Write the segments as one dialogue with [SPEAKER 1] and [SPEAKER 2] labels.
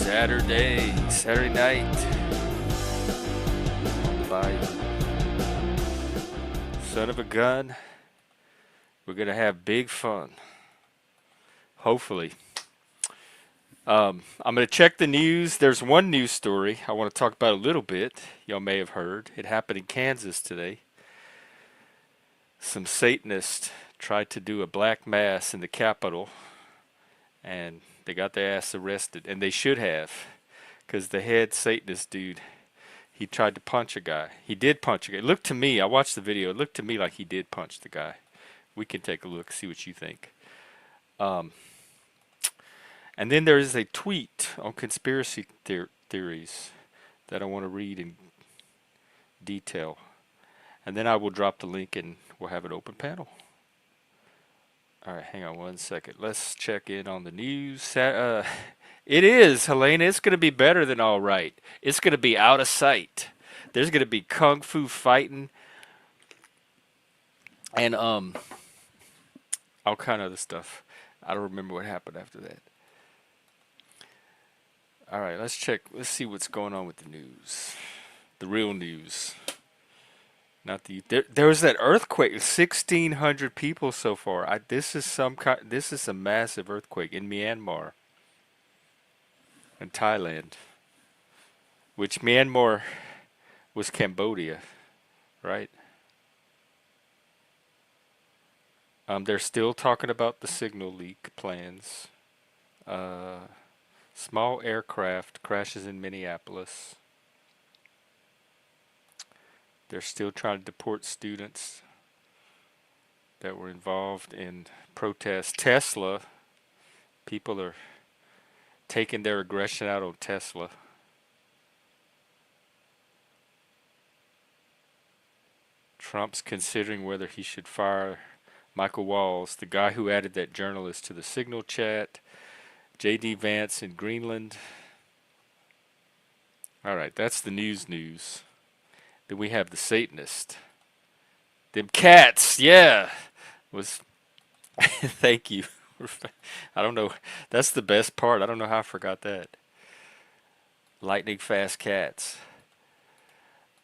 [SPEAKER 1] Saturday night. By son of a gun, we're gonna have big fun. Hopefully. I'm gonna check the news. There's one news story I want to talk about a little bit. Y'all may have heard. It happened in Kansas today. Some Satanists tried to do a black mass in the Capitol, and they got their ass arrested, and they should have, because the head Satanist dude, he tried to punch a guy. He did punch a guy. It looked to me, I watched the video, it looked to me like he did punch the guy. We can take a look, see what you think. Um, and then there is a tweet on conspiracy theories that I want to read in detail. And then I will drop the link and we'll have an open panel. All right, hang on one second. Let's check in on the news. It is, Helena. It's going to be better than all right. It's going to be out of sight. There's going to be kung fu fighting and all kind of other stuff. I don't remember what happened after that. All right, let's check. Let's see what's going on with the news. The real news. Not the there was that earthquake. 1,600 people so far. This is a massive earthquake in Myanmar and Thailand, which Myanmar was Cambodia, right? They're still talking about the signal leak plans. Small aircraft crashes in Minneapolis. They're still trying to deport students that were involved in protests. Tesla, people are taking their aggression out on Tesla. Trump's considering whether he should fire Michael Walls, the guy who added that journalist to the Signal chat. J.D. Vance in Greenland. All right, that's the news. Then we have the Satanist. Them cats, yeah. Was thank you. I don't know. That's the best part. I don't know how I forgot that. Lightning fast cats.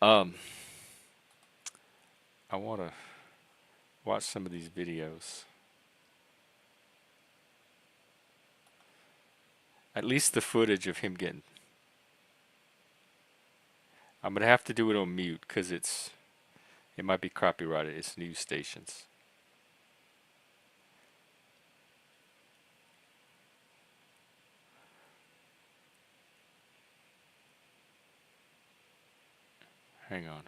[SPEAKER 1] I want to watch some of these videos. At least the footage of him getting. I'm gonna have to do it on mute because it might be copyrighted. It's news stations. Hang on.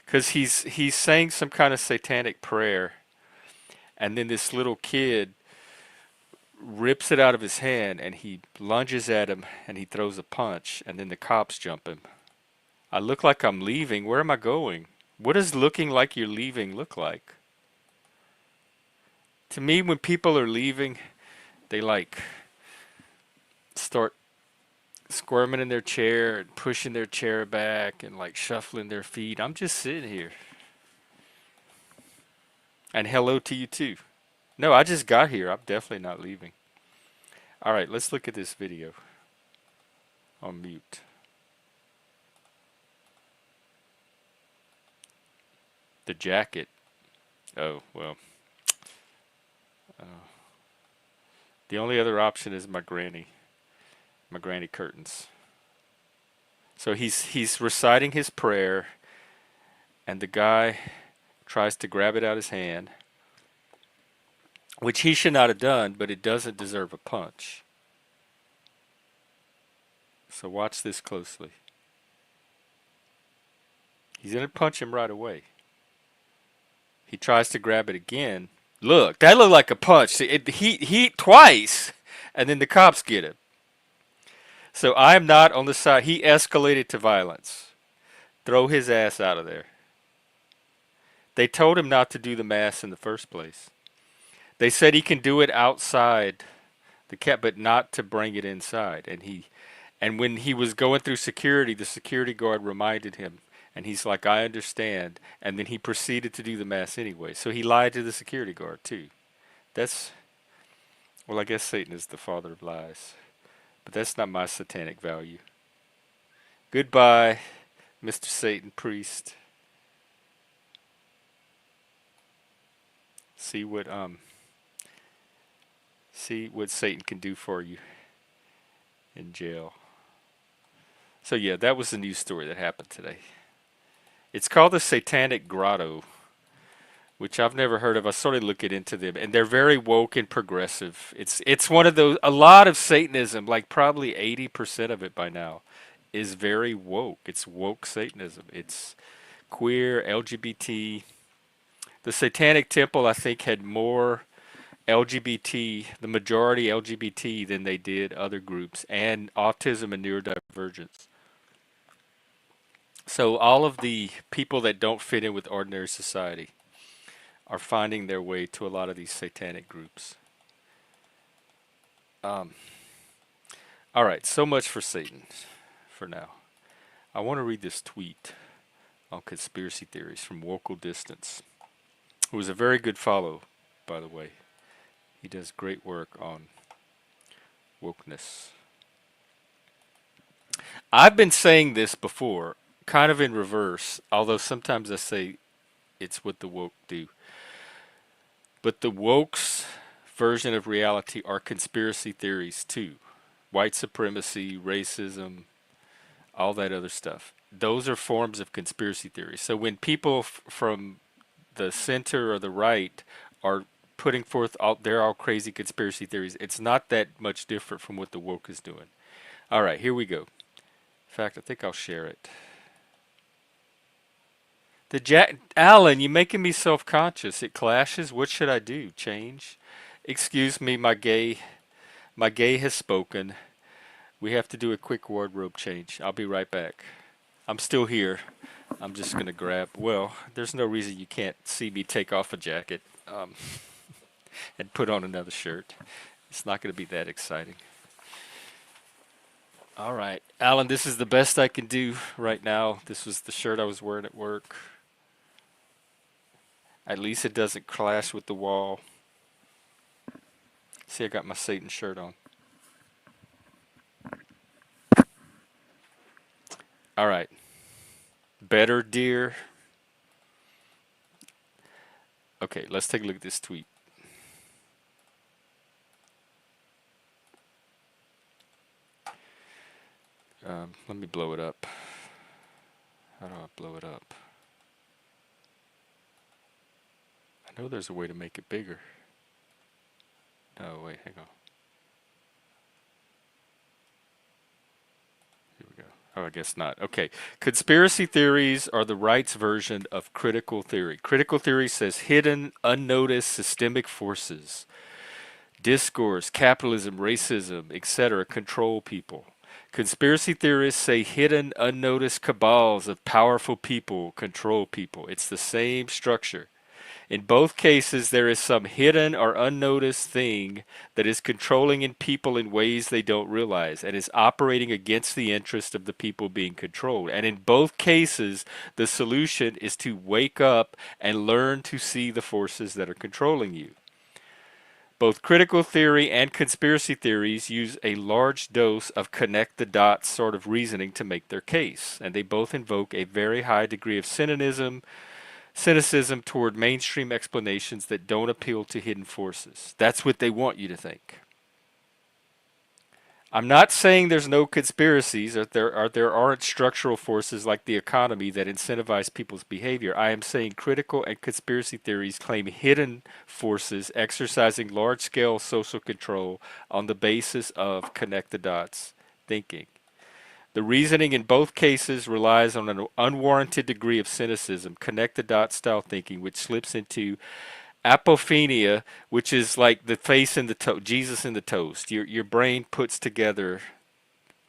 [SPEAKER 1] Because he's saying some kind of satanic prayer, and then this little kid rips it out of his hand and he lunges at him and he throws a punch, and then the cops jump him. I look like I'm leaving. Where am I going? What does looking like you're leaving look like? To me, when people are leaving, they like start squirming in their chair and pushing their chair back and like shuffling their feet. I'm just sitting here. And hello to you too. No, I just got here. I'm definitely not leaving. All right, let's look at this video on mute. The jacket. Oh, well. The only other option is my granny curtains. So he's reciting his prayer, and the guy tries to grab it out of his hand, which he should not have done, but it doesn't deserve a punch. So watch this closely. He's going to punch him right away. He tries to grab it again. Look, that looked like a punch. He twice, and then the cops get him. So I'm not on the side. He escalated to violence. Throw his ass out of there. They told him not to do the mass in the first place. They said he can do it outside the cat, but not to bring it inside. And when he was going through security, the security guard reminded him, and he's like, "I understand." And then he proceeded to do the mass anyway. So he lied to the security guard too. Well, I guess Satan is the father of lies. But that's not my satanic value. Goodbye, Mr. Satan Priest. See what Satan can do for you in jail. So yeah, that was the news story that happened today. It's called the Satanic Grotto, which I've never heard of. I started looking into them, and they're very woke and progressive. It's one of those. A lot of Satanism, like probably 80% of it by now, is very woke. It's woke Satanism. It's queer, LGBT. The Satanic Temple, I think, had more LGBT, the majority LGBT, than they did other groups, and autism and neurodivergence. So all of the people that don't fit in with ordinary society are finding their way to a lot of these satanic groups. Um, all right, so much for Satan for now. I want to read this tweet on conspiracy theories from Wokel Distance, who is a very good follow, by the way. He does great work on wokeness. I've been saying this before, kind of in reverse, although sometimes I say it's what the woke do. But the woke's version of reality are conspiracy theories too. White supremacy, racism, all that other stuff. Those are forms of conspiracy theories. So when people from the center or the right are putting forth they're all crazy conspiracy theories, it's not that much different from what the woke is doing. All right, here we go. In fact, I think I'll share it. Alan, you're making me self-conscious. It clashes. What should I do? Change? Excuse me, my gay has spoken. We have to do a quick wardrobe change. I'll be right back. I'm still here. I'm just gonna grab. Well, there's no reason you can't see me take off a jacket and put on another shirt. It's not gonna be that exciting. All right, Alan, this is the best I can do right now. This was the shirt I was wearing at work. At least it doesn't clash with the wall. See, I got my Satan shirt on. All right. Better, dear. Okay, let's take a look at this tweet. Let me blow it up. How do I blow it up? I know there's a way to make it bigger. No, wait, hang on. Here we go. Oh, I guess not. Okay. Conspiracy theories are the right's version of critical theory. Critical theory says hidden, unnoticed systemic forces, discourse, capitalism, racism, etc., control people. Conspiracy theorists say hidden, unnoticed cabals of powerful people control people. It's the same structure. In both cases, there is some hidden or unnoticed thing that is controlling in people in ways they don't realize and is operating against the interest of the people being controlled. And in both cases, the solution is to wake up and learn to see the forces that are controlling you. Both critical theory and conspiracy theories use a large dose of connect the dots sort of reasoning to make their case, and they both invoke a very high degree of cynicism toward mainstream explanations that don't appeal to hidden forces. That's what they want you to think. I'm not saying there's no conspiracies or there aren't structural forces like the economy that incentivize people's behavior. I am saying critical and conspiracy theories claim hidden forces exercising large-scale social control on the basis of connect the dots thinking. The reasoning in both cases relies on an unwarranted degree of cynicism, connect the dot style thinking, which slips into apophenia, which is like the face in the Jesus in the toast. Your brain puts together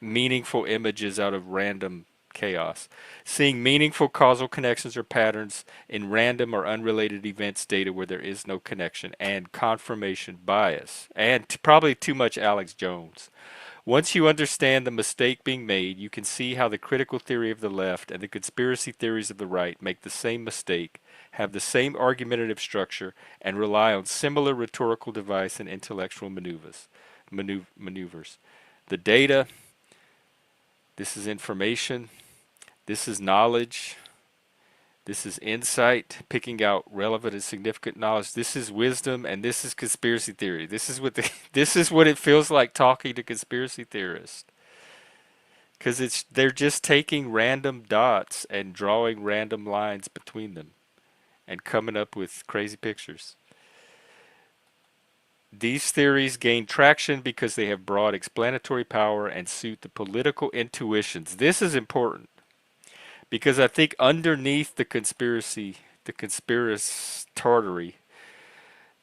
[SPEAKER 1] meaningful images out of random chaos. Seeing meaningful causal connections or patterns in random or unrelated events data where there is no connection, and confirmation bias, and probably too much Alex Jones. Once you understand the mistake being made, you can see how the critical theory of the left and the conspiracy theories of the right make the same mistake, have the same argumentative structure, and rely on similar rhetorical device and intellectual maneuvers. the data, this is information, this is knowledge, this is insight, picking out relevant and significant knowledge. This is wisdom, and this is conspiracy theory. This is what this is what it feels like talking to conspiracy theorists. Because they're just taking random dots and drawing random lines between them and coming up with crazy pictures. These theories gain traction because they have broad explanatory power and suit the political intuitions. This is important because I think underneath the conspiratoriety,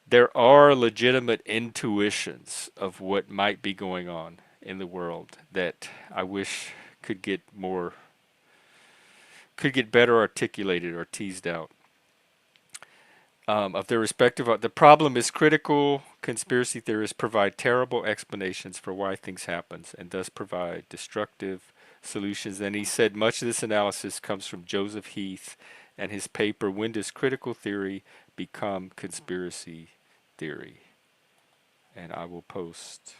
[SPEAKER 1] there are legitimate intuitions of what might be going on in the world that I wish could get more, could get better articulated or teased out. Of their respective. The problem is critical conspiracy theorists provide terrible explanations for why things happen and thus provide destructive solutions. And he said much of this analysis comes from Joseph Heath and his paper, When Does Critical Theory Become Conspiracy Theory? And I will post,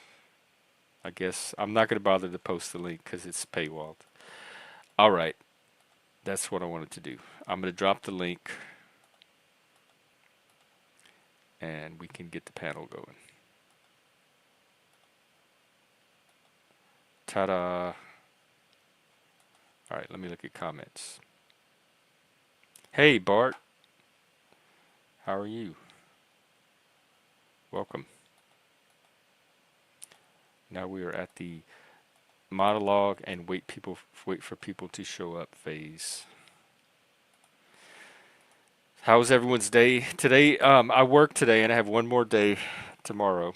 [SPEAKER 1] I guess, I'm not going to bother to post the link because it's paywalled. All right, that's what I wanted to do. I'm going to drop the link and we can get the panel going. Ta-da! All right, let me look at comments. Hey, Bart. How are you? Welcome. Now we are at the monologue and wait for people to show up phase. How's everyone's day today? I work today and I have one more day tomorrow.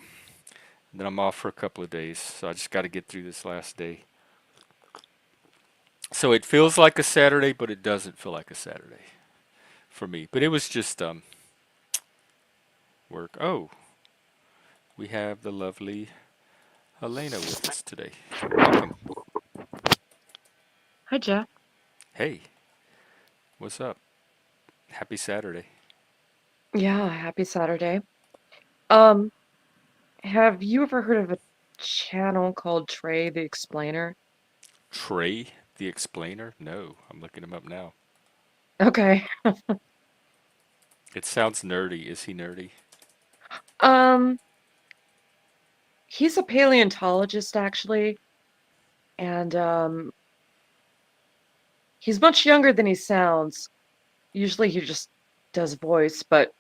[SPEAKER 1] And then I'm off for a couple of days, so I just got to get through this last day. So it feels like a Saturday, but it doesn't feel like a Saturday for me. But it was just work. Oh, we have the lovely Helena with us today. Welcome.
[SPEAKER 2] Hi, Jeff.
[SPEAKER 1] Hey, what's up? Happy Saturday.
[SPEAKER 2] Yeah, happy Saturday. Um, have you ever heard of a channel called Trey the Explainer?
[SPEAKER 1] Trey, the explainer? No, I'm looking him up now.
[SPEAKER 2] Okay.
[SPEAKER 1] It sounds nerdy. Is he nerdy?
[SPEAKER 2] Um, he's a paleontologist actually, and he's much younger than he sounds. Usually he just does voice, but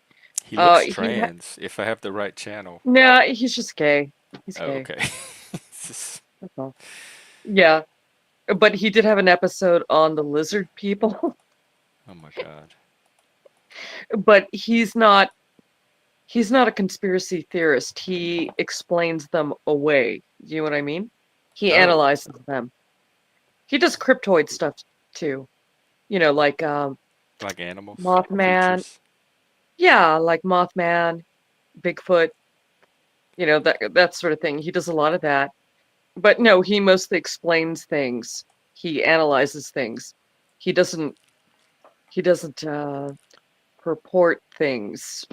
[SPEAKER 1] He looks
[SPEAKER 2] he ha
[SPEAKER 1] trans, if I have the right channel.
[SPEAKER 2] no, he's just gay. He's
[SPEAKER 1] Oh,
[SPEAKER 2] gay.
[SPEAKER 1] okay.
[SPEAKER 2] That's all. Yeah, but he did have an episode on the lizard people,
[SPEAKER 1] Oh my God.
[SPEAKER 2] but he's not a conspiracy theorist. He explains them away. Do you know what I mean? He
[SPEAKER 1] Oh,
[SPEAKER 2] analyzes them. He does cryptoid stuff too. Like
[SPEAKER 1] like animals,
[SPEAKER 2] Mothman.
[SPEAKER 1] creatures.
[SPEAKER 2] Yeah, like Mothman, Bigfoot, that sort of thing. He does a lot of that. But no, he mostly explains things. He analyzes things. He doesn't he doesn't purport things.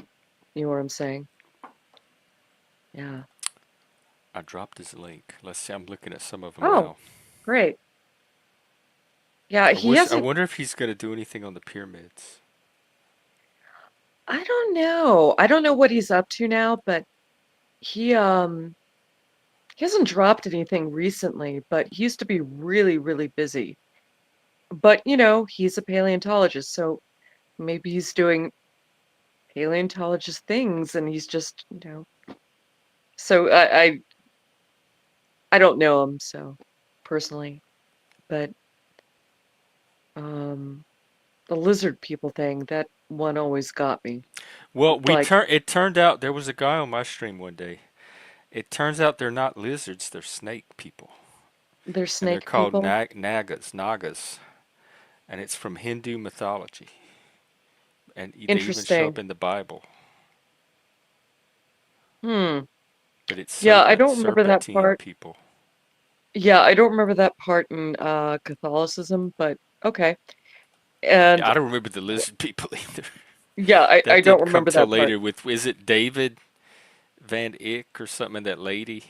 [SPEAKER 2] You know what I'm saying? Yeah.
[SPEAKER 1] I dropped his link. Let's see. I'm looking at some of them
[SPEAKER 2] Oh,
[SPEAKER 1] now.
[SPEAKER 2] great. Yeah,
[SPEAKER 1] I
[SPEAKER 2] he
[SPEAKER 1] wish. I
[SPEAKER 2] hasn't.
[SPEAKER 1] wonder if he's gonna do anything on the pyramids.
[SPEAKER 2] I don't know. I don't know what he's up to now, but he he hasn't dropped anything recently, but he used to be really, really busy. But he's a paleontologist, so maybe he's doing paleontologist things and he's just, so I don't know him so personally, but um the lizard people thing, that one always got me.
[SPEAKER 1] Well,
[SPEAKER 2] Like
[SPEAKER 1] It turned out there was a guy on my stream one day. It turns out they're not lizards. They're snake people,
[SPEAKER 2] they're
[SPEAKER 1] and they're
[SPEAKER 2] snake
[SPEAKER 1] called
[SPEAKER 2] people.
[SPEAKER 1] nagas, and it's from Hindu mythology, and they even show
[SPEAKER 2] Interesting.
[SPEAKER 1] up in the Bible.
[SPEAKER 2] Hmm.
[SPEAKER 1] But it's
[SPEAKER 2] Yeah, I don't remember that
[SPEAKER 1] serpentine
[SPEAKER 2] part.
[SPEAKER 1] people.
[SPEAKER 2] Yeah, I don't remember that part in Catholicism, but okay. And
[SPEAKER 1] I don't remember the lizard people either.
[SPEAKER 2] yeah, I
[SPEAKER 1] That
[SPEAKER 2] don't
[SPEAKER 1] didn't come
[SPEAKER 2] remember
[SPEAKER 1] till
[SPEAKER 2] that part.
[SPEAKER 1] later with, is it David Van Ick or something, that lady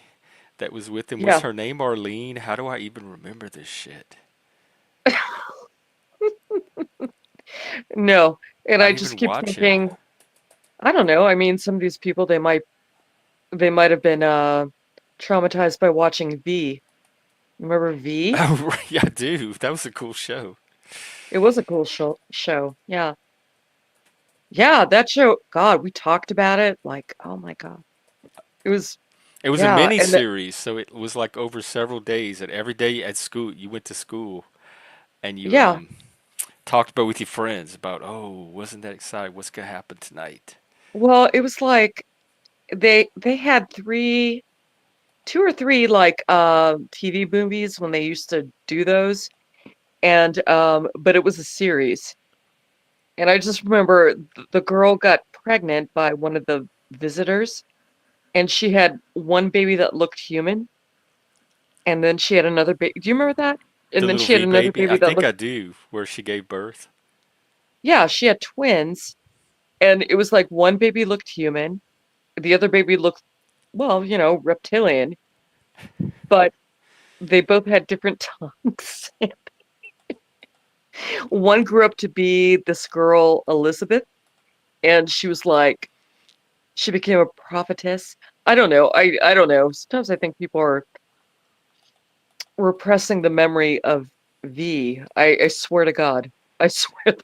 [SPEAKER 1] that was with him. Was
[SPEAKER 2] Yeah.
[SPEAKER 1] her name Arlene? How do I even remember this shit?
[SPEAKER 2] No. And
[SPEAKER 1] I
[SPEAKER 2] I
[SPEAKER 1] didn't
[SPEAKER 2] just
[SPEAKER 1] even
[SPEAKER 2] keep
[SPEAKER 1] watch it.
[SPEAKER 2] thinking, I don't know. I mean, some of these people they might have been traumatized by watching V. Remember V?
[SPEAKER 1] Oh, right, yeah, I do. That was a cool show.
[SPEAKER 2] It was a cool show. Yeah. Yeah, that show, God, we talked about it like, oh my God. It was,
[SPEAKER 1] It was a
[SPEAKER 2] yeah,
[SPEAKER 1] mini
[SPEAKER 2] and
[SPEAKER 1] series, so it was like over several days. And every day at school, you went to school and you
[SPEAKER 2] yeah.
[SPEAKER 1] talked about with your friends about, oh, wasn't that exciting? What's gonna happen tonight?
[SPEAKER 2] Well, it was like they had two or three like TV movies when they used to do those, and but it was a series. And I just remember the girl got pregnant by one of the visitors, and she had one baby that looked human, and then she had another baby. Do you remember that?
[SPEAKER 1] The
[SPEAKER 2] And then
[SPEAKER 1] little
[SPEAKER 2] she had
[SPEAKER 1] V
[SPEAKER 2] another
[SPEAKER 1] baby. I
[SPEAKER 2] baby that
[SPEAKER 1] think
[SPEAKER 2] looked,
[SPEAKER 1] I do, where she gave birth.
[SPEAKER 2] yeah, she had twins, and it was like one baby looked human, the other baby looked, well, reptilian, but they both had different tongues. One grew up to be this girl, Elizabeth, and she was like, she became a prophetess. I don't know. I don't know. Sometimes I think people are repressing the memory of V. I swear to God. I swear.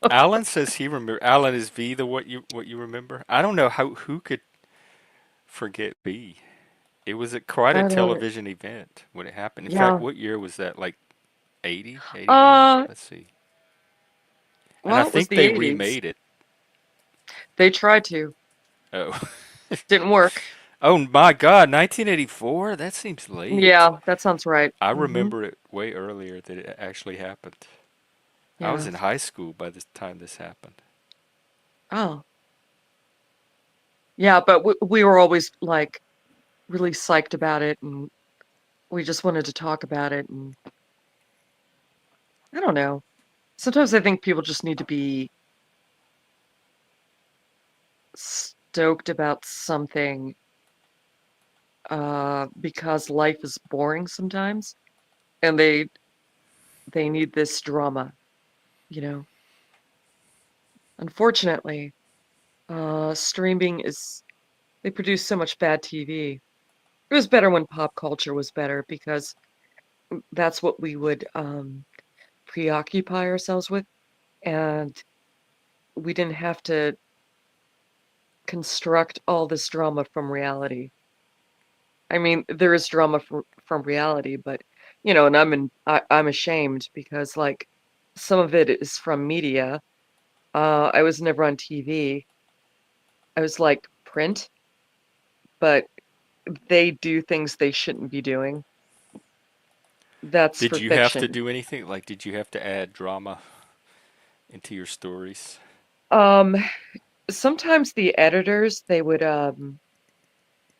[SPEAKER 1] Alan says he remember. Alan, is V the what you remember? I don't know how who could forget V. It was quite a
[SPEAKER 2] I don't.
[SPEAKER 1] television event when it happened. In fact,
[SPEAKER 2] Yeah.
[SPEAKER 1] what year was that? Like 80, 81?
[SPEAKER 2] Uh,
[SPEAKER 1] Let's see. And I
[SPEAKER 2] well, it was
[SPEAKER 1] think
[SPEAKER 2] the
[SPEAKER 1] they
[SPEAKER 2] 80s.
[SPEAKER 1] remade it.
[SPEAKER 2] They tried to.
[SPEAKER 1] Oh.
[SPEAKER 2] Didn't work.
[SPEAKER 1] Oh my God, 1984? That seems late.
[SPEAKER 2] Yeah, that sounds right.
[SPEAKER 1] I
[SPEAKER 2] Hmm.
[SPEAKER 1] remember it way earlier that it actually happened. I was
[SPEAKER 2] Yeah.
[SPEAKER 1] in high school by the time this happened.
[SPEAKER 2] Oh, yeah, but we were always like really psyched about it, and we just wanted to talk about it. And I don't know. Sometimes I think people just need to be stoked about something because life is boring sometimes, and they need this drama, you know. Unfortunately, streaming is they produce so much bad TV. It was better when pop culture was better because that's what we would preoccupy ourselves with, and we didn't have to construct all this drama from reality. I mean, there is drama from reality, but and I'm ashamed because like some of it is from media. I was never on TV. I was like print, but they do things they shouldn't be doing. That's
[SPEAKER 1] Did
[SPEAKER 2] for
[SPEAKER 1] you have to
[SPEAKER 2] fiction.
[SPEAKER 1] do anything? Like, did you have to add drama into your stories?
[SPEAKER 2] Um, Sometimes the editors they would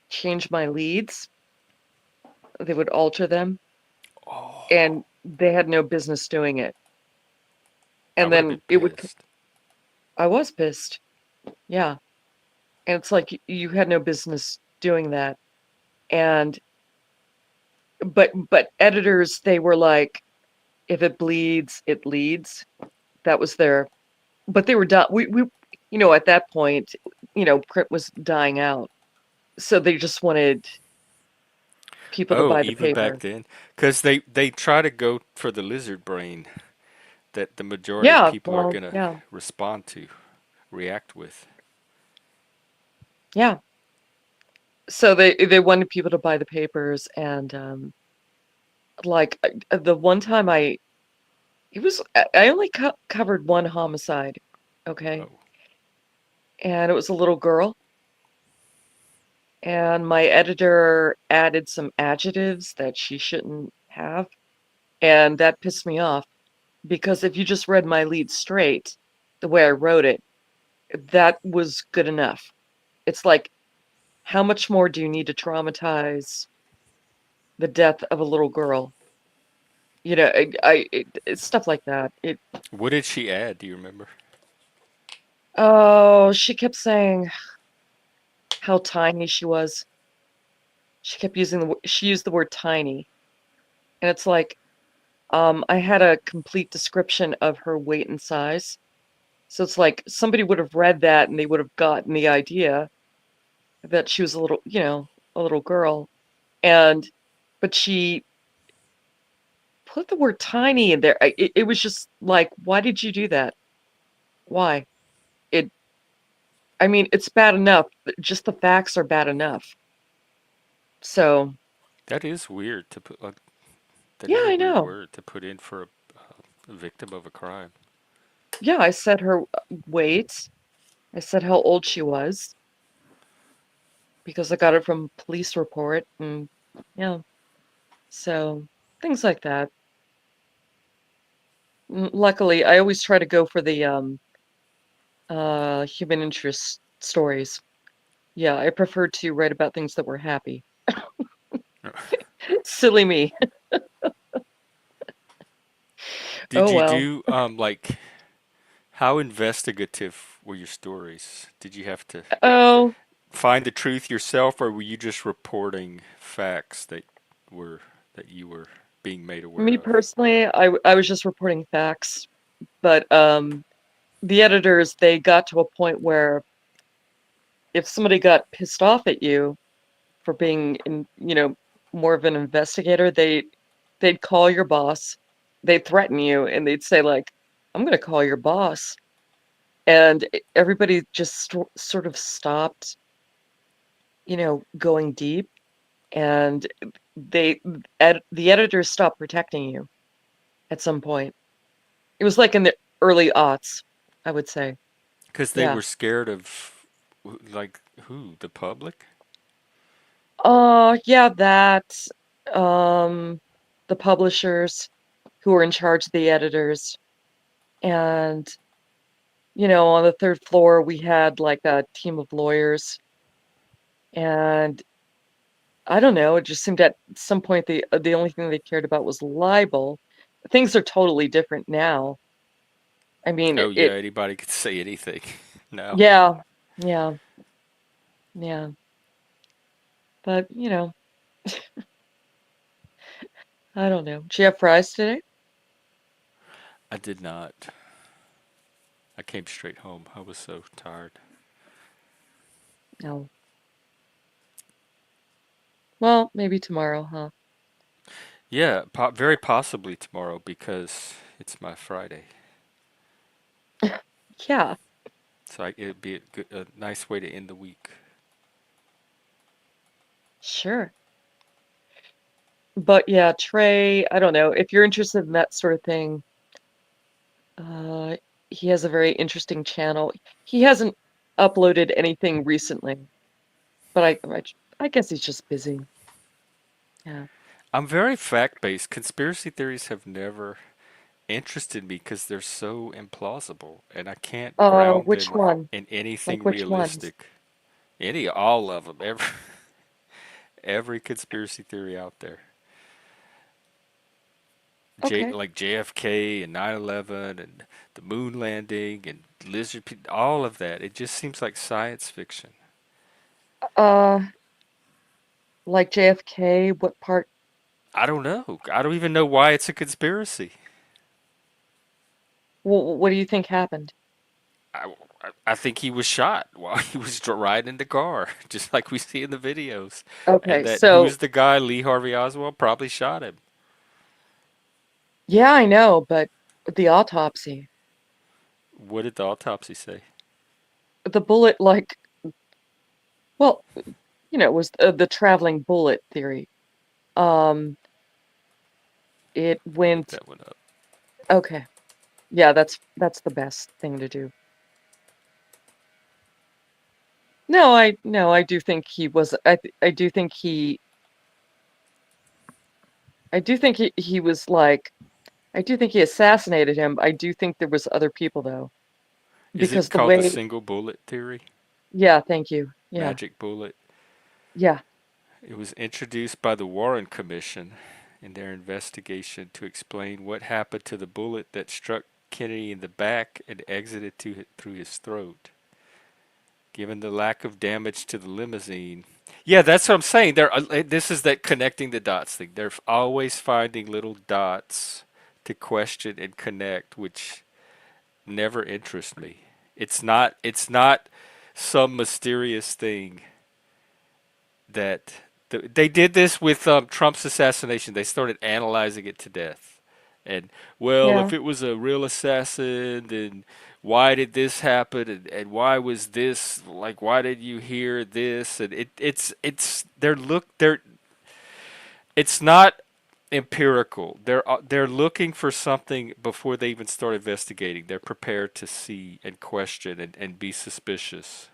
[SPEAKER 2] change my leads. They would alter them,
[SPEAKER 1] Oh,
[SPEAKER 2] and they had no business doing it.
[SPEAKER 1] I
[SPEAKER 2] And
[SPEAKER 1] would have
[SPEAKER 2] then
[SPEAKER 1] been
[SPEAKER 2] it would.
[SPEAKER 1] pissed.
[SPEAKER 2] I was pissed. Yeah. And it's like you had no business doing that. And but editors, they were like, if it bleeds, it leads. That was their but they were done. We at that point, print was dying out. So they just wanted people to
[SPEAKER 1] Oh,
[SPEAKER 2] buy the
[SPEAKER 1] even back
[SPEAKER 2] paper.
[SPEAKER 1] then, because they try to go for the lizard brain that the majority of
[SPEAKER 2] Yeah,
[SPEAKER 1] people are
[SPEAKER 2] well,
[SPEAKER 1] gonna
[SPEAKER 2] yeah.
[SPEAKER 1] respond to, react with.
[SPEAKER 2] Yeah. So they wanted people to buy the papers and like the one time I only covered one homicide, okay?
[SPEAKER 1] Oh,
[SPEAKER 2] And it was a little girl. And my editor added some adjectives that she shouldn't have. And that pissed me off because if you just read my lead straight, the way I wrote it, that was good enough. It's like, how much more do you need to traumatize the death of a little girl? It's stuff like that.
[SPEAKER 1] what did she add? Do you remember?
[SPEAKER 2] Oh, she kept saying how tiny she was. she used the word tiny, and it's like I had a complete description of her weight and size. So it's like somebody would have read that and they would have gotten the idea that she was a little, a little girl. And but she put the word tiny in there. It was just like, why did you do that? Why? It I mean, it's bad enough. Just the facts are bad enough. So,
[SPEAKER 1] That is weird to put. Like, that
[SPEAKER 2] yeah,
[SPEAKER 1] is a
[SPEAKER 2] I
[SPEAKER 1] weird
[SPEAKER 2] know.
[SPEAKER 1] word to put in for a victim of a crime.
[SPEAKER 2] Yeah, I said her weight. I said how old she was because I got it from police report and yeah. So, things like that. Luckily, I always try to go for the human interest stories. Yeah, I prefer to write about things that were happy. Silly me.
[SPEAKER 1] Did
[SPEAKER 2] Oh
[SPEAKER 1] you
[SPEAKER 2] well.
[SPEAKER 1] do like how investigative were your stories? Did you have to
[SPEAKER 2] Oh,
[SPEAKER 1] find the truth yourself, or were you just reporting facts were that you were being made aware
[SPEAKER 2] me
[SPEAKER 1] of?
[SPEAKER 2] personally, I was just reporting facts, but the editors they got to a point where if somebody got pissed off at you for being more of an investigator, they'd call your boss, they'd threaten you, and they'd say like, "I'm going to call your boss." And everybody just sort of stopped, going deep, and the editors stopped protecting you at some point. It was like in the early aughts, I would say.
[SPEAKER 1] Because they
[SPEAKER 2] Yeah.
[SPEAKER 1] were scared of, like, who? The public?
[SPEAKER 2] Yeah, that, um, the publishers who were in charge of the editors. And, on the third floor, we had like a team of lawyers. And I don't know, it just seemed at some point the only thing they cared about was libel. Things are totally different now. I mean,
[SPEAKER 1] Oh yeah, anybody could say anything. No.
[SPEAKER 2] yeah, yeah, yeah. But, I don't know. Did you have fries today?
[SPEAKER 1] I did not. I came straight home. I was so tired.
[SPEAKER 2] No. Well, maybe tomorrow, huh?
[SPEAKER 1] Yeah, very possibly tomorrow because it's my Friday.
[SPEAKER 2] Yeah,
[SPEAKER 1] So it'd be a nice way to end the week.
[SPEAKER 2] sure. But yeah, Trey, I don't know. If you're interested in that sort of thing, uh, he has a very interesting channel. He hasn't uploaded anything recently, but I guess he's just busy. Yeah.
[SPEAKER 1] I'm very fact-based. Conspiracy theories have never interested me because they're so implausible and I can't ground
[SPEAKER 2] Which
[SPEAKER 1] them
[SPEAKER 2] one?
[SPEAKER 1] in anything
[SPEAKER 2] Like which ones?
[SPEAKER 1] realistic. All of them, every conspiracy theory out there.
[SPEAKER 2] Okay.
[SPEAKER 1] Like JFK and 9/11 and the moon landing and all of that. It just seems like science fiction.
[SPEAKER 2] Uh, like JFK, what part?
[SPEAKER 1] I don't know. I don't even know why it's a conspiracy.
[SPEAKER 2] What do you think happened?
[SPEAKER 1] I, I think he was shot while he was riding in the car, just like we see in the videos. And
[SPEAKER 2] Okay,
[SPEAKER 1] that
[SPEAKER 2] so
[SPEAKER 1] who's the guy, Lee Harvey Oswald, probably shot him.
[SPEAKER 2] yeah, I know, but the autopsy,
[SPEAKER 1] What did the autopsy say?
[SPEAKER 2] the bullet, like, well, it was the traveling bullet theory. Um, it
[SPEAKER 1] I'll look
[SPEAKER 2] went
[SPEAKER 1] that one up.
[SPEAKER 2] okay. Yeah, that's the best thing to do. No, I do think he was. I do think he was like. I do think he assassinated him. I do think there was other people though,
[SPEAKER 1] Is
[SPEAKER 2] because
[SPEAKER 1] it
[SPEAKER 2] the
[SPEAKER 1] called the
[SPEAKER 2] way.
[SPEAKER 1] single bullet theory?
[SPEAKER 2] Yeah, thank you. Yeah,
[SPEAKER 1] Magic bullet?
[SPEAKER 2] yeah.
[SPEAKER 1] It was introduced by the Warren Commission in their investigation to explain what happened to the bullet that struck Kennedy in the back and exited through his throat. Given the lack of damage to the limousine, Yeah, that's what I'm saying. This is that connecting the dots thing. They're always finding little dots to question and connect, which never interest me. It's not some mysterious thing that they did this with Trump's assassination. They started analyzing it to death. And well,
[SPEAKER 2] Yeah.
[SPEAKER 1] if it was a real assassin, then why did this happen? And why was this like? Why did you hear this? And it's they're it's not empirical. They're looking for something before they even start investigating. They're prepared to see and question and be suspicious.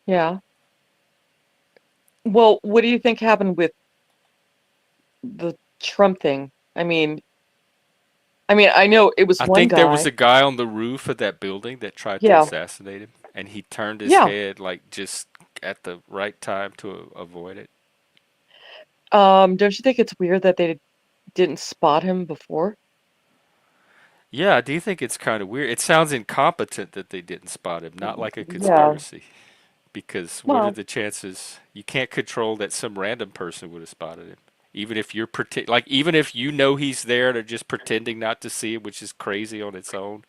[SPEAKER 2] Yeah. Well, what do you think happened with the Trump thing? I mean, I know it was
[SPEAKER 1] I
[SPEAKER 2] one
[SPEAKER 1] think there was
[SPEAKER 2] guy.
[SPEAKER 1] a guy on the roof of that building that tried to
[SPEAKER 2] Yeah.
[SPEAKER 1] assassinate him, and he turned his
[SPEAKER 2] Yeah.
[SPEAKER 1] head like just at the right time to avoid it.
[SPEAKER 2] Don't you think it's weird that they didn't spot him before?
[SPEAKER 1] Yeah, I do think it's kind of weird. It sounds incompetent that they didn't spot him, not like a
[SPEAKER 2] Yeah.
[SPEAKER 1] conspiracy. Because what are
[SPEAKER 2] Well,
[SPEAKER 1] the chances? You can't control that some random person would have spotted him. Even if you're like even if you know he's there and are just pretending not to see him, which is crazy on its own,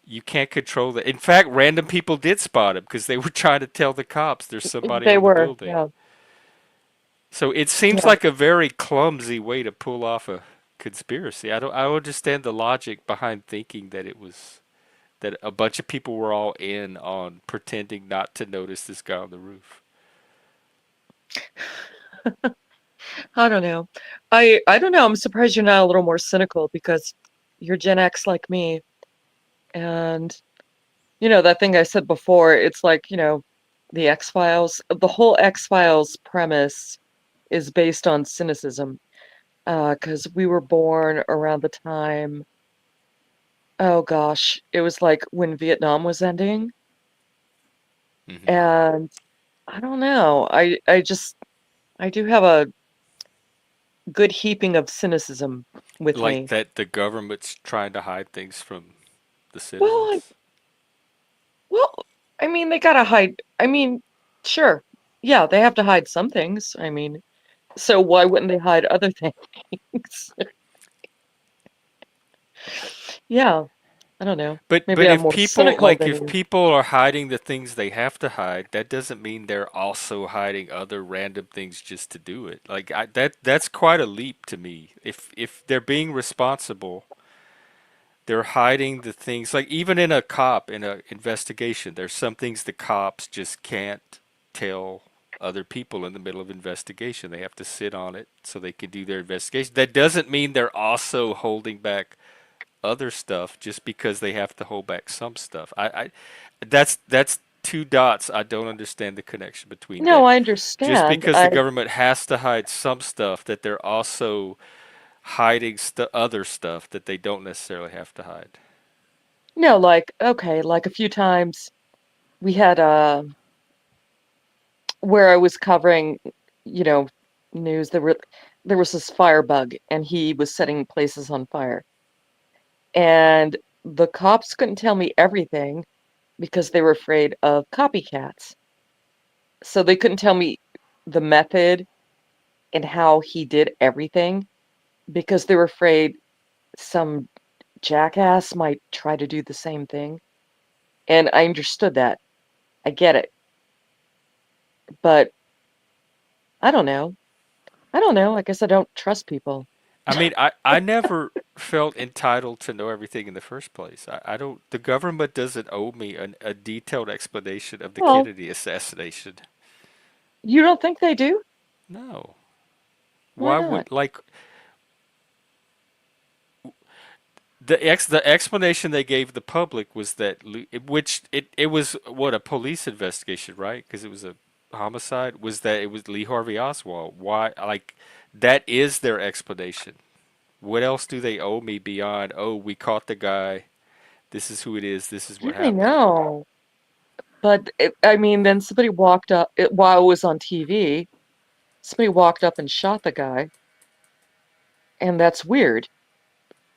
[SPEAKER 1] you can't control that. In fact, random people did spot him because they were trying to tell the cops there's somebody
[SPEAKER 2] they
[SPEAKER 1] on the
[SPEAKER 2] were.
[SPEAKER 1] building.
[SPEAKER 2] Yeah.
[SPEAKER 1] So it seems
[SPEAKER 2] Yeah.
[SPEAKER 1] like a very clumsy way to pull off a conspiracy. I don't understand the logic behind thinking that it was that a bunch of people were all in on pretending not to notice this guy on the roof.
[SPEAKER 2] I don't know. I don't know. I'm surprised you're not a little more cynical because you're Gen X like me. And that thing I said before, it's like, the X-Files, the whole X-Files premise is based on cynicism. Because we were born around the time, oh gosh, it was like when Vietnam was ending.
[SPEAKER 1] Hmm.
[SPEAKER 2] And I don't know. I do have a good heaping of cynicism with
[SPEAKER 1] Like
[SPEAKER 2] me.
[SPEAKER 1] that the government's trying to hide things from the
[SPEAKER 2] Well, I,
[SPEAKER 1] citizens.
[SPEAKER 2] well, I mean, they gotta hide. I mean, sure. Yeah, they have to hide some things. I mean, so why wouldn't they hide other things? Yeah, I don't know. Maybe
[SPEAKER 1] But
[SPEAKER 2] I'm
[SPEAKER 1] if
[SPEAKER 2] more
[SPEAKER 1] people
[SPEAKER 2] cynical
[SPEAKER 1] like
[SPEAKER 2] than
[SPEAKER 1] if
[SPEAKER 2] you.
[SPEAKER 1] people are hiding the things they have to hide, that doesn't mean they're also hiding other random things just to do it. Like that's quite a leap to me. If they're being responsible, they're hiding the things like even in a cop in a investigation, there's some things the cops just can't tell other people in the middle of investigation. They have to sit on it so they can do their investigation. That doesn't mean they're also holding back other stuff just because they have to hold back some stuff. That's two dots. I don't understand the connection between
[SPEAKER 2] No,
[SPEAKER 1] that.
[SPEAKER 2] I
[SPEAKER 1] Just
[SPEAKER 2] understand.
[SPEAKER 1] because the government has to hide some stuff, that they're also hiding other stuff that they don't necessarily have to hide.
[SPEAKER 2] No, like okay, like a few times we had where I was covering, you know, news. There was this firebug, and he was setting places on fire, and the cops couldn't tell me everything because they were afraid of copycats. So they couldn't tell me the method and how he did everything because they were afraid some jackass might try to do the same thing. And I understood that. I get it. But I don't know. I don't know. I guess I don't trust people.
[SPEAKER 1] I mean, I never felt entitled to know everything in the first place. I don't, the government doesn't owe me a detailed explanation of the
[SPEAKER 2] Well,
[SPEAKER 1] Kennedy assassination.
[SPEAKER 2] you don't think they do?
[SPEAKER 1] No.
[SPEAKER 2] Why
[SPEAKER 1] Why
[SPEAKER 2] not?
[SPEAKER 1] would, like, the explanation they gave the public was that which it was what a police investigation, right? Because it was a homicide. Was that it was Lee Harvey Oswald? Why like that is their explanation. What else do they owe me beyond, oh, we caught the guy. This is who it is. This is
[SPEAKER 2] Yeah,
[SPEAKER 1] what
[SPEAKER 2] I
[SPEAKER 1] happened.
[SPEAKER 2] know. But I mean, then somebody walked up while it was on TV. Somebody walked up and shot the guy, and that's weird.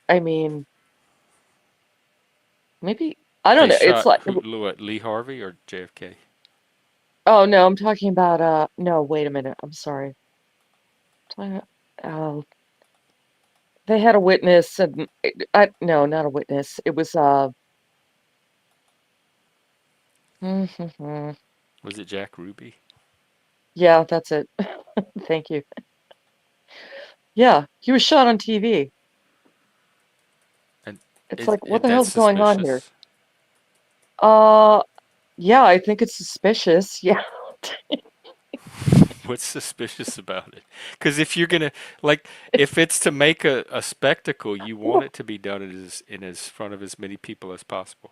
[SPEAKER 2] I mean, maybe I don't
[SPEAKER 1] They
[SPEAKER 2] know. It's
[SPEAKER 1] shot
[SPEAKER 2] like
[SPEAKER 1] who? Lee Harvey or JFK?
[SPEAKER 2] Oh no, I'm talking about no, wait a minute. I'm sorry. Talking Oh, they had a witness and no, not a witness. It was
[SPEAKER 1] Was it Jack Ruby?
[SPEAKER 2] yeah, that's it. Thank you. Yeah, he was shot on TV.
[SPEAKER 1] And
[SPEAKER 2] It's like, what the
[SPEAKER 1] that's
[SPEAKER 2] hell's going on here?
[SPEAKER 1] suspicious.
[SPEAKER 2] Uh, yeah, I think it's suspicious. Yeah.
[SPEAKER 1] What's suspicious about it? Because if you're gonna like, if it's to make a spectacle, you want
[SPEAKER 2] Well,
[SPEAKER 1] it to be done in as front of as many people as possible.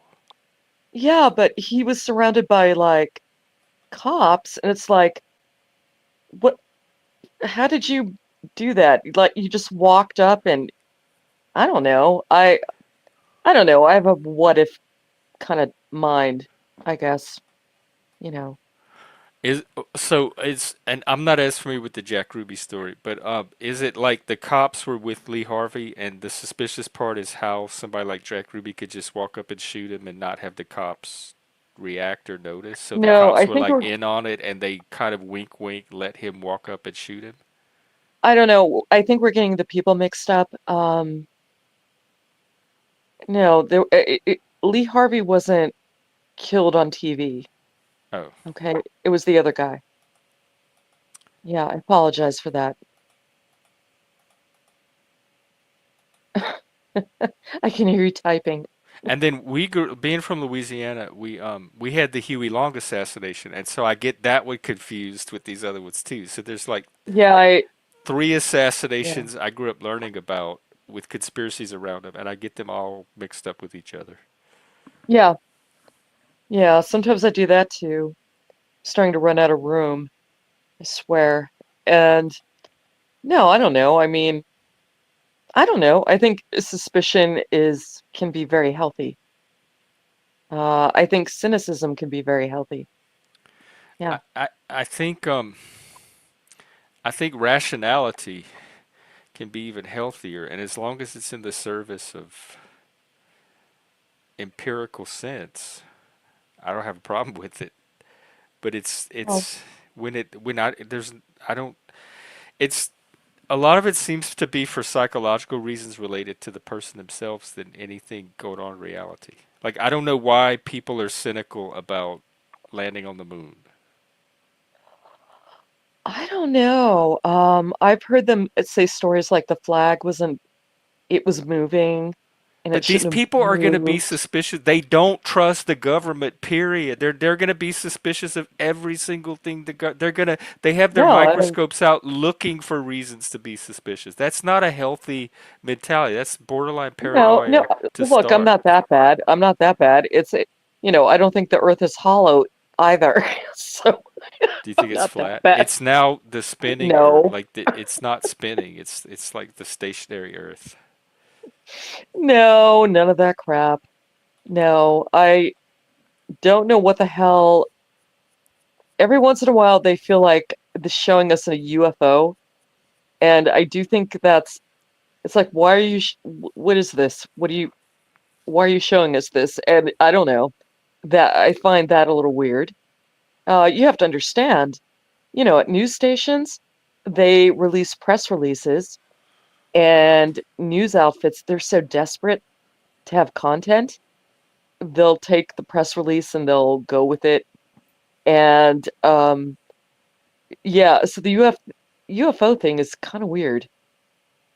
[SPEAKER 2] yeah, but he was surrounded by like cops, and it's like, what? How did you do that? Like, you just walked up and I don't know. I don't know. I have a what if kind of mind, I guess, you know.
[SPEAKER 1] Is so it's and I'm not as familiar with the Jack Ruby story, but is it like the cops were with Lee Harvey, and the suspicious part is how somebody like Jack Ruby could just walk up and shoot him and not have the cops react or notice? So the
[SPEAKER 2] No,
[SPEAKER 1] cops
[SPEAKER 2] I
[SPEAKER 1] were
[SPEAKER 2] think
[SPEAKER 1] like
[SPEAKER 2] we're
[SPEAKER 1] in on it, and they kind of wink, wink, let him walk up and shoot him.
[SPEAKER 2] I don't know. I think we're getting the people mixed up. No, Lee Harvey wasn't killed on TV.
[SPEAKER 1] Oh,
[SPEAKER 2] Okay, it was the other guy. Yeah, I apologize for that. I can hear you typing.
[SPEAKER 1] and then we grew, being from Louisiana, we had the Huey Long assassination, and so I get that one confused with these other ones too. So there's like
[SPEAKER 2] Yeah,
[SPEAKER 1] three
[SPEAKER 2] yeah,
[SPEAKER 1] assassinations I grew up learning about with conspiracies around them, and I get them all mixed up with each other.
[SPEAKER 2] yeah, yeah. Sometimes I do that too. Starting to run out of room, I swear. And no, I don't know. I mean, I don't know. I think suspicion is can be very healthy. I think cynicism can be very healthy. Yeah.
[SPEAKER 1] I think rationality can be even healthier, and as long as it's in the service of empirical sense, I don't have a problem with it. But
[SPEAKER 2] Well,
[SPEAKER 1] it's when I there's I don't it's a lot of it seems to be for psychological reasons related to the person themselves than anything going on in reality. Like I don't know why people are cynical about landing on the moon.
[SPEAKER 2] I don't know. I've heard them say stories like the flag wasn't, it was moving and it
[SPEAKER 1] But these
[SPEAKER 2] shouldn't have
[SPEAKER 1] people are going to be
[SPEAKER 2] moved.
[SPEAKER 1] suspicious. They don't trust the government. Period. They're going to be suspicious of every single thing. They're going to they have their
[SPEAKER 2] No, I don't.
[SPEAKER 1] microscopes out looking for reasons to be suspicious. That's not a healthy mentality. That's borderline
[SPEAKER 2] No, no.
[SPEAKER 1] paranoia to
[SPEAKER 2] Look, I'm
[SPEAKER 1] start.
[SPEAKER 2] not that bad. I'm not that bad. I don't think the Earth is hollow either. So
[SPEAKER 1] Do you
[SPEAKER 2] I'm
[SPEAKER 1] think it's
[SPEAKER 2] not that
[SPEAKER 1] flat?
[SPEAKER 2] bad.
[SPEAKER 1] It's now the spinning Earth.
[SPEAKER 2] No,
[SPEAKER 1] Like it's not spinning. It's like the stationary Earth.
[SPEAKER 2] no, none of that crap. No, I don't know what the hell. Every once in a while, they feel like the showing us a UFO, and I do think that's. It's like, why are you? What is this? Why are you showing us this? And I don't know. That I find that a little weird. You have to understand, at news stations, they release press releases and news outfits. They're so desperate to have content, they'll take the press release and they'll go with it. And yeah, so the UFO thing is kind of weird.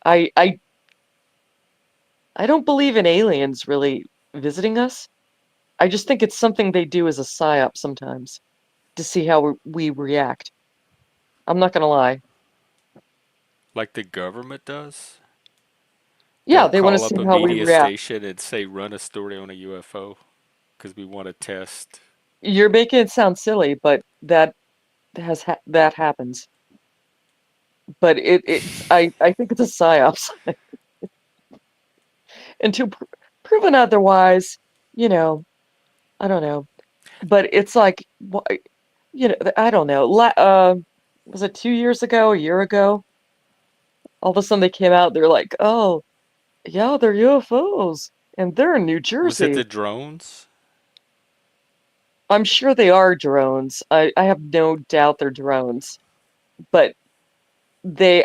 [SPEAKER 2] I I I don't believe in aliens really visiting us. I just think it's something they do as a psyop sometimes to see how we react. I'm not gonna lie.
[SPEAKER 1] Like the government does.
[SPEAKER 2] Yeah,
[SPEAKER 1] They'll
[SPEAKER 2] they want to
[SPEAKER 1] call
[SPEAKER 2] see
[SPEAKER 1] up a
[SPEAKER 2] how we
[SPEAKER 1] media
[SPEAKER 2] react.
[SPEAKER 1] station and say, run a story on a UFO because we want to test.
[SPEAKER 2] You're making it sound silly, but that happens. But I think it's a psyops. Until proven otherwise, you know, I don't know. But it's like, I don't know. Was it 2 years ago, a year ago? All of a sudden they came out. They're like, oh, yeah, they're UFOs, and they're in New
[SPEAKER 1] Was it
[SPEAKER 2] Jersey.
[SPEAKER 1] the drones?
[SPEAKER 2] I'm sure they are drones. I have no doubt they're drones. But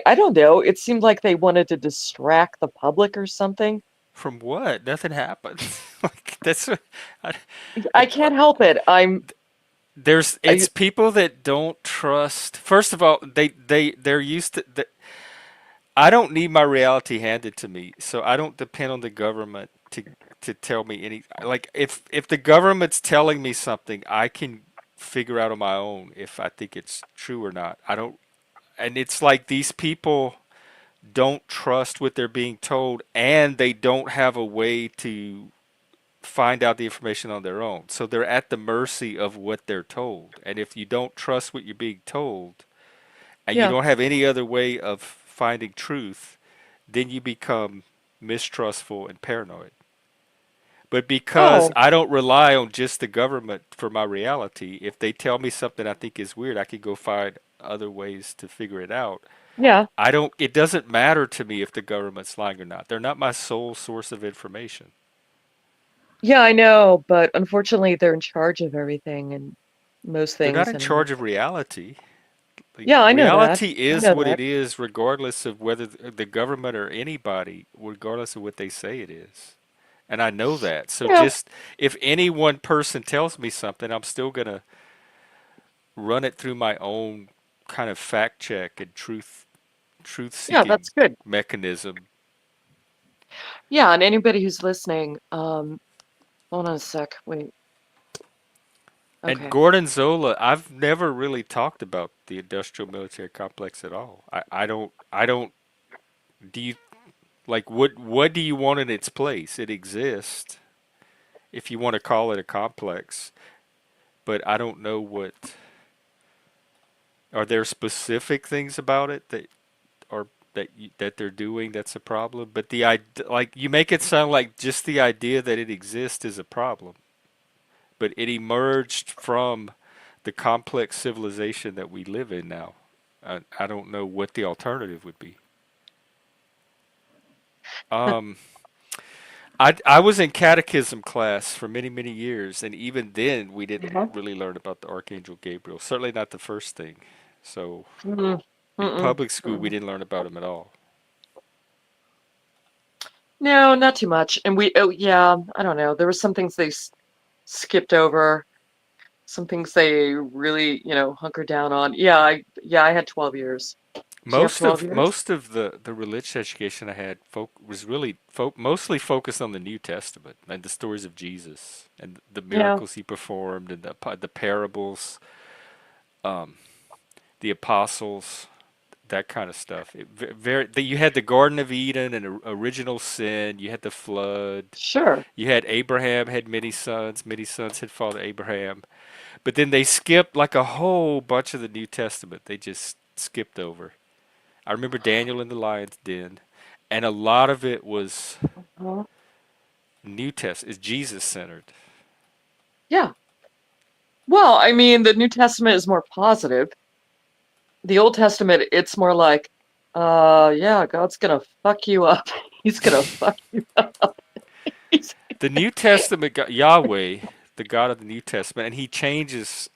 [SPEAKER 2] I don't know, it seemed like they wanted to distract the public or something.
[SPEAKER 1] From what? Nothing happened. Like that's I,
[SPEAKER 2] I can't help it.
[SPEAKER 1] there's
[SPEAKER 2] I,
[SPEAKER 1] it's people that don't trust. First of all, they're used to. I don't need my reality handed to me, so I don't depend on the government to tell me any. Like if the government's telling me something, I can figure out on my own if I think it's true or not. I don't, and it's like these people don't trust what they're being told, and they don't have a way to find out the information on their own. So they're at the mercy of what they're told. And if you don't trust what you're being told, and you
[SPEAKER 2] yeah.
[SPEAKER 1] don't have any other way of finding truth, then you become mistrustful and paranoid. But because
[SPEAKER 2] Oh,
[SPEAKER 1] I don't rely on just the government for my reality, if they tell me something I think is weird, I can go find other ways to figure it out.
[SPEAKER 2] yeah.
[SPEAKER 1] I don't, it doesn't matter to me if the government's lying or not. They're not my sole source of information.
[SPEAKER 2] Yeah, I know, but unfortunately they're in charge of everything and most
[SPEAKER 1] They're not
[SPEAKER 2] things
[SPEAKER 1] in
[SPEAKER 2] anyway.
[SPEAKER 1] charge of reality. Like,
[SPEAKER 2] Yeah, I know that.
[SPEAKER 1] reality
[SPEAKER 2] I
[SPEAKER 1] is
[SPEAKER 2] know
[SPEAKER 1] what
[SPEAKER 2] that.
[SPEAKER 1] it is, regardless of whether the government or anybody, regardless of what they say it is. And I know that. So
[SPEAKER 2] Yeah,
[SPEAKER 1] just if any one person tells me something, I'm still going to run it through my own kind of fact check and truth
[SPEAKER 2] yeah,
[SPEAKER 1] seeking
[SPEAKER 2] that's good.
[SPEAKER 1] mechanism.
[SPEAKER 2] Yeah, and anybody who's listening, hold on a sec. Wait.
[SPEAKER 1] And
[SPEAKER 2] Okay.
[SPEAKER 1] Gordon Zola, I've never really talked about the industrial military complex at all. I don't do you like what do you want in its place? It exists if you want to call it a complex, but I don't know what are there specific things about it that are that they're doing that's a problem, but like you make it sound like just the idea that it exists is a problem, but it emerged from the complex civilization that we live in now. I don't know what the alternative would be. Um, I was in catechism class for many, many years, and even then we didn't
[SPEAKER 2] Uh-huh.
[SPEAKER 1] really learn about the Archangel Gabriel. Certainly not the first thing. So
[SPEAKER 2] Mm-mm.
[SPEAKER 1] in
[SPEAKER 2] Mm-mm.
[SPEAKER 1] public school, we
[SPEAKER 2] Mm-mm.
[SPEAKER 1] didn't learn about him at all.
[SPEAKER 2] No, not too much. And oh yeah, I don't know. There were some things they s skipped over, some things they really, hunkered down on. Yeah, I had 12 years. Do you have 12 years?
[SPEAKER 1] Most of the religious education I had was really mostly focused on the New Testament and the stories of Jesus and the
[SPEAKER 2] Yeah,
[SPEAKER 1] miracles he performed and the parables, um, the apostles, that kind of stuff. You had the Garden of Eden and original sin. You had the flood.
[SPEAKER 2] sure.
[SPEAKER 1] You had Abraham had many sons. Many sons had father Abraham. But then they skipped like a whole bunch of the New Testament. They just skipped over. I remember Daniel in the lion's den, and a lot of it was
[SPEAKER 2] Uh,
[SPEAKER 1] New Test is Jesus centered.
[SPEAKER 2] yeah. Well, I mean, the New Testament is more positive. The Old Testament, it's more like, yeah, God's gonna fuck you up. He's gonna fuck you up. He's-
[SPEAKER 1] The New Testament, Yahweh, the God of the New Testament, and He changes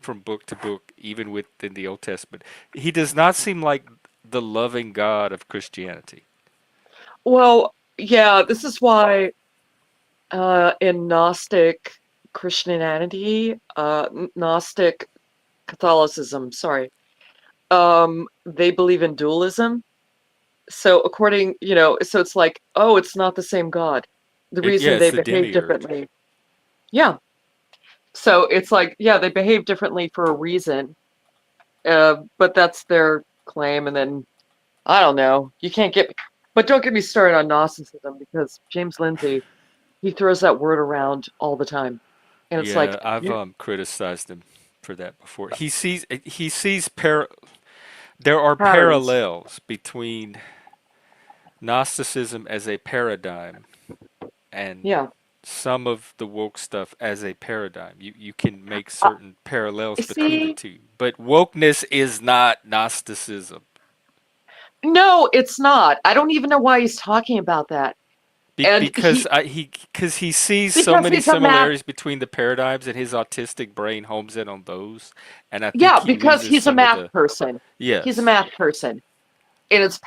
[SPEAKER 1] from book to book, even within the Old Testament. He does not seem like the loving God of Christianity.
[SPEAKER 2] Well, yeah, this is why in Gnostic Christianity, Gnostic Catholicism, sorry, they believe in dualism. So so it's like, oh, it's not the same God. The
[SPEAKER 1] Yeah,
[SPEAKER 2] reason
[SPEAKER 1] it's
[SPEAKER 2] they
[SPEAKER 1] the
[SPEAKER 2] behave
[SPEAKER 1] demiurge.
[SPEAKER 2] differently. Yeah. So it's like, yeah, they behave differently for a reason. But that's their claim. And then I don't know. You can't get me, but don't get me started on Gnosticism because James Lindsay, he throws that word around all the time. And it's like,
[SPEAKER 1] Yeah, I've
[SPEAKER 2] you
[SPEAKER 1] criticized him for that before. There are
[SPEAKER 2] patterns.
[SPEAKER 1] parallels between Gnosticism as a paradigm and
[SPEAKER 2] Yeah.
[SPEAKER 1] some of the woke stuff as a paradigm. You can make
[SPEAKER 2] Uh,
[SPEAKER 1] certain parallels between the
[SPEAKER 2] see,
[SPEAKER 1] two. But wokeness is not Gnosticism.
[SPEAKER 2] no, it's not. I don't even know why he's talking about that. And
[SPEAKER 1] because he sees so
[SPEAKER 2] because
[SPEAKER 1] many
[SPEAKER 2] he's a math,
[SPEAKER 1] similarities between the paradigms, and his autistic brain homes in on those, and I think
[SPEAKER 2] yeah,
[SPEAKER 1] he
[SPEAKER 2] because
[SPEAKER 1] loses
[SPEAKER 2] he's a
[SPEAKER 1] some of
[SPEAKER 2] math
[SPEAKER 1] the
[SPEAKER 2] person. He's a
[SPEAKER 1] yes,
[SPEAKER 2] math person. And it's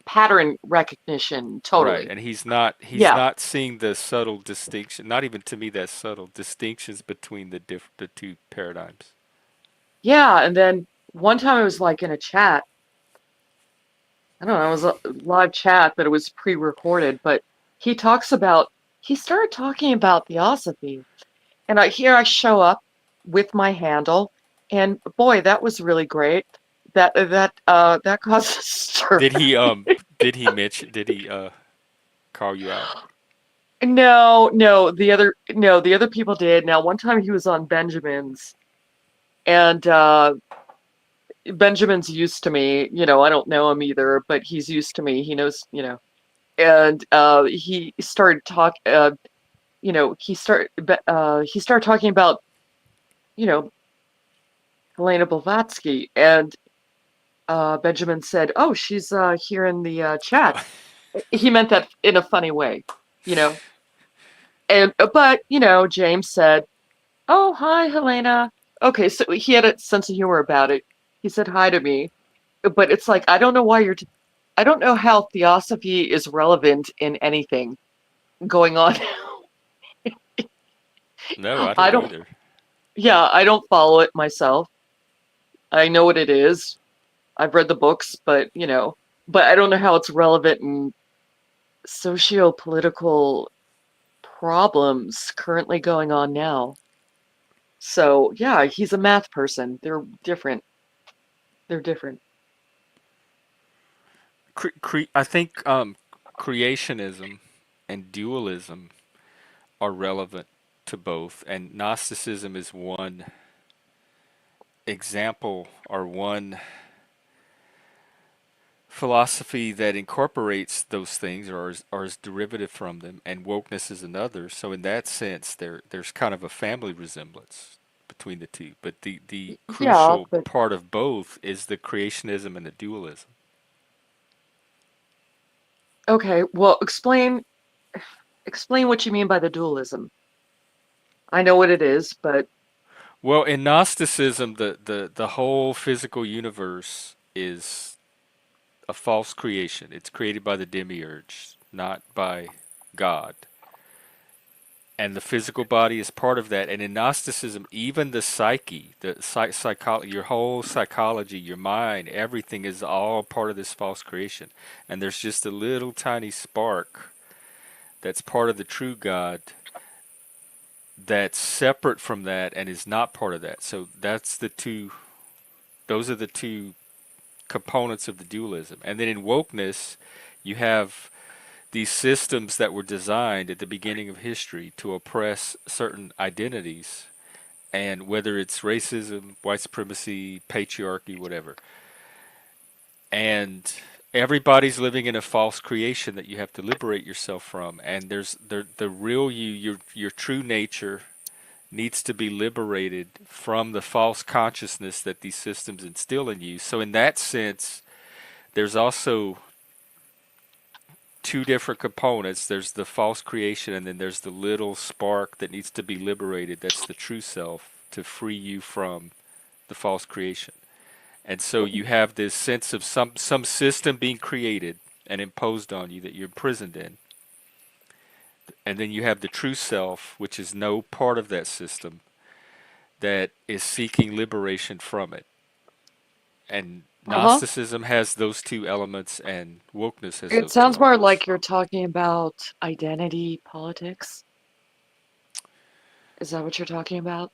[SPEAKER 2] pattern recognition,
[SPEAKER 1] right,
[SPEAKER 2] totally.
[SPEAKER 1] and he's
[SPEAKER 2] Yeah.
[SPEAKER 1] not seeing the subtle distinction, not even to me that subtle distinctions between the two paradigms.
[SPEAKER 2] Yeah. And then one time I was like in a chat, I don't know, it was a live chat, but it was pre-recorded, but he talks about, he started talking about theosophy. And here I show up with my handle, and boy, that was really great. That caused a stir.
[SPEAKER 1] Did he mention did he call you out?
[SPEAKER 2] No, the other people did. Now, one time he was on Benjamin's, and Benjamin's used to me. I don't know him either, but he's used to me. He knows. And he started talking about, you know, Helena Blavatsky, and Benjamin said, "Oh, she's here in the chat." He meant that in a funny way, you know. And but James said, "Oh, hi, Helena." Okay, so he had a sense of humor about it. He said hi to me, but it's like I don't know why I don't know how theosophy is relevant in anything going on.
[SPEAKER 1] No, I
[SPEAKER 2] I
[SPEAKER 1] don't
[SPEAKER 2] don't.
[SPEAKER 1] either.
[SPEAKER 2] Yeah, I don't follow it myself. I know what it is. I've read the books, but I don't know how it's relevant in socio-political problems currently going on now. So, yeah, he's a math person. They're different. They're different.
[SPEAKER 1] I think creationism and dualism are relevant to both, and Gnosticism is one example or one philosophy that incorporates those things or is derivative from them, and wokeness is another. So in that sense, there's kind of a family resemblance between the two. But the
[SPEAKER 2] Yeah,
[SPEAKER 1] crucial
[SPEAKER 2] but
[SPEAKER 1] part of both is the creationism and the dualism.
[SPEAKER 2] okay, well, explain what you mean by the dualism. I know what it is, but
[SPEAKER 1] Well, in Gnosticism, the whole physical universe is a false creation. It's created by the demiurge, not by God. And the physical body is part of that. And in Gnosticism, even the psyche, your whole psychology, your mind, everything is all part of this false creation. And there's just a little tiny spark that's part of the true God that's separate from that and is not part of that. So those are the two components of the dualism. And then in wokeness, you have these systems that were designed at the beginning of history to oppress certain identities, and whether it's racism, white supremacy, patriarchy, whatever. And everybody's living in a false creation that you have to liberate yourself from. And there's the real you, your true nature needs to be liberated from the false consciousness that these systems instill in you. So in that sense, there's also two different components. There's the false creation, and then there's the little spark that needs to be liberated. That's the true self to free you from the false creation. And so you have this sense of some system being created and imposed on you that you're imprisoned in. And then you have the true self, which is no part of that system, that is seeking liberation from it. And
[SPEAKER 2] uh-huh.
[SPEAKER 1] Gnosticism has those two elements, and wokeness has
[SPEAKER 2] It
[SPEAKER 1] those two
[SPEAKER 2] sounds more
[SPEAKER 1] elements.
[SPEAKER 2] like you're talking about identity politics. Is that what you're talking about?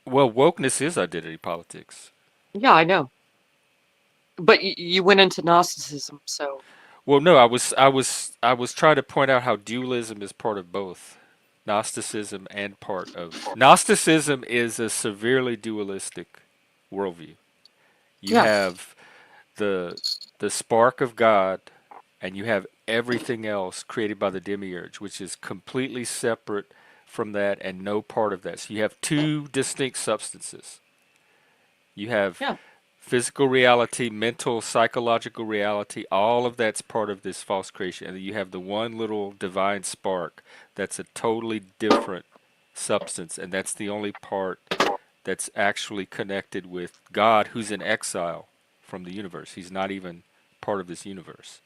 [SPEAKER 1] Well, wokeness is identity politics.
[SPEAKER 2] Yeah, I know. But you went into Gnosticism, so
[SPEAKER 1] Well, no, I was trying to point out how dualism is part of both Gnosticism and part of Gnosticism is a severely dualistic worldview. You
[SPEAKER 2] yeah.
[SPEAKER 1] have the the spark of God, and you have everything else created by the demiurge, which is completely separate from that and no part of that. So you have two distinct substances. You have
[SPEAKER 2] Yeah.
[SPEAKER 1] Physical reality, mental, psychological reality, all of that's part of this false creation. And you have the one little divine spark that's a totally different substance, and that's the only part that's actually connected with God, who's in exile from the universe. He's not even part of this universe.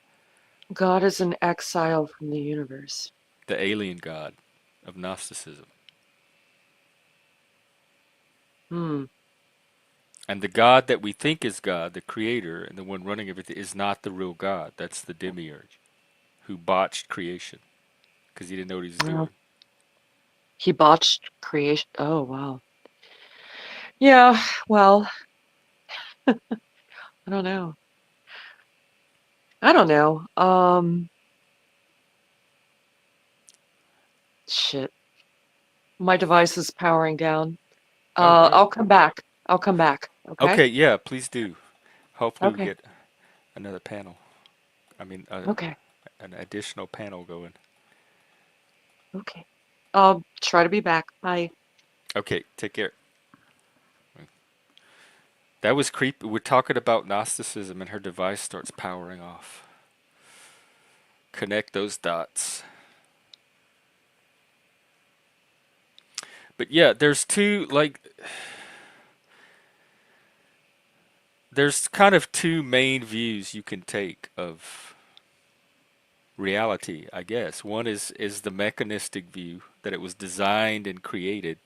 [SPEAKER 2] God is an exile from the universe.
[SPEAKER 1] The alien God of Gnosticism.
[SPEAKER 2] Hmm.
[SPEAKER 1] And the God that we think is God, the creator and the one running everything, is not the real God. That's the demiurge who botched creation because he didn't know what he was
[SPEAKER 2] Well,
[SPEAKER 1] doing.
[SPEAKER 2] he botched creation. Oh, wow. Yeah, well, I don't know. I don't know. Shit. My device is powering down.
[SPEAKER 1] Oh, great.
[SPEAKER 2] I'll come back. I'll come back. Okay?
[SPEAKER 1] Okay, yeah, please do. Hopefully, we
[SPEAKER 2] Okay.
[SPEAKER 1] get another panel. I mean,
[SPEAKER 2] Okay.
[SPEAKER 1] an additional panel going.
[SPEAKER 2] Okay. I'll try to be back. Bye.
[SPEAKER 1] Okay, take care. That was creepy. We're talking about Gnosticism, and her device starts powering off. Connect those dots. But yeah, there's two, like, there's kind of two main views you can take of reality, I guess. One is the mechanistic view that it was designed and created,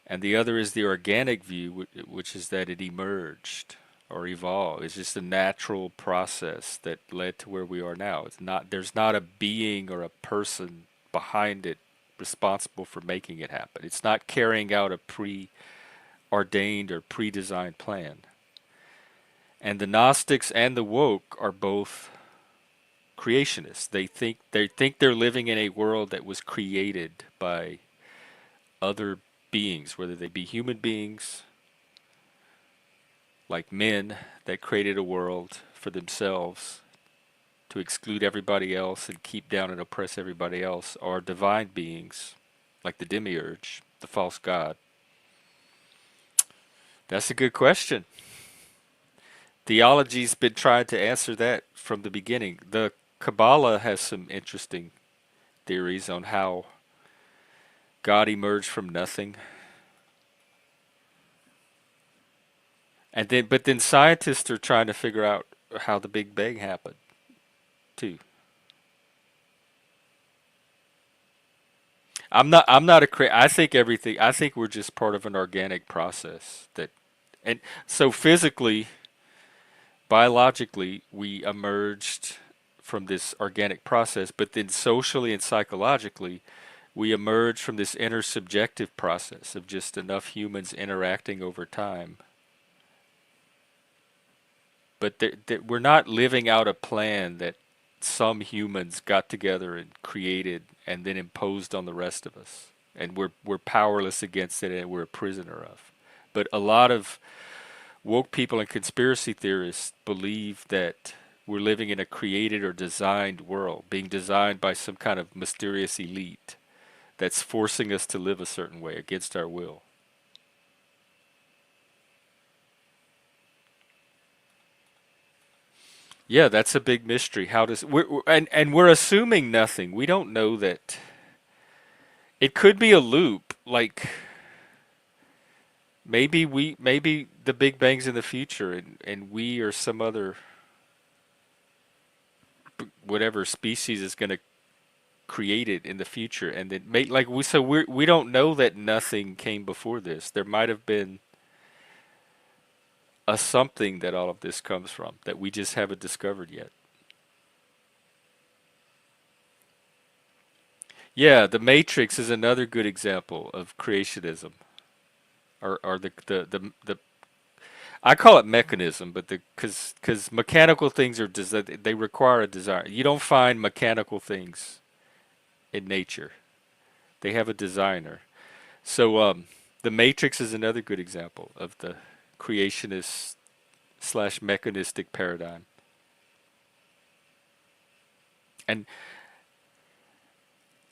[SPEAKER 1] and the other is the organic view, which is that it emerged or evolved. It's just a natural process that led to where we are now. It's not there's not a being or a person behind it responsible for making it happen. It's not carrying out a preordained or pre-designed plan. And the Gnostics and the woke are both creationists. They think they're living in a world that was created by other beings, whether they be human beings like men that created a world for themselves to exclude everybody else and keep down and oppress everybody else, or divine beings like the demiurge, the false god. That's a good question. Theology's been trying to answer that from the beginning. The Kabbalah has some interesting theories on how God emerged from nothing. But then scientists are trying to figure out how the Big Bang happened too. I'm not I think everything I think we're just part of an organic process that and so physically, biologically we emerged from this organic process, but then socially and psychologically we emerge from this intersubjective process of just enough humans interacting over time. But we're not living out a plan that some humans got together and created and then imposed on the rest of us, and we're powerless against it and we're a prisoner of. But a lot of woke people and conspiracy theorists believe that we're living in a created or designed world, being designed by some kind of mysterious elite that's forcing us to live a certain way against our will. Yeah, that's a big mystery. How does and we're assuming nothing. We don't know that it could be a loop. Like maybe the Big Bang's in the future, and we or some other whatever species is going to create it in the future, and then make like we don't know that nothing came before this. There might have been a something that all of this comes from that we just haven't discovered yet. Yeah, the Matrix is another good example of creationism, or the I call it mechanism, but because mechanical things they require a design. You don't find mechanical things in nature. They have a designer. So the Matrix is another good example of the creationist slash mechanistic paradigm. And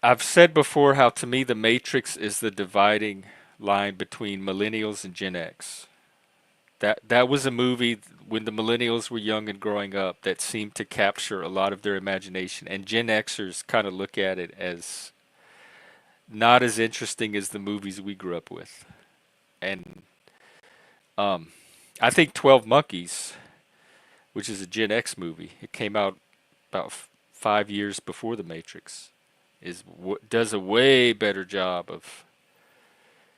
[SPEAKER 1] I've said before how to me the Matrix is the dividing line between millennials and Gen X. That was a movie when the millennials were young and growing up that seemed to capture a lot of their imagination, and Gen Xers kind of look at it as not as interesting as the movies we grew up with. And um, I think 12 Monkeys, which is a Gen X movie, it came out about 5 years before The Matrix, does a way better job of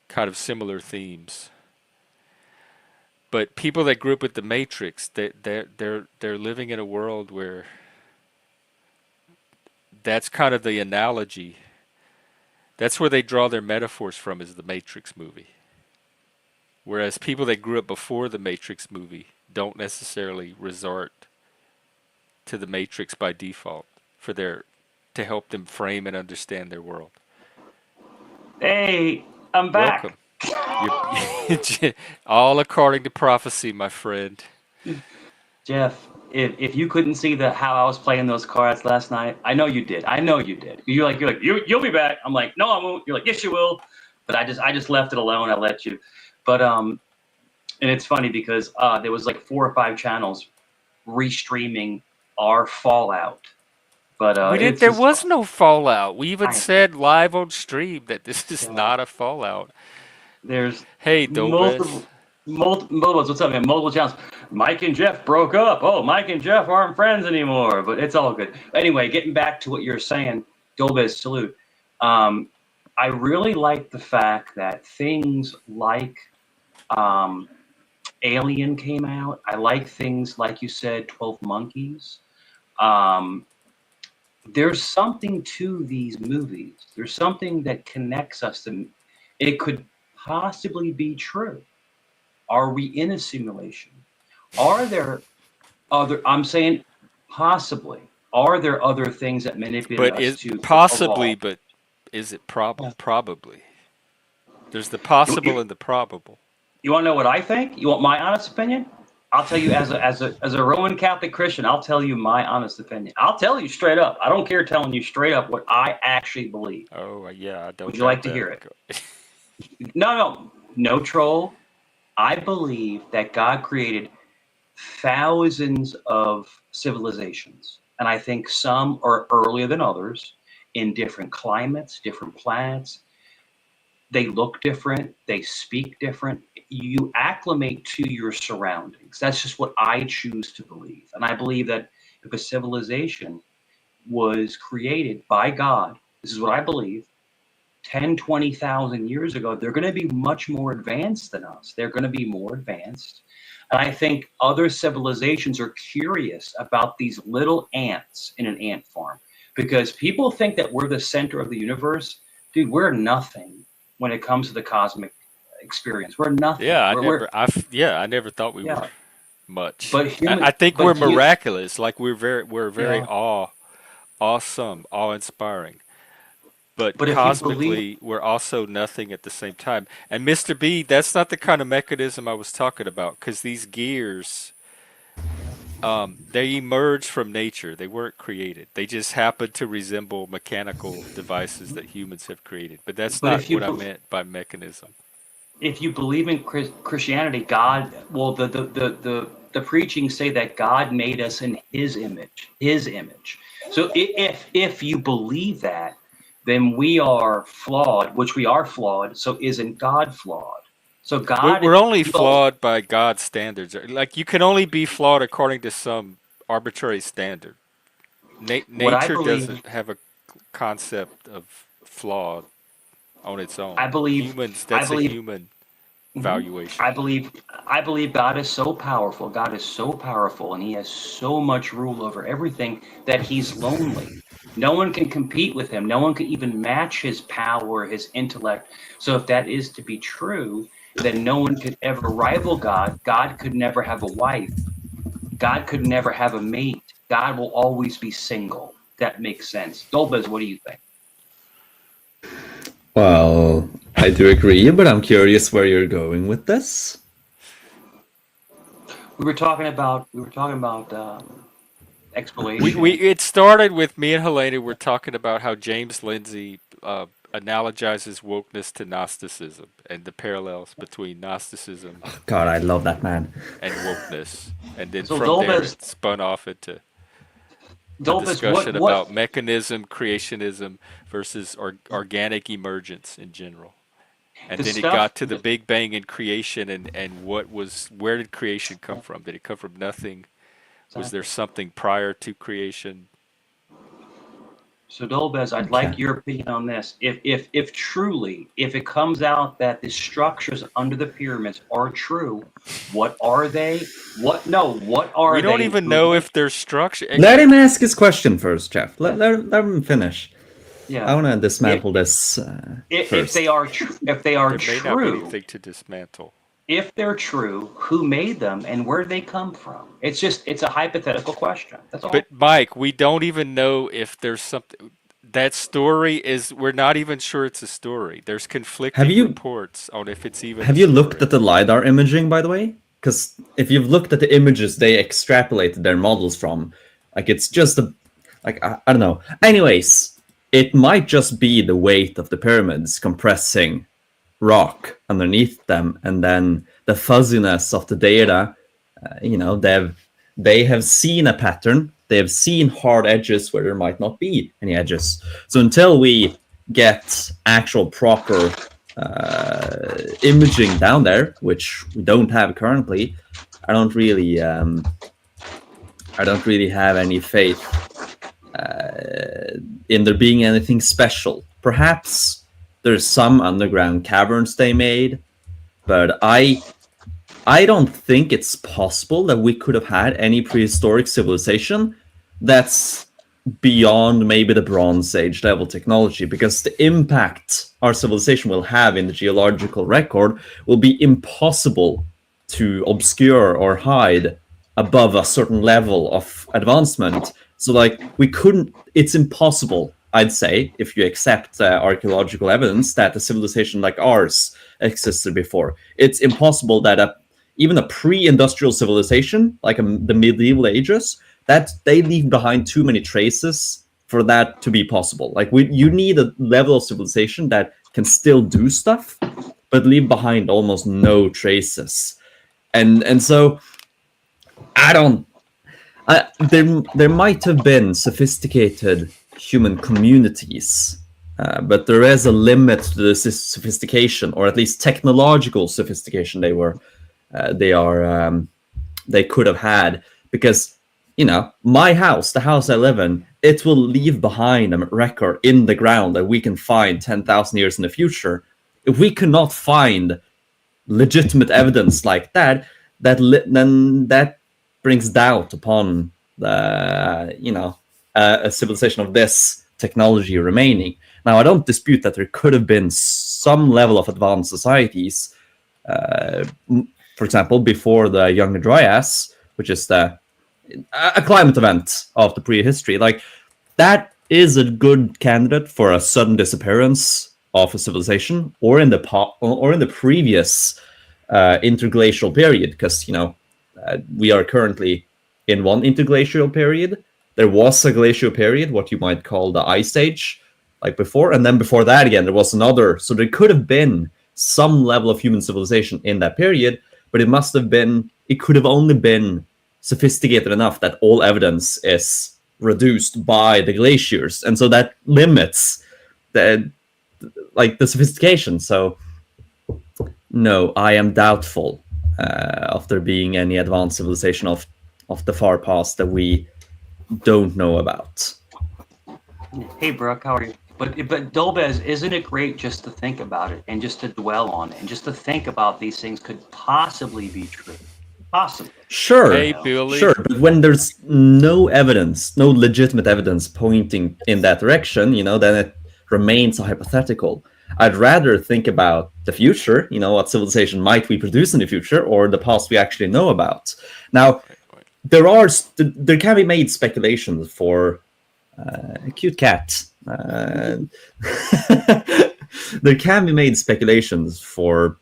[SPEAKER 1] kind of similar themes. But people that grew up with The Matrix, they're living in a world where that's kind of the analogy. That's where they draw their metaphors from, is the Matrix movie. Whereas people that grew up before the Matrix movie don't necessarily resort to the Matrix by default for their to help them frame and understand their world.
[SPEAKER 3] Hey, I'm back.
[SPEAKER 1] Welcome. You're all according to prophecy, my friend.
[SPEAKER 3] Jeff, if you couldn't see how I was playing those cards last night, I know you did. I know you did. You'll be back. I'm like, no, I won't. You're like, yes, you will. But I just left it alone. I let you. But and it's funny because there was like 4 or 5 channels restreaming our Fallout. But
[SPEAKER 1] We did.
[SPEAKER 3] it's
[SPEAKER 1] There
[SPEAKER 3] just
[SPEAKER 1] was no fallout. We even
[SPEAKER 3] I
[SPEAKER 1] said live on stream that this is
[SPEAKER 3] God,
[SPEAKER 1] not a fallout.
[SPEAKER 3] there's
[SPEAKER 1] Hey, Dobez.
[SPEAKER 3] multiple what's up, man? Multiple channels. Mike and Jeff broke up. Oh, Mike and Jeff aren't friends anymore, but it's all good. Anyway, getting back to what you're saying, Dobez, salute. Um, I really like the fact that things like um, Alien came out. I like things like you said, 12 Monkeys. Um, there's something to these movies. There's something that connects us to. It could possibly be true. Are we in a simulation? Are there I'm saying possibly, are there other things that manipulate
[SPEAKER 1] But
[SPEAKER 3] us
[SPEAKER 1] is
[SPEAKER 3] to
[SPEAKER 1] possibly,
[SPEAKER 3] evolve?
[SPEAKER 1] but is it
[SPEAKER 3] Yeah.
[SPEAKER 1] probably? There's the
[SPEAKER 3] You,
[SPEAKER 1] possible
[SPEAKER 3] you,
[SPEAKER 1] and the probable.
[SPEAKER 3] you want to know what I think? You want my honest opinion? I'll tell you as a Roman Catholic Christian, I'll tell you my honest opinion. I'll tell you straight up. I don't care telling you straight up what I actually believe.
[SPEAKER 1] Oh, yeah, I
[SPEAKER 3] Would
[SPEAKER 1] don't
[SPEAKER 3] you like
[SPEAKER 1] doubt
[SPEAKER 3] to
[SPEAKER 1] that.
[SPEAKER 3] hear it? No troll. I believe that God created thousands of civilizations, and I think some are earlier than others in different climates, different planets. They look different, they speak different. You acclimate to your surroundings. That's just what I choose to believe. And I believe that if a civilization was created by God, this is what I believe, 10, 20,000 years ago, they're going to be much more advanced than us. They're going to be more advanced. And I think other civilizations are curious about these little ants in an ant farm because people think that we're the center of the universe. Dude, we're nothing when it comes to the cosmic experience. We're nothing.
[SPEAKER 1] Yeah,
[SPEAKER 3] We're
[SPEAKER 1] I never thought we were
[SPEAKER 3] yeah.
[SPEAKER 1] much.
[SPEAKER 3] But
[SPEAKER 1] I
[SPEAKER 3] human,
[SPEAKER 1] think we're
[SPEAKER 3] but you,
[SPEAKER 1] miraculous. Like we're very
[SPEAKER 3] yeah.
[SPEAKER 1] awesome, awe-inspiring. But
[SPEAKER 3] But if you believe,
[SPEAKER 1] cosmically, we're also nothing at the same time. And Mr. B, that's not the kind of mechanism I was talking about, because these gears, they emerged from nature. They weren't created. They just happen to resemble mechanical devices that humans have created. But that's
[SPEAKER 3] but
[SPEAKER 1] not what I meant by mechanism.
[SPEAKER 3] if you believe in Christianity, God, well, the preachings say that God made us in His image, His image. So if you believe that, then we are flawed, which we are flawed. So isn't God flawed? So God,
[SPEAKER 1] We're only
[SPEAKER 3] well,
[SPEAKER 1] flawed by God's standards. Like you can only be flawed according to some arbitrary standard.
[SPEAKER 3] what I
[SPEAKER 1] Nature
[SPEAKER 3] believe,
[SPEAKER 1] doesn't have a concept of flawed on its
[SPEAKER 3] I
[SPEAKER 1] own.
[SPEAKER 3] believe,
[SPEAKER 1] Humans,
[SPEAKER 3] I
[SPEAKER 1] that's a
[SPEAKER 3] believe
[SPEAKER 1] human
[SPEAKER 3] Mhm.
[SPEAKER 1] valuation.
[SPEAKER 3] I believe God is so powerful. God is so powerful, and He has so much rule over everything that He's lonely. No one can compete with Him. No one can even match His power, His intellect. So, if that is to be true, then no one could ever rival God. God could never have a wife. God could never have a mate. God will always be single. That makes sense. Dolbez, what do you think?
[SPEAKER 4] Well, I do agree, but I'm curious where you're going with this.
[SPEAKER 3] We were talking about
[SPEAKER 1] We
[SPEAKER 3] exploration.
[SPEAKER 1] it started with me and Helena were talking about how James Lindsay analogizes wokeness to Gnosticism and the parallels between Gnosticism
[SPEAKER 4] God, I love that man.
[SPEAKER 1] and wokeness. And then
[SPEAKER 3] So
[SPEAKER 1] from there,
[SPEAKER 3] Dolbez,
[SPEAKER 1] it spun off into a
[SPEAKER 3] Dolbez,
[SPEAKER 1] discussion
[SPEAKER 3] what
[SPEAKER 1] about mechanism, creationism versus organic emergence in general. And
[SPEAKER 3] the
[SPEAKER 1] then it
[SPEAKER 3] stuff?
[SPEAKER 1] got to the Big Bang and creation, and where did creation come from? Did it come from nothing? Was there something prior to creation?
[SPEAKER 3] So Dolbez, I'd
[SPEAKER 4] Okay.
[SPEAKER 3] like your opinion on this. If truly, if it comes out that the structures under the pyramids are true, what are they? What are
[SPEAKER 1] We don't
[SPEAKER 3] they?
[SPEAKER 1] even know if there's structure.
[SPEAKER 4] Let him ask his question first, Jeff. Let him finish.
[SPEAKER 3] Yeah.
[SPEAKER 4] I want to
[SPEAKER 3] If,
[SPEAKER 4] dismantle this
[SPEAKER 3] if
[SPEAKER 4] first.
[SPEAKER 3] they are if they are
[SPEAKER 1] There may not be
[SPEAKER 3] true,
[SPEAKER 1] anything to dismantle.
[SPEAKER 3] if they're true, who made them and where did they come from? It's a hypothetical question. That's all.
[SPEAKER 1] But Mike, we don't even know if there's something. That story is. We're not even sure it's a story. There's
[SPEAKER 4] Have
[SPEAKER 1] conflicting
[SPEAKER 4] you
[SPEAKER 1] reports on if it's even.
[SPEAKER 4] have
[SPEAKER 1] a
[SPEAKER 4] you looked
[SPEAKER 1] story.
[SPEAKER 4] at the LiDAR imaging, by the way? Because if you've looked at the images they extrapolated their models from, like it's just I don't know. Anyways, it might just be the weight of the pyramids compressing rock underneath them, and then the fuzziness of the data. They have seen a pattern. They have seen hard edges where there might not be any edges. So until we get actual proper imaging down there, which we don't have currently, I don't really have any faith in there being anything special. Perhaps there's some underground caverns they made, but I don't think it's possible that we could have had any prehistoric civilization that's beyond maybe the Bronze Age level technology, because the impact our civilization will have in the geological record will be impossible to obscure or hide above a certain level of advancement. So like it's impossible, I'd say, if you accept archaeological evidence that a civilization like ours existed before. It's impossible that even a pre-industrial civilization like the medieval ages, that they leave behind too many traces for that to be possible. Like you need a level of civilization that can still do stuff but leave behind almost no traces. And so there might have been sophisticated human communities, but there is a limit to the sophistication, or at least technological sophistication they could have had, because my house, the house I live in, it will leave behind a record in the ground that we can find 10,000 years in the future. If we cannot find legitimate evidence like that, then that brings doubt upon a civilization of this technology remaining. Now, I don't dispute that there could have been some level of advanced societies, for example, before the Younger Dryas, which is a climate event of the prehistory. Like, that is a good candidate for a sudden disappearance of a civilization, or in the previous interglacial period, because we are currently in one interglacial period. There was a glacial period, what you might call the Ice Age, like before, and then before that again there was another. So there could have been some level of human civilization in that period, but it could have only been sophisticated enough that all evidence is reduced by the glaciers, and so that limits the sophistication. So no, I am doubtful of there being any advanced civilization of the far past that we don't know about.
[SPEAKER 3] Hey, Brooke, how are you? But Dolbez, isn't it great just to think about it and just to dwell on it and just to think about these things could possibly be true? Possibly.
[SPEAKER 4] Sure,
[SPEAKER 1] Hey, Billy.
[SPEAKER 4] sure. But when there's no evidence, no legitimate evidence pointing in that direction, then it remains a hypothetical. I'd rather think about the future, what civilization might we produce in the future, or the past we actually know about. Now, there can be made speculations for a cute cat. There can be made speculations for,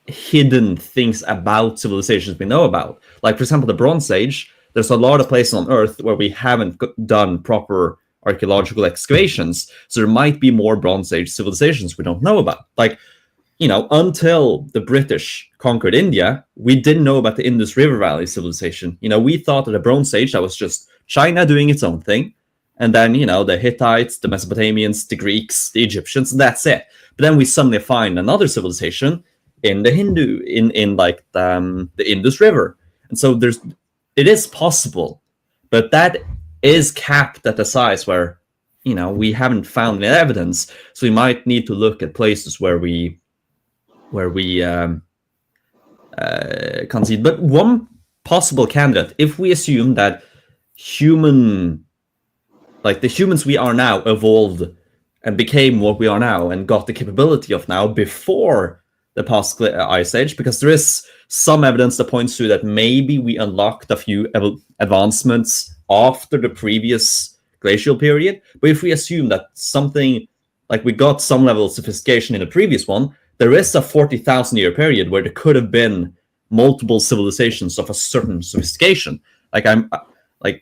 [SPEAKER 4] hidden things about civilizations we know about. Like, for example, the Bronze Age, there's a lot of places on Earth where we haven't done proper archaeological excavations. So there might be more Bronze Age civilizations we don't know about. Like, until the British conquered India, we didn't know about the Indus River Valley civilization. We thought that the Bronze Age, that was just China doing its own thing. And then, the Hittites, the Mesopotamians, the Greeks, the Egyptians, and that's it. But then we suddenly find another civilization in the Hindu, in like the Indus River. And so it is possible, but that is capped at the size where, we haven't found any evidence. So we might need to look at places where we concede. But one possible candidate, if we assume that the humans we are now evolved and became what we are now and got the capability of now before the past ice age, because there is some evidence that points to that maybe we unlocked a few advancements after the previous glacial period. But if we assume that something like we got some level of sophistication in the previous one, there is a 40,000 year period where there could have been multiple civilizations of a certain sophistication. For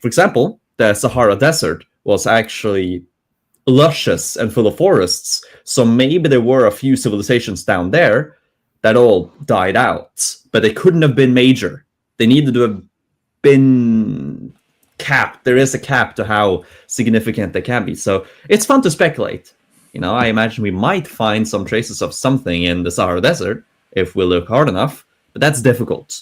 [SPEAKER 4] example, the Sahara Desert was actually luscious and full of forests. So maybe there were a few civilizations down there that all died out, but they couldn't have been major. They needed to have been capped. There is a cap to how significant they can be. So it's fun to speculate. I imagine we might find some traces of something in the Sahara Desert if we look hard enough, but that's difficult.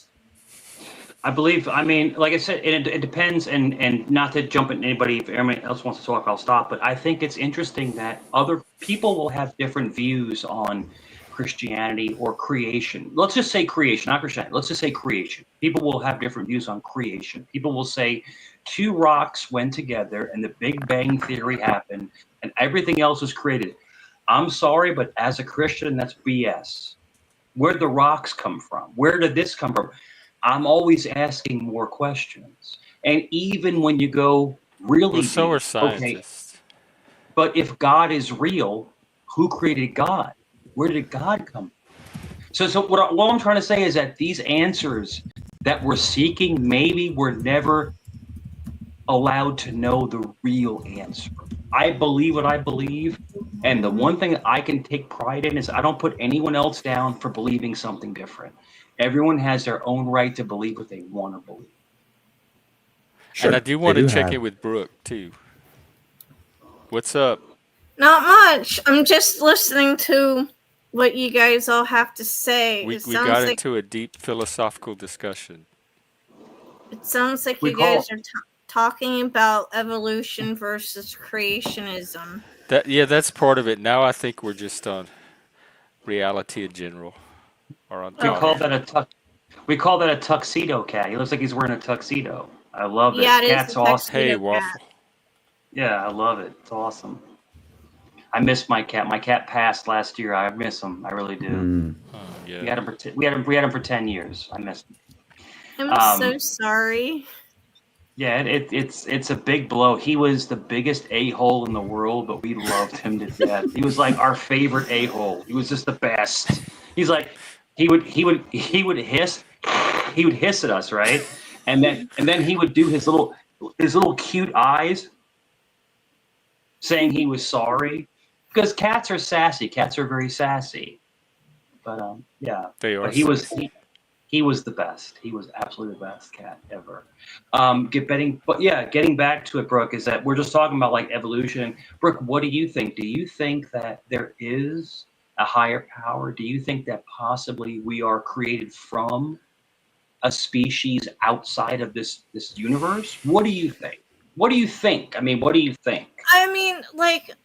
[SPEAKER 3] I mean, like I said, it depends, and not to jump at anybody, if anyone else wants to talk, I'll stop. But I think it's interesting that other people will have different views on Christianity or creation. Let's just say creation, not Christianity. Let's just say creation. People will have different views on creation. People will say two rocks went together and the Big Bang Theory happened and everything else was created. I'm sorry, but as a Christian, that's BS. Where did the rocks come from? Where did this come from? I'm always asking more questions. And even when you go really deep,
[SPEAKER 1] so are scientists.
[SPEAKER 3] Okay, but if God is real, who created God? Where did God come from? So what I'm trying to say is that these answers that we're seeking, maybe we're never allowed to know the real answer. I believe what I believe. And the one thing I can take pride in is I don't put anyone else down for believing something different. Everyone has their own right to believe what they want to believe.
[SPEAKER 1] Sure, and I do want to check in with Brooke, too. What's up?
[SPEAKER 5] Not much. I'm just listening to what you guys all have to say.
[SPEAKER 1] We got into a deep philosophical discussion.
[SPEAKER 5] It sounds like you guys are talking about evolution versus creationism.
[SPEAKER 1] That's part of it. Now I think we're just on reality in general.
[SPEAKER 3] We call that a tuxedo cat. He looks like he's wearing a tuxedo. I love it.
[SPEAKER 5] Yeah,
[SPEAKER 3] Cat's awesome.
[SPEAKER 1] Hey, Waffle.
[SPEAKER 3] Yeah, I love it. It's awesome. I miss my cat. My cat passed last year. I miss him. I really do.
[SPEAKER 1] Yeah.
[SPEAKER 3] We had him for 10 years. I miss him.
[SPEAKER 5] I'm so sorry.
[SPEAKER 3] Yeah, it's a big blow. He was the biggest a-hole in the world, but we loved him to death. He was like our favorite a-hole. He was just the best. He's like he would hiss at us, right? And then he would do his little cute eyes, saying he was sorry, because cats are sassy. Cats are very sassy. But yeah,
[SPEAKER 1] they are.
[SPEAKER 3] But he was the best. He was absolutely the best cat ever. Getting back to it, Brooke, is that we're just talking about like evolution. Brooke, what do you think? Do you think that there is a higher power? Do you think that possibly we are created from a species outside of this universe? What do you think? What do you think? I mean, what do you think?
[SPEAKER 5] I mean, like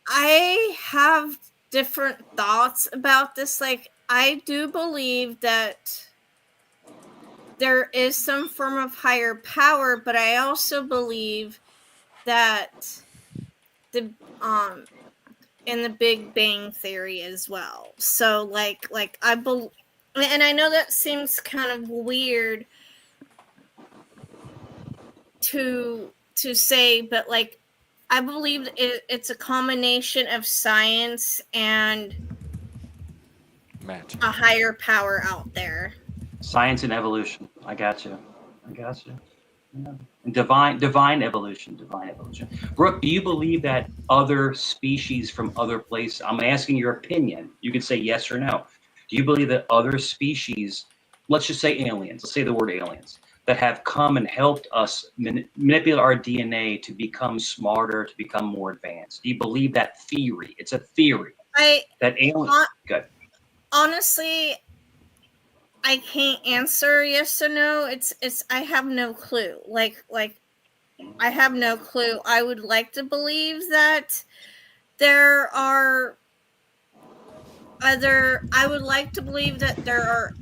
[SPEAKER 5] I have different thoughts about this. Like, I do believe that there is some form of higher power, but I also believe that the in the Big Bang Theory as well. So like I believe, and I know that seems kind of weird to say, but like I believe it's a combination of science and
[SPEAKER 1] magic,
[SPEAKER 5] a higher power out there.
[SPEAKER 3] Science and evolution. I got you. Divine evolution. Brooke, do you believe that other species from other places? I'm asking your opinion. You can say yes or no. Do you believe that other species, let's just say aliens, let's say the word aliens, that have come and helped us manipulate our DNA to become smarter, to become more advanced? Do you believe that theory? It's a theory that aliens. Good.
[SPEAKER 5] Honestly, I can't answer yes or no. It's I have no clue. Like I have no clue. I would like to believe that there are I would like to believe that there are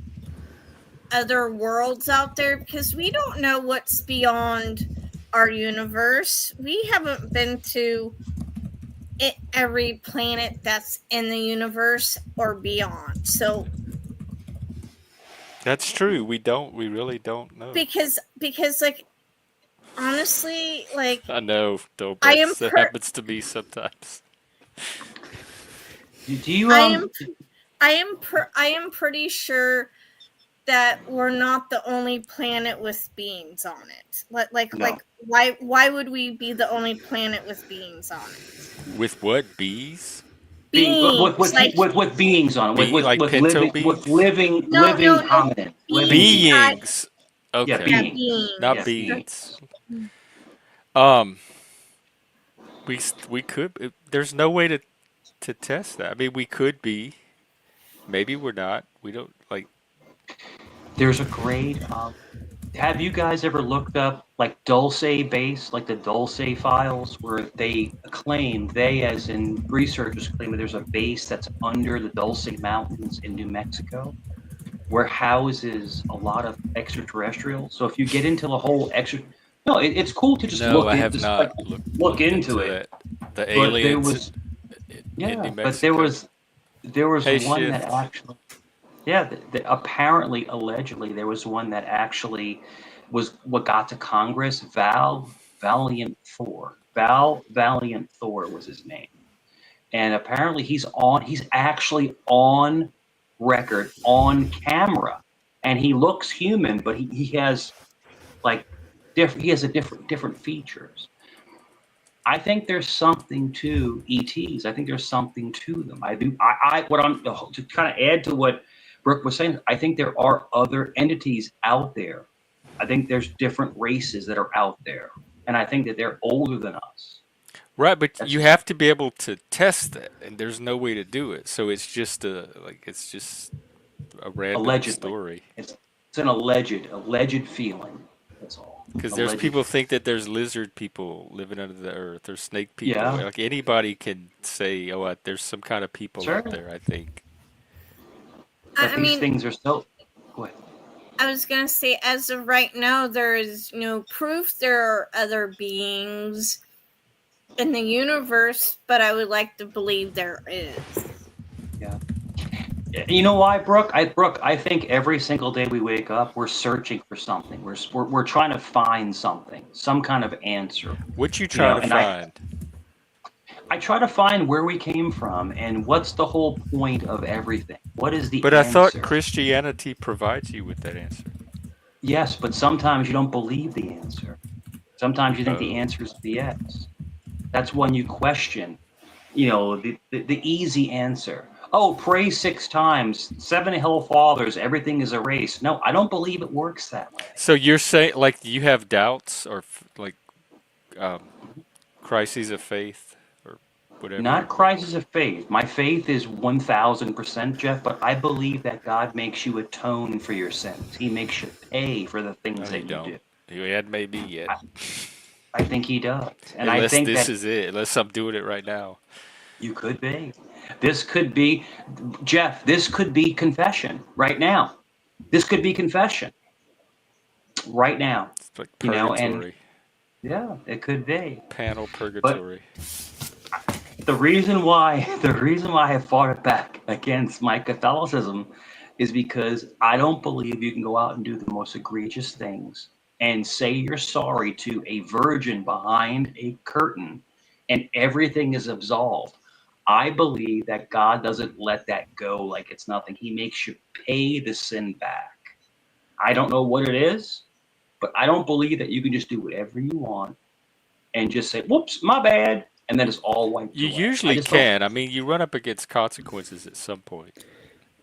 [SPEAKER 5] other worlds out there, because we don't know what's beyond our universe. We haven't been to every planet that's in the universe or beyond. So
[SPEAKER 1] That's true. We really don't know.
[SPEAKER 5] because like honestly, like
[SPEAKER 1] I know, though,
[SPEAKER 5] I
[SPEAKER 1] Beth.
[SPEAKER 5] am
[SPEAKER 1] That happens to me sometimes.
[SPEAKER 3] Do you
[SPEAKER 5] I am pretty sure that we're not the only planet with beings on it.
[SPEAKER 3] No.
[SPEAKER 5] Why would we be the only planet with beings on it?
[SPEAKER 1] With what? Bees?
[SPEAKER 5] Beings, like
[SPEAKER 3] with beings on it,
[SPEAKER 1] Like pinto
[SPEAKER 3] with
[SPEAKER 1] beans?
[SPEAKER 5] no
[SPEAKER 3] hominid, living
[SPEAKER 5] beings.
[SPEAKER 1] Beings.
[SPEAKER 3] Yeah,
[SPEAKER 1] Okay.
[SPEAKER 5] Yeah,
[SPEAKER 3] beings.
[SPEAKER 1] Not
[SPEAKER 3] Yeah,
[SPEAKER 1] beans.
[SPEAKER 3] beings.
[SPEAKER 1] Um, we could. There's no way to test that. I mean, we could be. Maybe we're not. We don't like.
[SPEAKER 3] There's a great. Have you guys ever looked up like Dulce base, like the Dulce files, where they as in researchers claim that there's a base that's under the Dulce Mountains in New Mexico, where houses a lot of extraterrestrials. So if you get into the whole no, it's cool to just
[SPEAKER 1] No,
[SPEAKER 3] look
[SPEAKER 1] I
[SPEAKER 3] in,
[SPEAKER 1] have
[SPEAKER 3] just like
[SPEAKER 1] not
[SPEAKER 3] look
[SPEAKER 1] looked
[SPEAKER 3] into
[SPEAKER 1] into
[SPEAKER 3] it.
[SPEAKER 1] that. The
[SPEAKER 3] But there
[SPEAKER 1] aliens
[SPEAKER 3] was,
[SPEAKER 1] in New
[SPEAKER 3] but there
[SPEAKER 1] Mexico.
[SPEAKER 3] was
[SPEAKER 1] Hey,
[SPEAKER 3] one that
[SPEAKER 1] shift.
[SPEAKER 3] actually, apparently, allegedly, there was one that actually was what got to Congress. Val Valiant Thor was his name, and apparently he's actually on record, on camera, and he looks human, but he has like different features. I think there's something to ETs. I think there's something to them. I do. What I'm to kind of add to what Brooke was saying. I think there are other entities out there. I think there's different races that are out there, and I think that they're older than us.
[SPEAKER 1] Right, but
[SPEAKER 3] That's
[SPEAKER 1] you
[SPEAKER 3] just
[SPEAKER 1] have to be able to test that, and there's no way to do it. So it's just it's just a random
[SPEAKER 3] allegedly.
[SPEAKER 1] story.
[SPEAKER 3] It's an alleged feeling. That's all.
[SPEAKER 1] Because there's
[SPEAKER 3] Alleged.
[SPEAKER 1] people think that there's lizard people living under the earth, or snake people.
[SPEAKER 3] Yeah.
[SPEAKER 1] Like anybody can say, "Oh, there's some kind of people
[SPEAKER 3] Sure.
[SPEAKER 1] out there." I think.
[SPEAKER 3] But
[SPEAKER 5] I
[SPEAKER 3] these
[SPEAKER 5] mean,
[SPEAKER 3] things are so. Go ahead.
[SPEAKER 5] I was gonna say, as of right now, there is no proof there are other beings in the universe, but I would like to believe there is.
[SPEAKER 3] Yeah. You know why, Brooke? I think every single day we wake up, we're searching for something. We're trying to find something, some kind of answer.
[SPEAKER 1] What you trying to
[SPEAKER 3] and
[SPEAKER 1] find?
[SPEAKER 3] I try to find where we came from and what's the whole point of everything. What is the
[SPEAKER 1] But I thought
[SPEAKER 3] answer?
[SPEAKER 1] Christianity provides you with that answer.
[SPEAKER 3] Yes, but sometimes you don't believe the answer. Sometimes you think the
[SPEAKER 1] Oh.
[SPEAKER 3] answer is BS. That's when you question, the easy answer. Oh, pray 6 times, 7 Hail Fathers, everything is erased. No, I don't believe it works that way.
[SPEAKER 1] So you're saying like you have doubts or like crises of faith or whatever?
[SPEAKER 3] Not crisis of faith. My faith is 1000%, Jeff, but I believe that God makes you atone for your sins. He makes you pay for the things
[SPEAKER 1] No,
[SPEAKER 3] that
[SPEAKER 1] he
[SPEAKER 3] you
[SPEAKER 1] don't.
[SPEAKER 3] do.
[SPEAKER 1] He had maybe yet.
[SPEAKER 3] I think he does. And I
[SPEAKER 1] Unless
[SPEAKER 3] think
[SPEAKER 1] this
[SPEAKER 3] that
[SPEAKER 1] is it. Unless I'm doing it right now.
[SPEAKER 3] you could be. This could be, Jeff, this could be confession right now. This could be confession right now.
[SPEAKER 1] It's like
[SPEAKER 3] And
[SPEAKER 1] purgatory.
[SPEAKER 3] yeah, it could be.
[SPEAKER 1] Panel
[SPEAKER 3] But
[SPEAKER 1] purgatory.
[SPEAKER 3] the reason why I fought it back against my Catholicism is because I don't believe you can go out and do the most egregious things and say you're sorry to a virgin behind a curtain and everything is absolved. I believe that God doesn't let that go like it's nothing. He makes you pay the sin back. I don't know what it is. But I don't believe that you can just do whatever you want and just say, whoops, my bad, and then it's all wiped
[SPEAKER 1] You
[SPEAKER 3] away.
[SPEAKER 1] usually can. I mean, you run up against consequences at some point.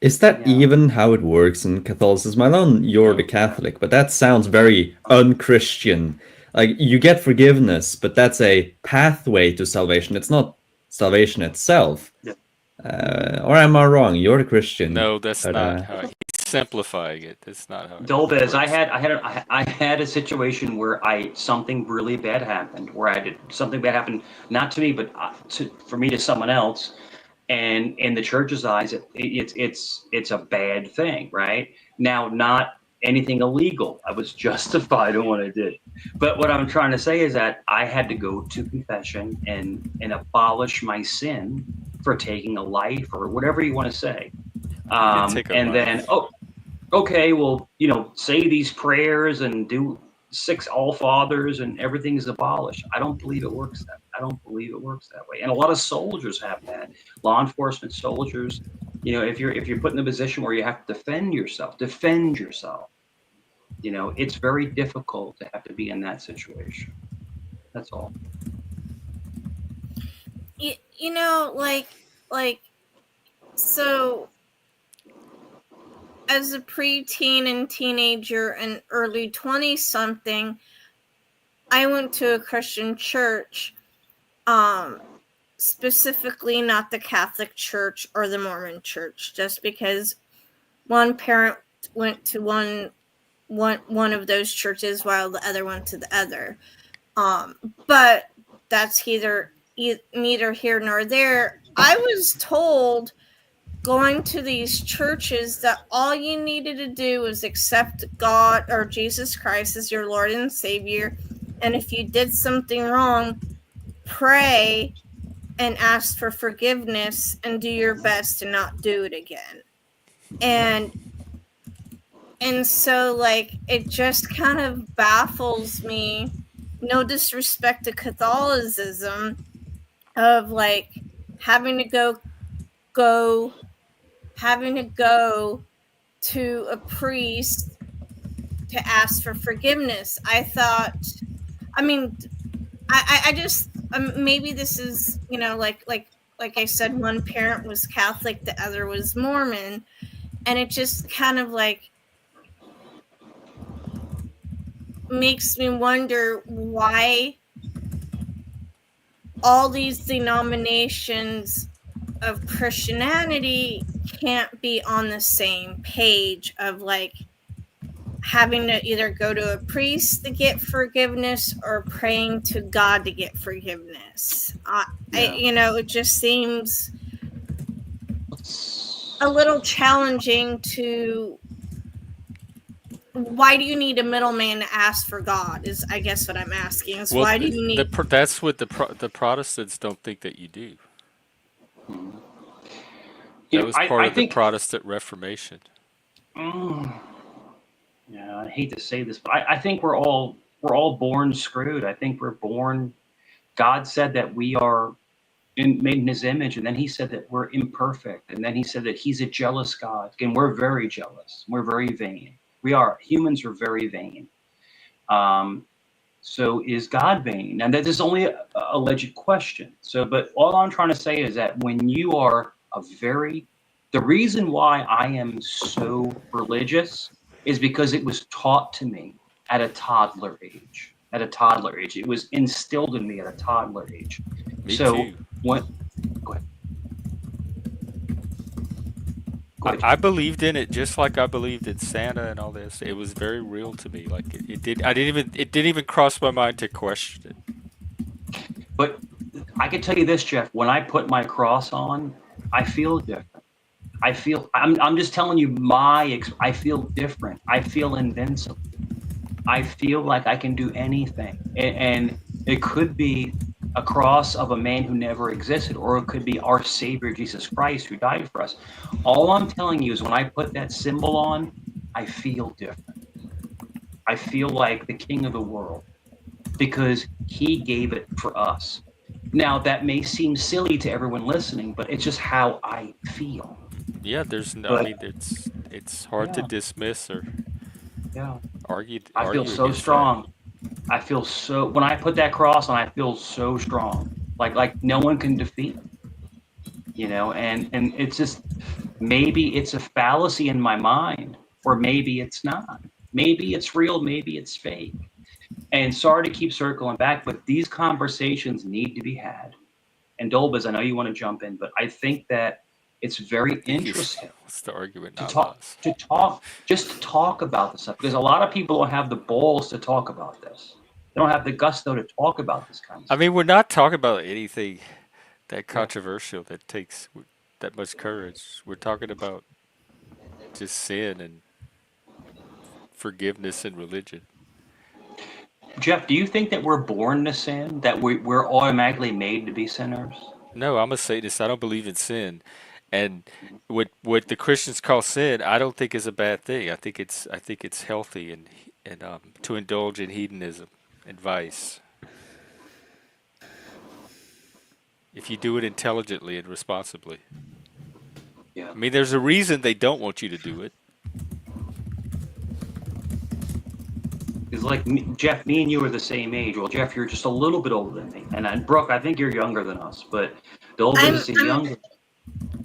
[SPEAKER 4] Is that
[SPEAKER 3] Yeah.
[SPEAKER 4] even how it works in Catholicism? I know you're the Catholic, but that sounds very unchristian. Like, you get forgiveness, but that's a pathway to salvation. It's not salvation itself.
[SPEAKER 3] Yeah.
[SPEAKER 4] Or am I wrong? You're the Christian.
[SPEAKER 1] No, that's
[SPEAKER 4] but,
[SPEAKER 1] not how he's simplifying it. That's not how it
[SPEAKER 3] Dolbez,
[SPEAKER 1] works.
[SPEAKER 3] I had a situation where something really bad happened, where something bad happened, not to me, but for me to someone else, and in the church's eyes, it's a bad thing, right? Now, not anything illegal. I was justified in what I did, but what I'm trying to say is that I had to go to confession and abolish my sin for taking a life, or whatever you want to say. And then, okay, well, say these prayers and do 6 All Fathers and everything is abolished. I don't believe it works that way. I don't believe it works that way. And a lot of soldiers have that. Law enforcement soldiers, if you're put in a position where you have to defend yourself. It's very difficult to have to be in that situation. That's all.
[SPEAKER 5] So as a preteen and teenager and early 20-something, I went to a Christian church, specifically not the Catholic Church or the Mormon Church, just because one parent went to one of those churches while the other went to the other. But that's neither here nor there. I was told going to these churches that all you needed to do was accept God or Jesus Christ as your Lord and Savior, and if you did something wrong, pray and ask for forgiveness and do your best to not do it again. And so, it just kind of baffles me, no disrespect to Catholicism, of having to go to a priest to ask for forgiveness. I just maybe this is, like I said, one parent was Catholic, the other was Mormon, and it just kind of makes me wonder why all these denominations of Christianity can't be on the same page of having to either go to a priest to get forgiveness or praying to God to get forgiveness. It just seems a little challenging to. Why do you need a middleman to ask for God? Is I guess what I'm asking is, why do you need?
[SPEAKER 1] That's what the Protestants don't think that you do. That was part of the Protestant Reformation.
[SPEAKER 3] Yeah, I hate to say this, but I think we're all born screwed. I think we're born. God said that we are made in His image, and then He said that we're imperfect, and then He said that He's a jealous God, and we're very jealous. We're very vain. Humans are very vain. So is God vain? And that is only a alleged question. But all I'm trying to say is that when you are the reason why I am so religious is because it was taught to me at a toddler age. It was instilled in me at a toddler age.
[SPEAKER 1] Me too.
[SPEAKER 3] Go ahead.
[SPEAKER 1] I believed in it just like I believed in Santa and all this. It was very real to me. It didn't even cross my mind to question it.
[SPEAKER 3] But I can tell you this, Jeff. When I put my cross on, I feel different. I'm just telling you I feel different. I feel invincible. I feel like I can do anything, and it could be a cross of a man who never existed, or it could be our Savior Jesus Christ who died for us. All I'm telling you is when I put that symbol on, I feel different. I feel like the King of the world because He gave it for us. Now that may seem silly to everyone listening, but it's just how I feel.
[SPEAKER 1] Yeah, it's hard to dismiss or.
[SPEAKER 3] Yeah. I feel
[SPEAKER 1] argue
[SPEAKER 3] so
[SPEAKER 1] against that.
[SPEAKER 3] strong. I feel so when I put that cross on, I feel so strong. Like no one can defeat me, you know, and it's just maybe it's a fallacy in my mind, or maybe it's not. Maybe it's real, maybe it's fake. And sorry to keep circling back, but these conversations need to be had. And Dolbas, I know you want to jump in, but I think that it's
[SPEAKER 1] I
[SPEAKER 3] very
[SPEAKER 1] think he's
[SPEAKER 3] interesting
[SPEAKER 1] what's the argument,
[SPEAKER 3] to
[SPEAKER 1] not
[SPEAKER 3] talk
[SPEAKER 1] us.
[SPEAKER 3] to talk just to talk about this stuff, because a lot of people don't have the balls to talk about this. They don't have the gusto to talk about this kind of
[SPEAKER 1] I
[SPEAKER 3] stuff.
[SPEAKER 1] mean, we're not talking about anything that
[SPEAKER 3] Yeah.
[SPEAKER 1] controversial that takes that much courage. We're talking about just sin and forgiveness and religion.
[SPEAKER 3] Jeff, do you think that we're born to sin, that we're automatically made to be sinners?
[SPEAKER 1] No, I'm a Satanist. I don't believe in sin, and what the Christians call sin, I don't think is a bad thing. I think it's healthy and to indulge in hedonism and vice if you do it intelligently and responsibly.
[SPEAKER 3] Yeah.
[SPEAKER 1] I mean, there's a reason they don't want you to do it.
[SPEAKER 3] Because like me, Jeff, me and you are the same age. Well, Jeff, you're just a little bit older than me, and Brooke, I think you're younger than us. But Dolbas
[SPEAKER 5] I'm
[SPEAKER 3] is a
[SPEAKER 5] I'm
[SPEAKER 3] younger,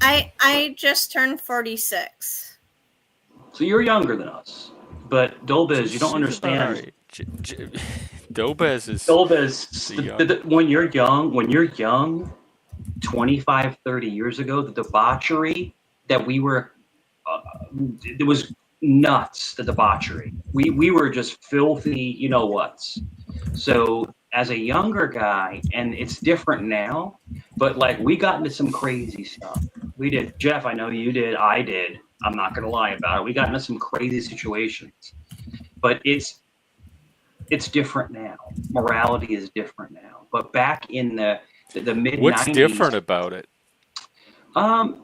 [SPEAKER 5] I just turned 46.
[SPEAKER 3] so you're younger than us. But Dolbas, you don't
[SPEAKER 1] She's about our
[SPEAKER 3] understand.
[SPEAKER 1] age. Dobez is
[SPEAKER 3] Dolbas,
[SPEAKER 1] the young.
[SPEAKER 3] when you're young, 25, 30 years ago, the debauchery that we were, uh, it was nuts, the debauchery. We were just filthy, you know what's. So as a younger guy, and it's different now, but like we got into some crazy stuff. We did, Jeff, I know you did, I did. I'm not gonna lie about it. We got into some crazy situations. But it's different now. Morality is different now. But back in the mid
[SPEAKER 1] What's
[SPEAKER 3] 90s,
[SPEAKER 1] different about it?
[SPEAKER 3] um,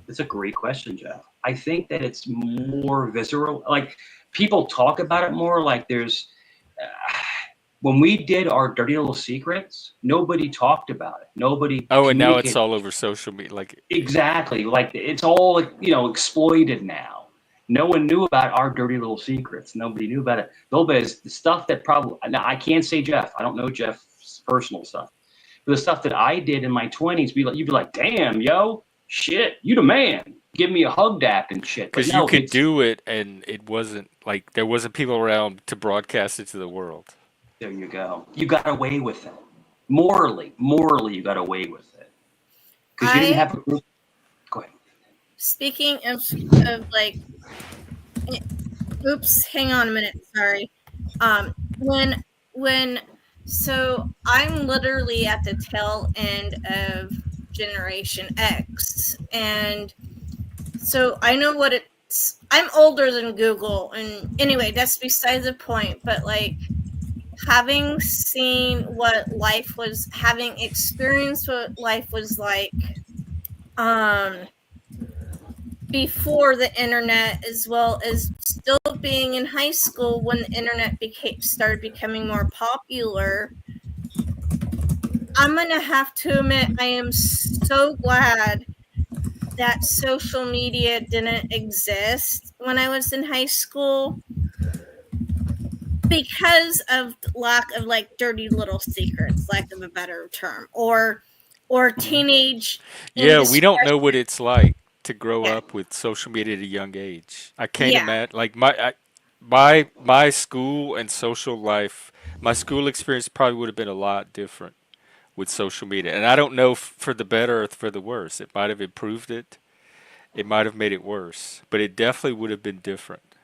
[SPEAKER 3] it's a great question, Jeff. I think that it's more visceral. Like people talk about it more. Like there's when we did our dirty little secrets, nobody talked about it. Nobody
[SPEAKER 1] Oh, and now it's
[SPEAKER 3] communicated.
[SPEAKER 1] all over social media. Like,
[SPEAKER 3] Exactly. Like it's all exploited now. No one knew about our dirty little secrets. Nobody knew about it. Lopez, the stuff that probably now I can't say Jeff. I don't know Jeff's personal stuff. But the stuff that I did in my 20s, you'd be like, damn, yo, shit, you the man. Give me a hug dap and shit. But
[SPEAKER 1] because you
[SPEAKER 3] no,
[SPEAKER 1] could
[SPEAKER 3] it's
[SPEAKER 1] do it, and it wasn't like there wasn't people around to broadcast it to the world.
[SPEAKER 3] there you go. You got away with it. Morally, you got away with it. Because you didn't
[SPEAKER 5] I
[SPEAKER 3] have a group. Go ahead.
[SPEAKER 5] Speaking of like, oops, hang on a minute, sorry. When so I'm literally at the tail end of Generation X, and so I know what it's. I'm older than Google, and anyway, that's besides the point. But like, having seen what life was, having experienced what life was like, before the internet, as well as still being in high school when the internet started becoming more popular, I'm gonna have to admit I am so glad that social media didn't exist when I was in high school, because of lack of like dirty little secrets, lack of a better term, or teenage
[SPEAKER 1] Yeah, we don't
[SPEAKER 5] indiscretion.
[SPEAKER 1] know what it's like to grow
[SPEAKER 5] Yeah,
[SPEAKER 1] up with social media at a young age. I can't
[SPEAKER 5] yeah.
[SPEAKER 1] imagine like my school and social life. My school experience probably would have been a lot different with social media, and I don't know for the better or for the worse. It might have improved it. It might have made it worse, but it definitely would have been different.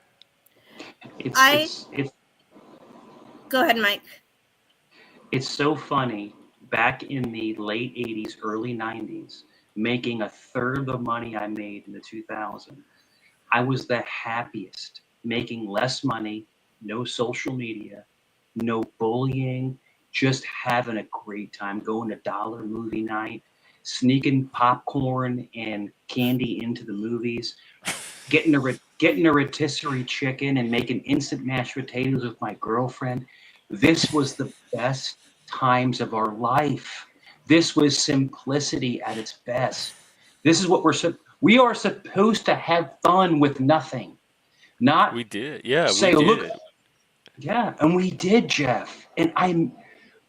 [SPEAKER 3] It's
[SPEAKER 5] I
[SPEAKER 3] it's it's
[SPEAKER 5] Go ahead, Mike.
[SPEAKER 3] it's so funny. Back in the late 80s, early 90s, making a third of the money I made in the 2000s, I was the happiest, making less money, no social media, no bullying, just having a great time, going to dollar movie night, sneaking popcorn and candy into the movies, getting a rotisserie chicken and making instant mashed potatoes with my girlfriend. This was the best times of our life. This was simplicity at its best. This is what we are supposed to have fun with nothing. Not
[SPEAKER 1] We did. Yeah, we
[SPEAKER 3] say, look,
[SPEAKER 1] did.
[SPEAKER 3] yeah, and we did, Jeff. And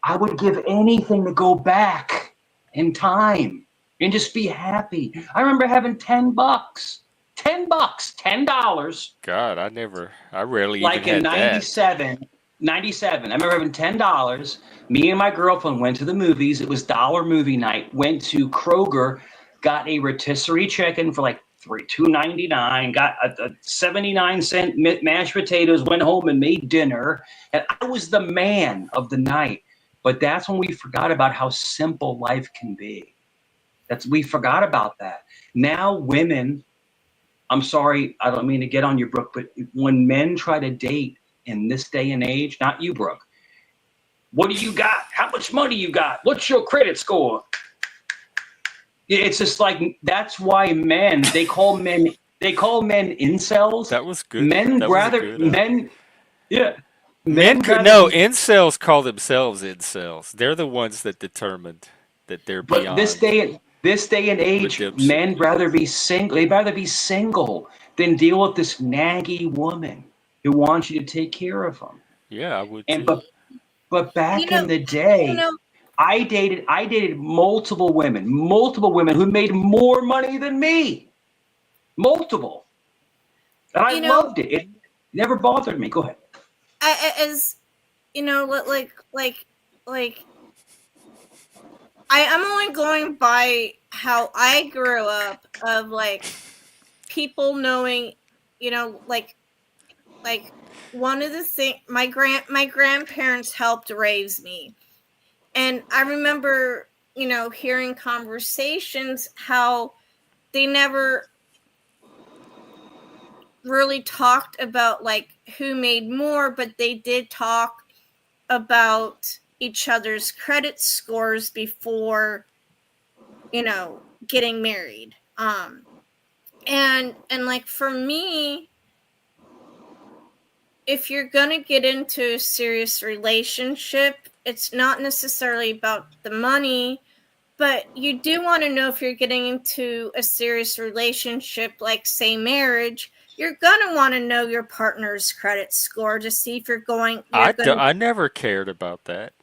[SPEAKER 3] I would give anything to go back in time and just be happy. I remember having $10. $10.
[SPEAKER 1] God, I rarely even
[SPEAKER 3] Like in
[SPEAKER 1] had that.
[SPEAKER 3] 97. I remember having $10. Me and my girlfriend went to the movies. It was dollar movie night. Went to Kroger, got a rotisserie chicken for like $2.99. Got a 79-cent mashed potatoes. Went home and made dinner, and I was the man of the night. But that's when we forgot about how simple life can be. We forgot about that. Now women, I'm sorry, I don't mean to get on you, Brooke, but when men try to date in this day and age, not you, Brooke, what do you got? How much money you got? What's your credit score? It's just like, that's why they call men incels.
[SPEAKER 1] That was good.
[SPEAKER 3] Men
[SPEAKER 1] That was a
[SPEAKER 3] rather,
[SPEAKER 1] good.
[SPEAKER 3] men, yeah.
[SPEAKER 1] Men
[SPEAKER 3] Men
[SPEAKER 1] could
[SPEAKER 3] rather
[SPEAKER 1] no
[SPEAKER 3] be,
[SPEAKER 1] incels call themselves incels. They're the ones that determined that they're
[SPEAKER 3] but
[SPEAKER 1] beyond
[SPEAKER 3] this day and age,
[SPEAKER 1] redemption.
[SPEAKER 3] men rather be single. They'd rather be single than deal with this naggy woman who wants you to take care of them.
[SPEAKER 1] Yeah, I would
[SPEAKER 3] And
[SPEAKER 1] too.
[SPEAKER 3] but
[SPEAKER 5] You
[SPEAKER 3] back
[SPEAKER 5] know,
[SPEAKER 3] in the
[SPEAKER 5] you
[SPEAKER 3] day,
[SPEAKER 5] know,
[SPEAKER 3] I dated multiple women who made more money than me. Multiple. And I
[SPEAKER 5] you know,
[SPEAKER 3] loved it. It never bothered me. Go ahead.
[SPEAKER 5] as you know, like I am only going by how I grew up of like people knowing, like one of the things my grandparents helped raise me, and I remember hearing conversations how they never really talked about like who made more, but they did talk about each other's credit scores before getting married. And like for me, if you're gonna get into a serious relationship, it's not necessarily about the money, but you do want to know if you're getting into a serious relationship, like say marriage, you're gonna want to know your partner's credit score to see if
[SPEAKER 1] I never cared about that.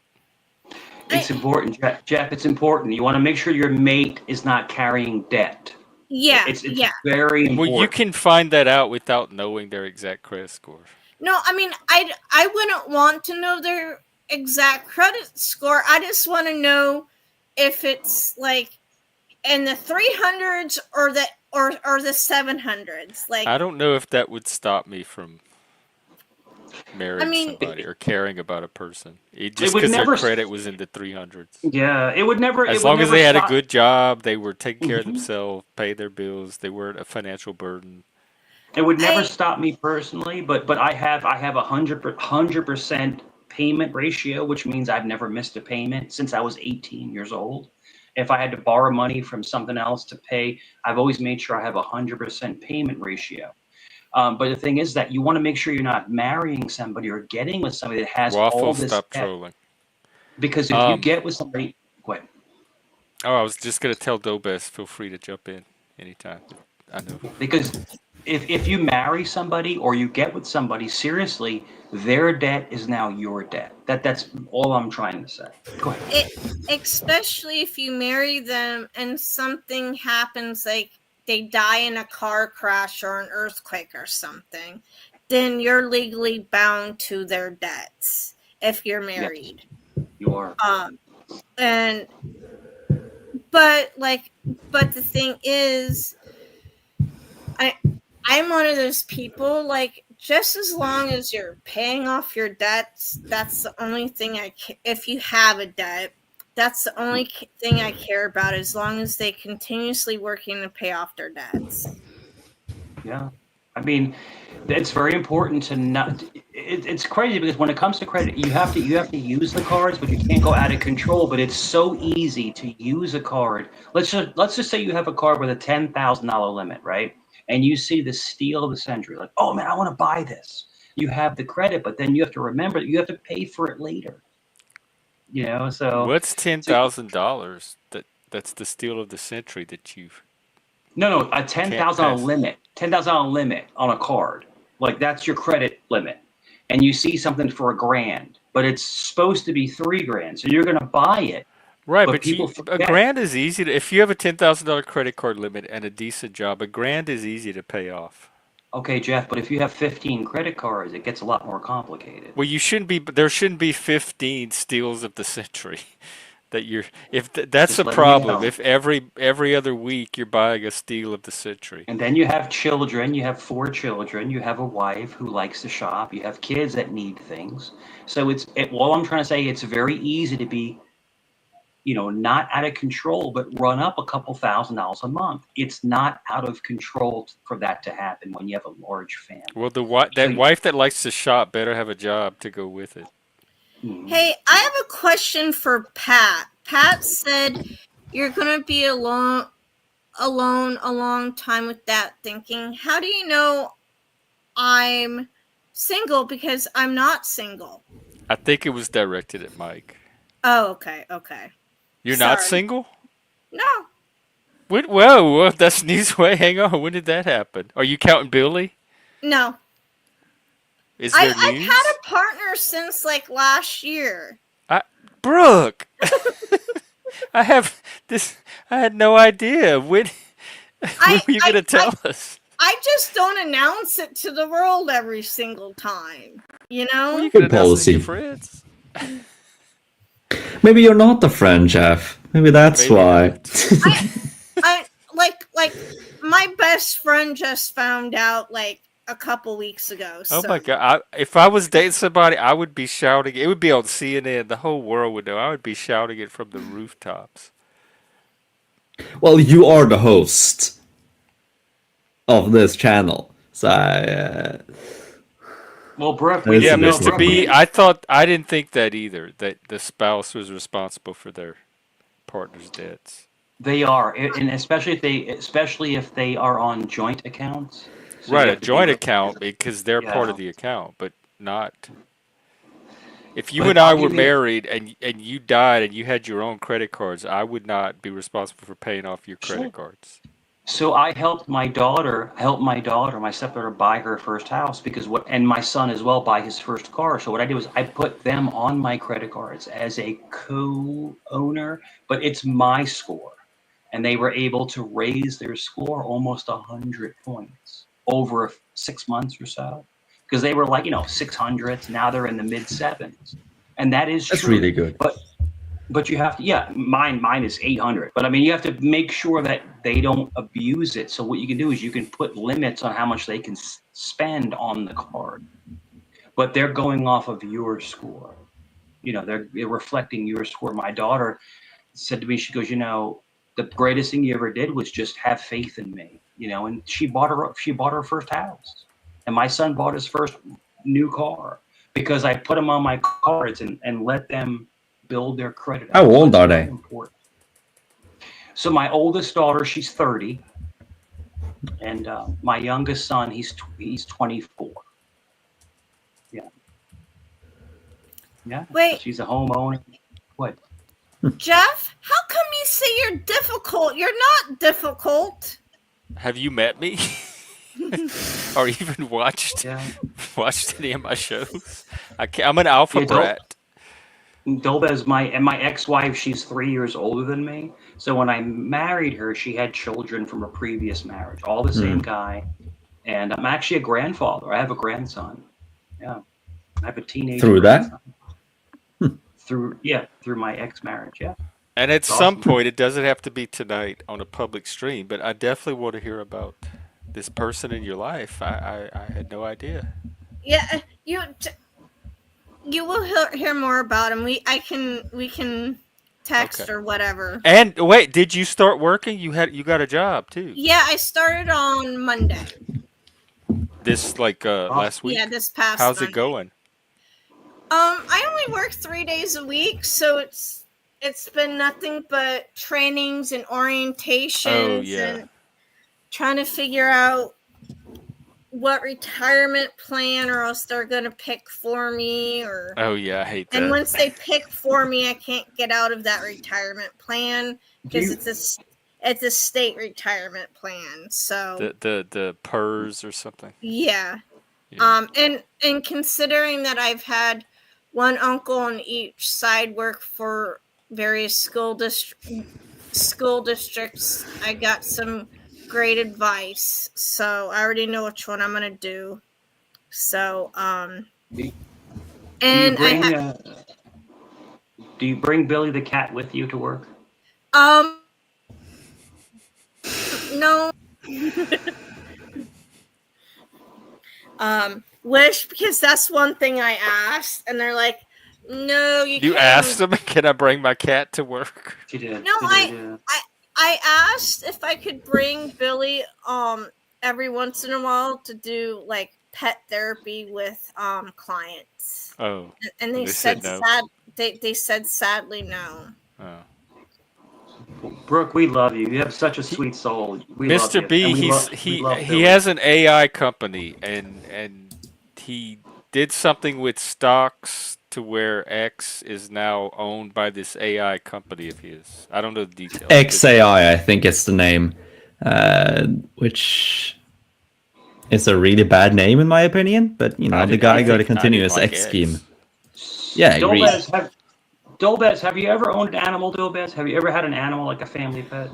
[SPEAKER 3] It's
[SPEAKER 5] I,
[SPEAKER 3] important, Jeff. It's important. You want to make sure your mate is not carrying debt.
[SPEAKER 5] yeah,
[SPEAKER 3] It's
[SPEAKER 5] yeah.
[SPEAKER 3] very
[SPEAKER 1] Well, you
[SPEAKER 3] important.
[SPEAKER 1] can find that out without knowing their exact credit score.
[SPEAKER 5] No, I mean, I wouldn't want to know their exact credit score. I just want to know if it's like in the 300s or the 700s. Like,
[SPEAKER 1] I don't know if that would stop me from
[SPEAKER 5] I
[SPEAKER 1] marrying
[SPEAKER 5] mean,
[SPEAKER 1] somebody or caring about a person.
[SPEAKER 3] It
[SPEAKER 1] Just
[SPEAKER 3] would
[SPEAKER 1] because their
[SPEAKER 3] never.
[SPEAKER 1] credit was in the 300s.
[SPEAKER 3] Yeah, it would never. It
[SPEAKER 1] As
[SPEAKER 3] would
[SPEAKER 1] long as
[SPEAKER 3] never
[SPEAKER 1] they had a
[SPEAKER 3] stop.
[SPEAKER 1] good job, they were taking care of
[SPEAKER 3] Mhm.
[SPEAKER 1] themselves, pay their bills, they weren't a financial burden.
[SPEAKER 3] It would never
[SPEAKER 5] I
[SPEAKER 3] stop me personally, but I have 100% payment ratio, which means I've never missed a payment since I was 18 years old. If I had to borrow money from something else to pay, I've always made sure I have 100% payment ratio. But the thing is that you want to make sure you're not marrying somebody or getting with somebody that has all
[SPEAKER 1] Waffle,
[SPEAKER 3] this
[SPEAKER 1] stop
[SPEAKER 3] debt.
[SPEAKER 1] trolling.
[SPEAKER 3] Because if you
[SPEAKER 1] Um,
[SPEAKER 3] get with somebody, go ahead.
[SPEAKER 1] oh, I was just gonna tell Dobes, feel free to jump in anytime. I know.
[SPEAKER 3] Because if you marry somebody or you get with somebody, seriously, their debt is now your debt. That's all I'm trying to say. Go ahead.
[SPEAKER 5] it especially if you marry them and something happens, like they die in a car crash or an earthquake or something, then you're legally bound to their debts if you're
[SPEAKER 3] Yes,
[SPEAKER 5] married.
[SPEAKER 3] you are.
[SPEAKER 5] And but the thing is, I I'm one of those people, like, just as long as you're paying off your debts, that's the only thing if you have a debt, that's the only thing I care about, as long as they continuously working to pay off their debts.
[SPEAKER 3] Yeah. I mean, it's very important to not. It's crazy because when it comes to credit, you have to use the cards, but you can't go out of control. But it's so easy to use a card. Let's just say you have a card with a $10,000 limit, right? And you see the steal of the century, like, oh man, I want to buy this. You have the credit, but then you have to remember that you have to pay for it later.
[SPEAKER 1] What's ten
[SPEAKER 3] So
[SPEAKER 1] thousand dollars? That's the steal of the century that you
[SPEAKER 3] no, a ten
[SPEAKER 1] can't
[SPEAKER 3] thousand dollar
[SPEAKER 1] pass.
[SPEAKER 3] limit, $10,000 limit on a card. Like that's your credit limit. And you see something for $1,000, but it's supposed to be $3,000. So you're going to buy it.
[SPEAKER 1] Right,
[SPEAKER 3] But
[SPEAKER 1] but
[SPEAKER 3] people
[SPEAKER 1] a
[SPEAKER 3] forget.
[SPEAKER 1] grand is easy to, if you have a $10,000 credit card limit and a decent job, a grand is easy to pay off.
[SPEAKER 3] Okay, Jeff, but if you have 15 credit cards, it gets a lot more complicated.
[SPEAKER 1] Well, there shouldn't be 15 steals of the century. That you're, if that's
[SPEAKER 3] Just
[SPEAKER 1] a
[SPEAKER 3] letting you
[SPEAKER 1] problem.
[SPEAKER 3] know.
[SPEAKER 1] If every other week you're buying a steal of the century.
[SPEAKER 3] And then you have children, you have 4 children, you have a wife who likes to shop, you have kids that need things. So well, I'm trying to say it's very easy to be, not out of control, but run up a couple $1,000s a month. It's not out of control for that to happen when you have a large family.
[SPEAKER 1] Well,
[SPEAKER 3] So,
[SPEAKER 1] that wife that likes to shop better have a job to go with it.
[SPEAKER 5] Hey, I have a question for Pat. Pat said you're going to be alone a long time with that thinking. How do you know I'm single? Because I'm not single.
[SPEAKER 1] I think it was directed at Mike.
[SPEAKER 5] Oh, okay.
[SPEAKER 1] You're not
[SPEAKER 5] Sorry.
[SPEAKER 1] single?
[SPEAKER 5] No.
[SPEAKER 1] Whoa, that's newsway. Hang on, when did that happen? Are you counting Billy?
[SPEAKER 5] No.
[SPEAKER 1] Is there
[SPEAKER 5] I've
[SPEAKER 1] news?
[SPEAKER 5] had a partner since like last year.
[SPEAKER 1] Brooke, I had no idea. When were you going to tell us?
[SPEAKER 5] I just don't announce it to the world every single time.
[SPEAKER 1] Well, you
[SPEAKER 4] Good
[SPEAKER 1] can announce it to your
[SPEAKER 4] policy.
[SPEAKER 1] friends.
[SPEAKER 4] Maybe you're not a friend, Jeff. Maybe that's
[SPEAKER 1] Maybe
[SPEAKER 4] why.
[SPEAKER 1] not.
[SPEAKER 5] I like my best friend just found out like a couple weeks ago.
[SPEAKER 1] Oh
[SPEAKER 5] So.
[SPEAKER 1] my God! If I was dating somebody, I would be shouting. It would be on CNN. The whole world would know. I would be shouting it from the rooftops.
[SPEAKER 4] Well, you are the host of this channel, so
[SPEAKER 3] well, Brooke,
[SPEAKER 4] That is
[SPEAKER 1] Yeah,
[SPEAKER 4] a
[SPEAKER 1] but
[SPEAKER 4] bit
[SPEAKER 1] to
[SPEAKER 4] different.
[SPEAKER 1] be, I didn't think that either. That the spouse was responsible for their partner's debts.
[SPEAKER 3] they are, and especially if they are on joint accounts. So
[SPEAKER 1] Right,
[SPEAKER 3] you
[SPEAKER 1] a
[SPEAKER 3] have to be
[SPEAKER 1] joint
[SPEAKER 3] really
[SPEAKER 1] account because they're part
[SPEAKER 3] Yeah.
[SPEAKER 1] of the account, but not. If you
[SPEAKER 3] But
[SPEAKER 1] and I
[SPEAKER 3] I'll
[SPEAKER 1] were
[SPEAKER 3] give you.
[SPEAKER 1] married and you died and you had your own credit cards, I would not be responsible for paying off your credit cards.
[SPEAKER 3] So I helped my daughter, my stepdaughter, buy her first house and my son as well buy his first car. So what I did was I put them on my credit cards as a co-owner, but it's my score, and they were able to raise their score almost 100 points over 6 months or so, because they were like 600s. Now they're in the mid sevens, and that is
[SPEAKER 4] that's
[SPEAKER 3] true.
[SPEAKER 4] really good.
[SPEAKER 3] But you have to, mine is 800. But I mean, you have to make sure that they don't abuse it. So what you can do is you can put limits on how much they can spend on the card. But they're going off of your score. They're reflecting your score. My daughter said to me, she goes, the greatest thing you ever did was just have faith in me. And she bought her first house, and my son bought his first new car because I put them on my cards and let them build their credit.
[SPEAKER 4] How old are
[SPEAKER 3] Very
[SPEAKER 4] they?
[SPEAKER 3] important. So my oldest daughter, she's 30, and my youngest son, he's 24. Yeah.
[SPEAKER 5] Wait.
[SPEAKER 3] So she's a homeowner. What?
[SPEAKER 5] Jeff, how come you say you're difficult? You're not difficult.
[SPEAKER 1] Have you met me? Or even watched any of my shows? I'm an alpha brat.
[SPEAKER 3] Dolbez, my ex-wife, she's 3 years older than me. So when I married her, she had children from a previous marriage, all the same guy. And I'm actually a grandfather. I have a grandson. Yeah. I have a teenage
[SPEAKER 4] Through that?
[SPEAKER 3] grandson. Through my ex-marriage, yeah.
[SPEAKER 1] And at
[SPEAKER 3] It's
[SPEAKER 1] some
[SPEAKER 3] awesome.
[SPEAKER 1] point, it doesn't have to be tonight on a public stream, but I definitely want to hear about this person in your life. I had no idea.
[SPEAKER 5] Yeah, you will hear more about him. We can text
[SPEAKER 1] Okay.
[SPEAKER 5] or whatever.
[SPEAKER 1] And wait, did you start working? You got a job too.
[SPEAKER 5] Yeah, I started on Monday.
[SPEAKER 1] This last week.
[SPEAKER 5] Yeah, this past.
[SPEAKER 1] How's
[SPEAKER 5] Monday.
[SPEAKER 1] it going?
[SPEAKER 5] I only work 3 days a week, so it's been nothing but trainings and orientations and trying to figure out what retirement plan or else they're gonna pick for me or.
[SPEAKER 1] Oh yeah, I hate that.
[SPEAKER 5] And once they pick for me, I can't get out of that retirement plan because it's a state retirement plan. So
[SPEAKER 1] the PERS or something.
[SPEAKER 5] Yeah.
[SPEAKER 1] Yeah.
[SPEAKER 5] And considering that I've had one uncle on each side work for various school districts, I got some great advice. So I already know which one I'm gonna do. So
[SPEAKER 3] Do do you
[SPEAKER 5] and I
[SPEAKER 3] bring do you bring Billy the cat with you to work?
[SPEAKER 5] No. Wish, because that's one thing I asked, and they're like, no, you
[SPEAKER 1] You
[SPEAKER 5] can't
[SPEAKER 1] asked
[SPEAKER 5] even.
[SPEAKER 1] him, can I bring my cat to work?
[SPEAKER 3] She did.
[SPEAKER 5] No,
[SPEAKER 3] She did. Yeah.
[SPEAKER 5] I asked if I could bring Billy every once in a while to do like pet therapy with clients,
[SPEAKER 1] Oh,
[SPEAKER 5] and
[SPEAKER 1] and
[SPEAKER 5] they
[SPEAKER 1] they said
[SPEAKER 5] said
[SPEAKER 1] no.
[SPEAKER 5] they said sadly no.
[SPEAKER 1] Oh.
[SPEAKER 3] Brooke, we love you. You have such a
[SPEAKER 1] He,
[SPEAKER 3] sweet soul. We love
[SPEAKER 1] Mr.
[SPEAKER 3] you, and
[SPEAKER 1] B,
[SPEAKER 3] we love
[SPEAKER 1] he
[SPEAKER 3] Billy.
[SPEAKER 1] has an AI company, and he did something with stocks to where X is now owned by this AI company of his. I don't know the details, but
[SPEAKER 4] XAI, I think it's the name, which is a really bad name in my opinion. But the guy got to
[SPEAKER 1] I
[SPEAKER 4] continue
[SPEAKER 1] didn't
[SPEAKER 4] his
[SPEAKER 1] like
[SPEAKER 4] X scheme.
[SPEAKER 1] X.
[SPEAKER 4] Yeah, I agree.
[SPEAKER 3] Dolbez, have you ever owned an animal, Dolbez? Have you ever had an animal like a family pet?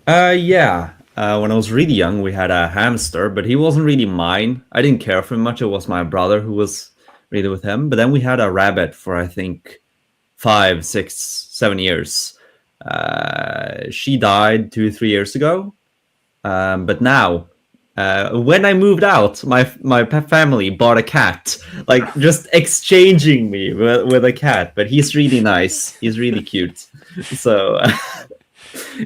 [SPEAKER 4] Yeah. When I was really young, we had a hamster, but he wasn't really mine. I didn't care for him much. It was my brother who was really with him. But then we had a rabbit for I think 5, 6, 7 years. She died 2, 3 years ago. But now, when I moved out, my family bought a cat, like just exchanging me with a cat. But he's really nice. He's really cute. So,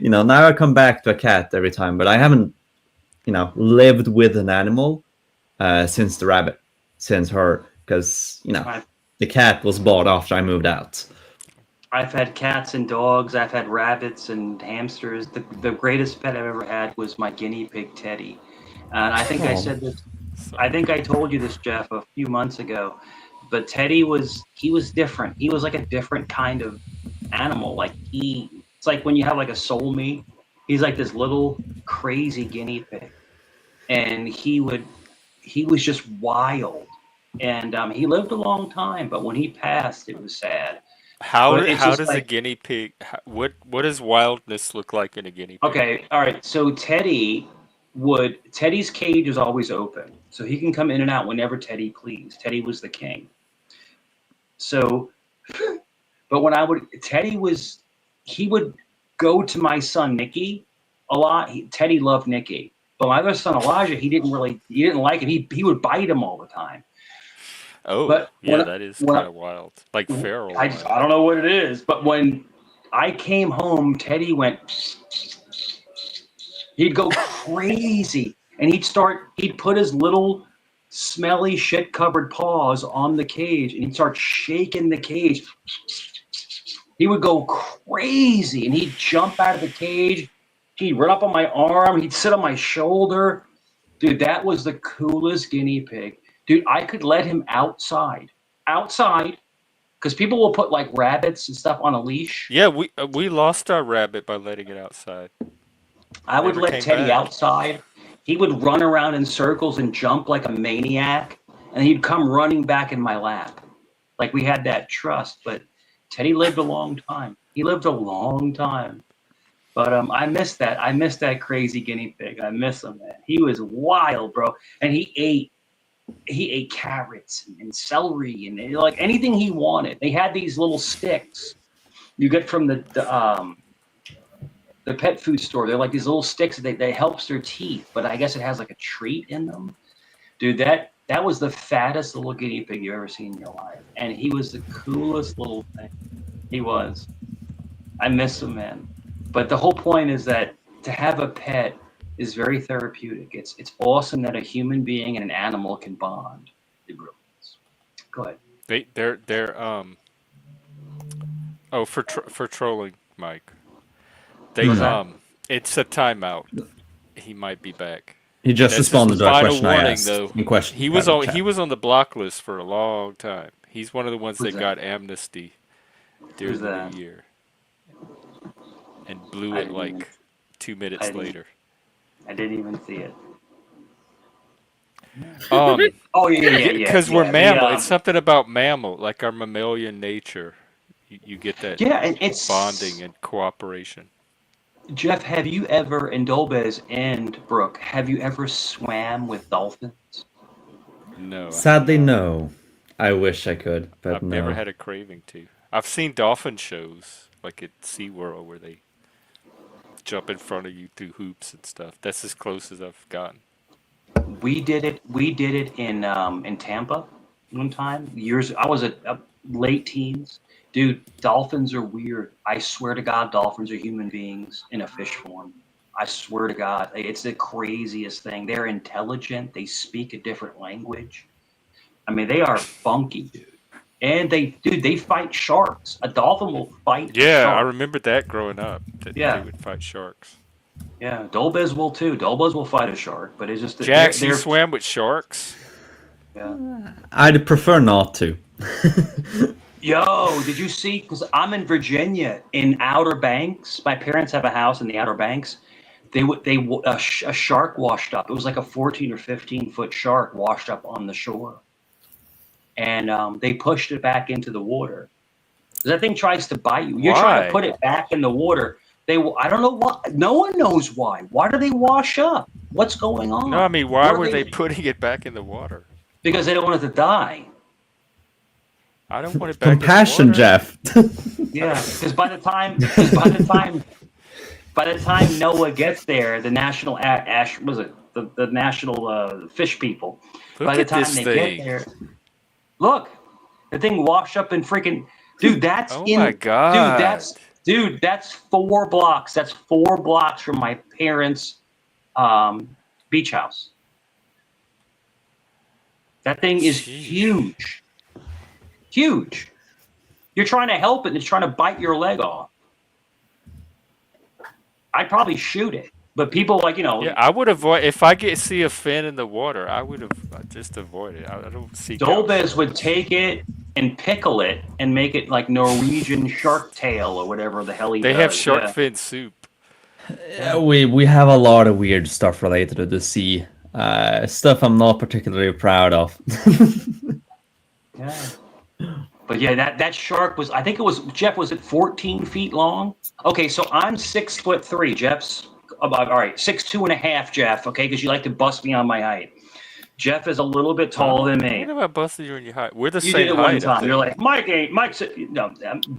[SPEAKER 4] now I come back to a cat every time. But I haven't, lived with an animal since the rabbit, since her, because
[SPEAKER 3] I've
[SPEAKER 4] the cat was bought after I moved out.
[SPEAKER 3] I've had cats and dogs. I've had rabbits and hamsters. The greatest pet I've ever had was my guinea pig Teddy, and I think I
[SPEAKER 4] Oh,
[SPEAKER 3] said this. I
[SPEAKER 1] Sorry.
[SPEAKER 3] think I told you this, Jeff, a few months ago. But he was different. He was like a different kind of animal. It's like when you have like a soulmate. He's like this little crazy guinea pig, and he was just wild. And he lived a long time, but when he passed, it was sad. But it's
[SPEAKER 1] How
[SPEAKER 3] just
[SPEAKER 1] does a
[SPEAKER 3] like,
[SPEAKER 1] guinea pig? What does wildness look like in a guinea pig?
[SPEAKER 3] okay, all right. So Teddy's cage is always open, so he can come in and out whenever Teddy pleased. Teddy was the king. So, but when I would Teddy was he would go to my son Nicky a lot. Teddy loved Nicky, but my other son Elijah, he didn't like him. He would bite him all the time.
[SPEAKER 1] Oh,
[SPEAKER 3] But
[SPEAKER 1] yeah, that is
[SPEAKER 3] when
[SPEAKER 1] kind of wild, like feral
[SPEAKER 3] I
[SPEAKER 1] wild.
[SPEAKER 3] don't know what it is, but when I came home, Teddy went. He'd go crazy, and he'd put his little smelly shit covered paws on the cage, and he'd start shaking the cage. He would go crazy, and he'd jump out of the cage. He'd run up on my arm. He'd sit on my shoulder. Dude, that was the coolest guinea pig. Dude, I could let him outside, because people will put like rabbits and stuff on a leash.
[SPEAKER 1] Yeah, we lost our rabbit by letting it outside. It
[SPEAKER 3] I would
[SPEAKER 1] never
[SPEAKER 3] let
[SPEAKER 1] came
[SPEAKER 3] Teddy
[SPEAKER 1] back.
[SPEAKER 3] outside. He would run around in circles and jump like a maniac, and he'd come running back in my lap. Like we had that trust, but Teddy lived a long time. He lived a long time. But I miss that. I miss that crazy guinea pig. I miss him, man. He was wild, bro. And he ate carrots and celery and like anything he wanted. They had these little sticks you get from the pet food store. They're like these little sticks that they helps their teeth, but I guess it has like a treat in them. Dude, that was the fattest little guinea pig you ever seen in your life, and he was the coolest little thing. He was. I miss him, man. But the whole point is that to have a pet is very therapeutic. It's awesome that a human being and an animal can bond. It really is. Go ahead.
[SPEAKER 1] They're oh, for trolling, Mike.
[SPEAKER 3] What
[SPEAKER 1] They
[SPEAKER 3] was
[SPEAKER 4] mhm.
[SPEAKER 3] that?
[SPEAKER 1] it's a timeout. He might be back.
[SPEAKER 4] He just
[SPEAKER 1] That's his
[SPEAKER 4] responded to a
[SPEAKER 1] final
[SPEAKER 4] question I
[SPEAKER 1] warning,
[SPEAKER 4] asked
[SPEAKER 1] though.
[SPEAKER 4] in question
[SPEAKER 1] He
[SPEAKER 4] chat.
[SPEAKER 1] was on the block list for a long time. He's one of the ones
[SPEAKER 3] Who's
[SPEAKER 1] that
[SPEAKER 3] that?
[SPEAKER 1] got amnesty
[SPEAKER 3] Who's
[SPEAKER 1] during the new
[SPEAKER 3] that?
[SPEAKER 1] year and blew
[SPEAKER 3] I
[SPEAKER 1] it
[SPEAKER 3] didn't even.
[SPEAKER 1] like two
[SPEAKER 3] I
[SPEAKER 1] minutes
[SPEAKER 3] didn't.
[SPEAKER 1] later.
[SPEAKER 3] I didn't even see it.
[SPEAKER 1] Um,
[SPEAKER 3] Oh yeah.
[SPEAKER 1] because we're
[SPEAKER 3] The,
[SPEAKER 1] mammal. It's something about mammal, like our mammalian nature. You get that
[SPEAKER 3] yeah, and it's
[SPEAKER 1] bonding and cooperation.
[SPEAKER 3] Jeff. Have you ever, and Dolbez and Brooke, have you ever swam with dolphins?
[SPEAKER 1] No, I have
[SPEAKER 4] Sadly,
[SPEAKER 1] not.
[SPEAKER 4] no. I wish I could, but
[SPEAKER 1] I've never
[SPEAKER 4] no.
[SPEAKER 1] had a craving to. I've seen dolphin shows, like at SeaWorld, where they jump in front of you through hoops and stuff. That's as close as I've gotten.
[SPEAKER 3] We did it. We did it in Tampa one time. Years. I was a late teens. Dude, dolphins are weird. I swear to God, dolphins are human beings in a fish form. I swear to God, it's the craziest thing. They're intelligent. They speak a different language. I mean, they are funky, dude. And they fight sharks. A dolphin will fight a
[SPEAKER 1] Yeah, I
[SPEAKER 3] shark.
[SPEAKER 1] remember that growing up, that they
[SPEAKER 3] Yeah,
[SPEAKER 1] would fight sharks.
[SPEAKER 3] yeah. Dolbez will too. Dolbez will fight a shark, but it's just that
[SPEAKER 1] Jax, you
[SPEAKER 3] they're
[SPEAKER 1] swam with sharks?
[SPEAKER 3] yeah.
[SPEAKER 4] I'd prefer not to.
[SPEAKER 3] Yo, did you see? Because I'm in Virginia, in Outer Banks. My parents have a house in the Outer Banks. A shark washed up. It was like a 14 or 15-foot shark washed up on the shore, and they pushed it back into the water. That thing tries to bite you. You're trying to
[SPEAKER 1] Why?
[SPEAKER 3] put it back in the water. I don't know why. No one knows why. Why do they wash up? What's going
[SPEAKER 1] No, I
[SPEAKER 3] on?
[SPEAKER 1] mean, why
[SPEAKER 3] What are
[SPEAKER 1] were they
[SPEAKER 3] they?
[SPEAKER 1] putting it back in the water?
[SPEAKER 3] Because they don't want it to die.
[SPEAKER 1] I don't want it back in the
[SPEAKER 4] Compassion,
[SPEAKER 1] water.
[SPEAKER 4] Jeff.
[SPEAKER 3] Yeah, because by the time Noah gets there, the national ash was it the national fish people. By
[SPEAKER 1] Look
[SPEAKER 3] the
[SPEAKER 1] at
[SPEAKER 3] time
[SPEAKER 1] this
[SPEAKER 3] they get
[SPEAKER 1] thing.
[SPEAKER 3] there, look, the thing washed up in freaking dude.
[SPEAKER 1] Oh my
[SPEAKER 3] Dude.
[SPEAKER 1] god.
[SPEAKER 3] That's 4 blocks. That's 4 blocks from my parents' beach house. That thing is
[SPEAKER 1] Sheesh.
[SPEAKER 3] huge. You're trying to help it, and it's trying to bite your leg off. I'd probably shoot it, but people
[SPEAKER 1] Yeah, I would avoid if I see a fin in the water. I would have just avoid it. I don't seek out
[SPEAKER 3] Dolbez would
[SPEAKER 1] sharks.
[SPEAKER 3] take it and pickle it and make it like Norwegian shark tail or whatever the hell he
[SPEAKER 1] They have
[SPEAKER 3] does.
[SPEAKER 1] shark
[SPEAKER 3] Yeah.
[SPEAKER 1] fin soup.
[SPEAKER 4] We have a lot of weird stuff related to the sea. Stuff I'm not particularly proud of.
[SPEAKER 3] Yeah. But yeah, that shark was, I think it was, Jeff, was it 14 feet long? Okay, so I'm 6'3". Jeff's about, all right, 6'2.5", Jeff, okay, because you like to bust me on my height. Jeff is a little bit taller than me.
[SPEAKER 1] What about busting you in your height? We're the
[SPEAKER 3] You did
[SPEAKER 1] same
[SPEAKER 3] it one
[SPEAKER 1] height, I
[SPEAKER 3] time. You're
[SPEAKER 1] think.
[SPEAKER 3] like, Mike's, no,